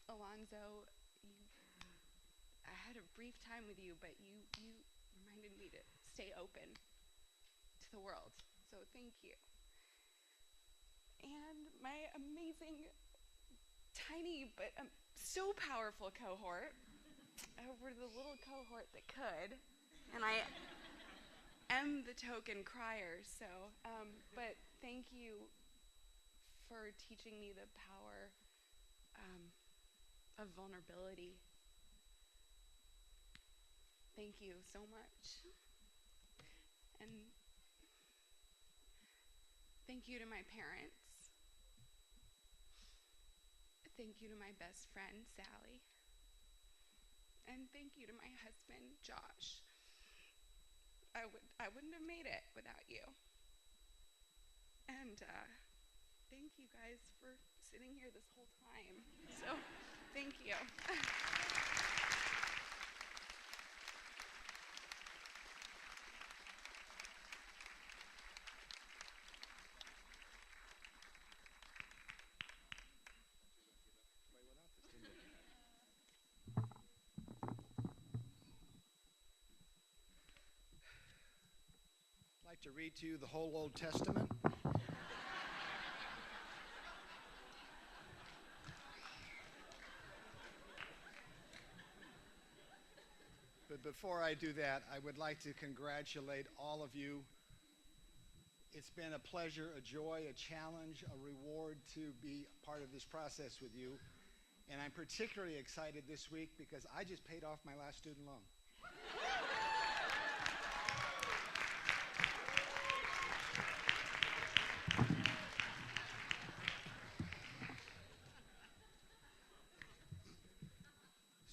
[SPEAKER 3] Alonzo, I had a brief time with you, but you reminded me to stay open to the world. So thank you. and my amazing, tiny, but so powerful cohort. We're the little cohort that could, and I am the token crier, so, but thank you for teaching me the power of vulnerability. Thank you so much. And thank you to my parents. Thank you to my best friend, Sally. And thank you to my husband, Josh. I wouldn't have made it without you. And thank you guys for sitting here this whole time. So, thank you.
[SPEAKER 14] I'd like to read to you the whole Old Testament. But before I do that, I would like to congratulate all of you. It's been a pleasure, a joy, a challenge, a reward to be part of this process with you. And I'm particularly excited this week because I just paid off my last student loan.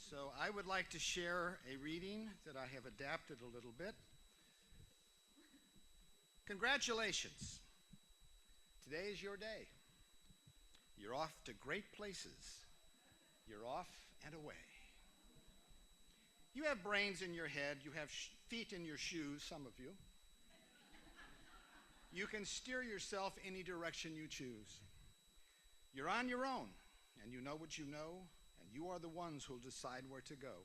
[SPEAKER 14] So I would like to share a reading that I have adapted a little bit. Congratulations. Today is your day. You're off to great places. You're off and away. You have brains in your head. You have feet in your shoes, some of you. You can steer yourself any direction you choose. You're on your own, and you know what you know, and you are the ones who'll decide where to go.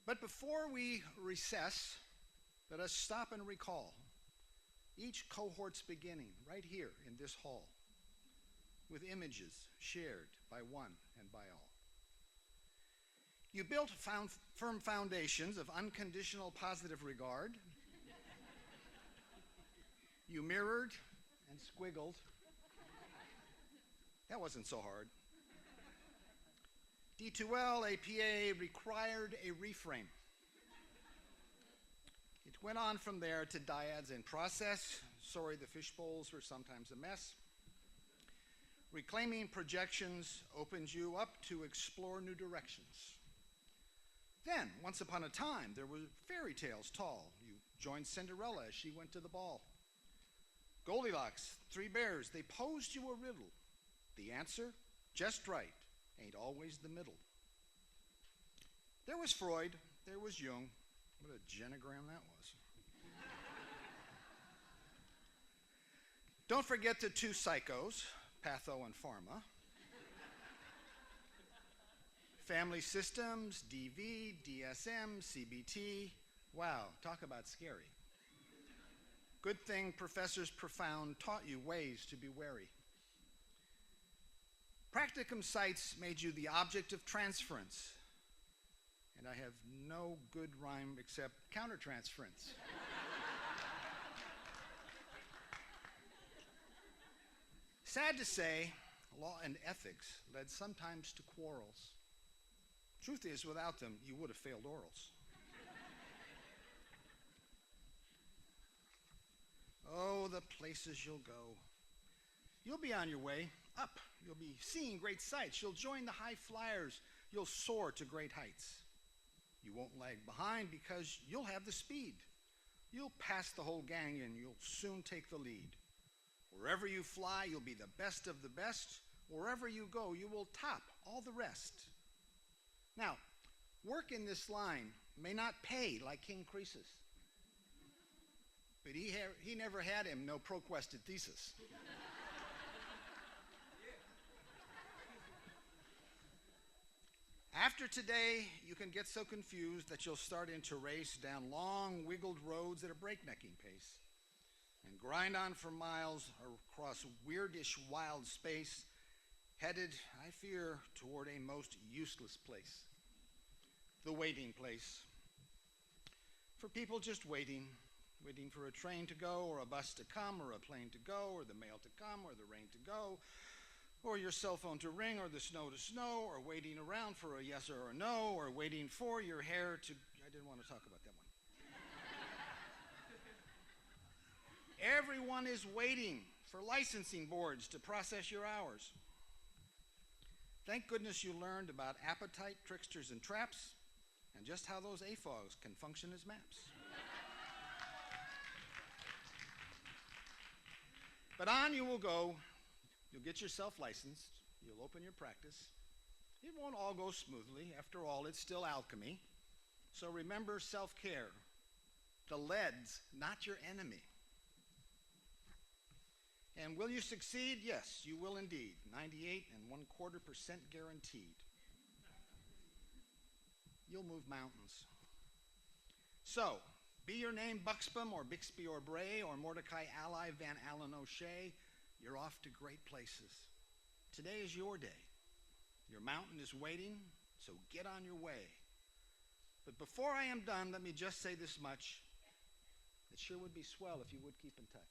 [SPEAKER 14] But before we recess, let us stop and recall each cohort's beginning right here in this hall with images shared by one and by all. You built firm foundations of unconditional positive regard. You mirrored and squiggled. That wasn't so hard. D2L APA required a reframe. It went on from there to dyads in process. Sorry, the fishbowls were sometimes a mess. Reclaiming projections opens you up to explore new directions. Then, once upon a time, there were fairy tales tall. You joined Cinderella as she went to the ball. Goldilocks, three bears, they posed you a riddle. The answer, just right, ain't always the middle. There was Freud, there was Jung. What a genogram that was. Don't forget the two psychos, Patho and Pharma. Family systems, DV, DSM, CBT. Wow, talk about scary. Good thing Professors Profound taught you ways to be wary. Practicum sites made you the object of transference. And I have no good rhyme except countertransference. Sad to say, law and ethics led sometimes to quarrels. Truth is, without them, you would have failed orals. Oh, the places you'll go. You'll be on your way up. You'll be seeing great sights. You'll join the high flyers. You'll soar to great heights. You won't lag behind because you'll have the speed. You'll pass the whole gang and you'll soon take the lead. Wherever you fly, you'll be the best of the best. Wherever you go, you will top all the rest. Now, work in this line may not pay like King Croesus, but he never had him no pro-quested thesis. After today, you can get so confused that you'll start in to race down long, wiggled roads at a breaknecking pace. and grind on for miles across weirdish wild space, headed, I fear, toward a most useless place, the waiting place. For people just waiting for a train to go, or a bus to come, or a plane to go, or the mail to come, or the rain to go, or your cell phone to ring, or the snow to snow, or waiting around for a yes or a no, or waiting for your hair to... I didn't want to talk about that one. Everyone is waiting for licensing boards to process your hours. Thank goodness you learned about appetite, tricksters, and traps, and just how those AFOGs can function as maps. But on you will go. You'll get yourself licensed. You'll open your practice. It won't all go smoothly. After all, it's still alchemy. So remember self-care. The lead's not your enemy. And will you succeed? Yes, you will indeed. 98.25% guaranteed. You'll move mountains. So, be your name Buxbaum or Bixby or Bray or Mordecai Ally Van Allen O'Shea, you're off to great places. Today is your day. Your mountain is waiting, so get on your way. But before I am done, let me just say this much. It sure would be swell if you would keep in touch.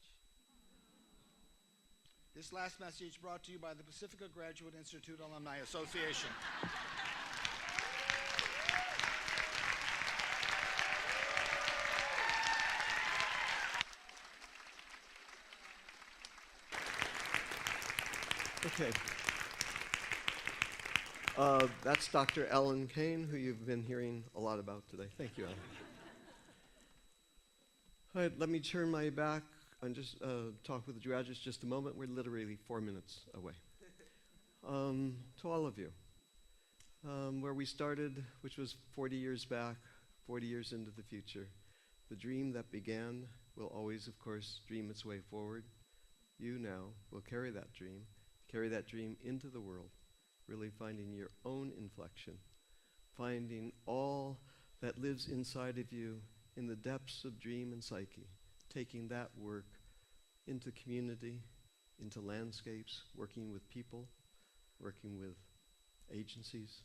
[SPEAKER 14] This last message brought to you by the Pacifica Graduate Institute Alumni Association.
[SPEAKER 4] Okay. That's Dr. Ellen Kane, who you've been hearing a lot about today. Thank you, Ellen. All right, let me turn my back and just talk with the graduates just a moment. We're literally 4 minutes away. To all of you, where we started, which was 40 years back, 40 years into the future, the dream that began will always, of course, dream its way forward. You now will carry that dream into the world, really finding your own inflection, finding all that lives inside of you in the depths of dream and psyche, taking that work into community, into landscapes, working with people, working with agencies.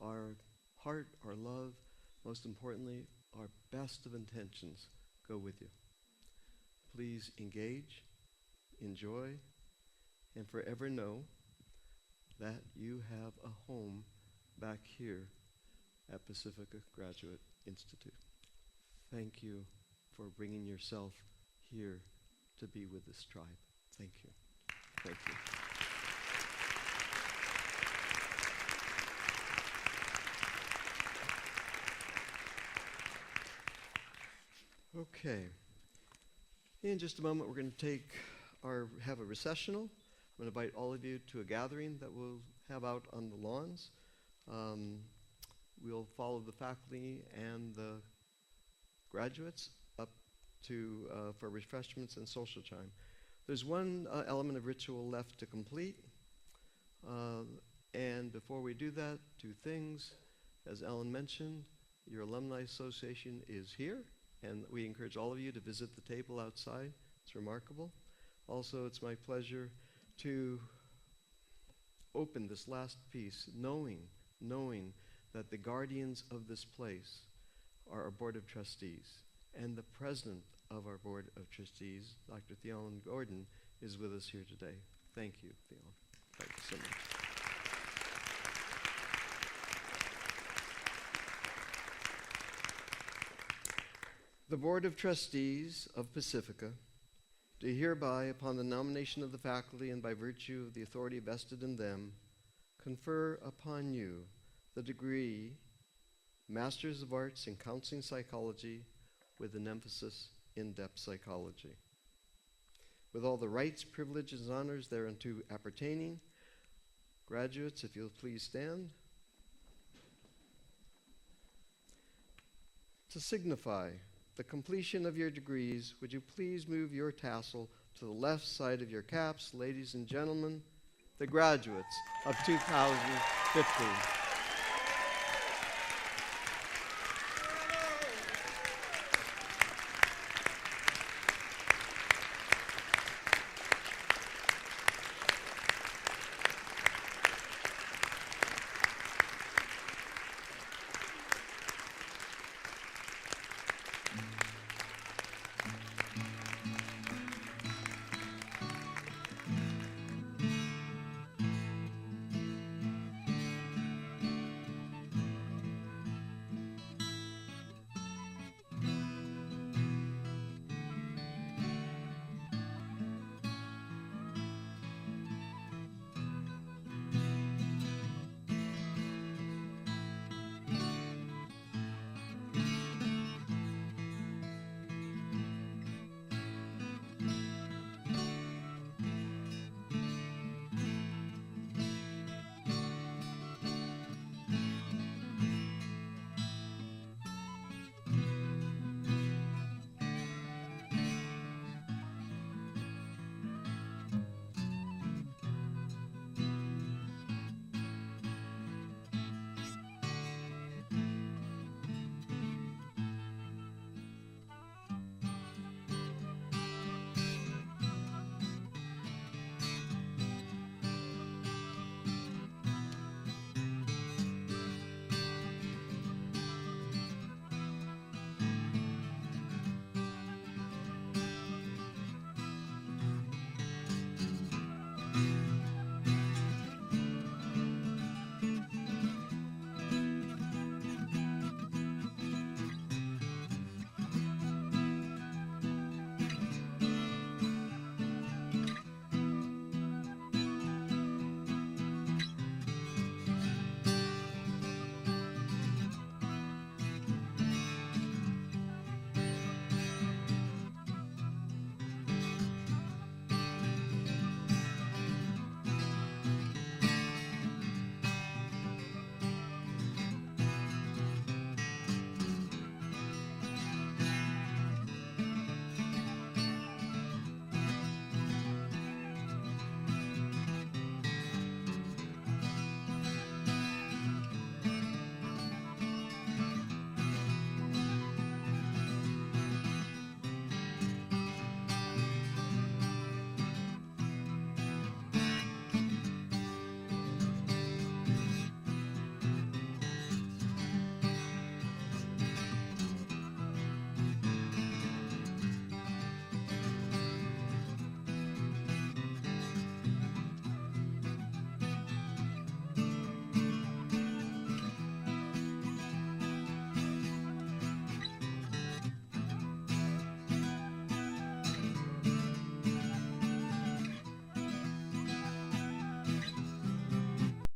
[SPEAKER 4] Our heart, our love, most importantly, our best of intentions go with you. Please engage, enjoy, and forever know that you have a home back here at Pacifica Graduate Institute. Thank you for bringing yourself here to be with this tribe. Thank you. Thank you. Okay. In just a moment, we're going to have a recessional. I'm going to invite all of you to a gathering that we'll have out on the lawns. We'll follow the faculty and the graduates up to for refreshments and social time. There's one element of ritual left to complete. And before we do that, two things. As Ellen mentioned, your alumni association is here, and we encourage all of you to visit the table outside. It's remarkable. Also, it's my pleasure to open this last piece knowing that the guardians of this place are our Board of Trustees, and the president of our Board of Trustees, Dr. Theon Gordon, is with us here today. Thank you, Theon. Thank you so much. The Board of Trustees of Pacifica do hereby, upon the nomination of the faculty and by virtue of the authority vested in them, confer upon you the degree Masters of Arts in Counseling Psychology with an emphasis in depth psychology. With all the rights, privileges, and honors thereunto appertaining, graduates, if you'll please stand. To signify the completion of your degrees, would you please move your tassel to the left side of your caps, ladies and gentlemen, the graduates of 2015.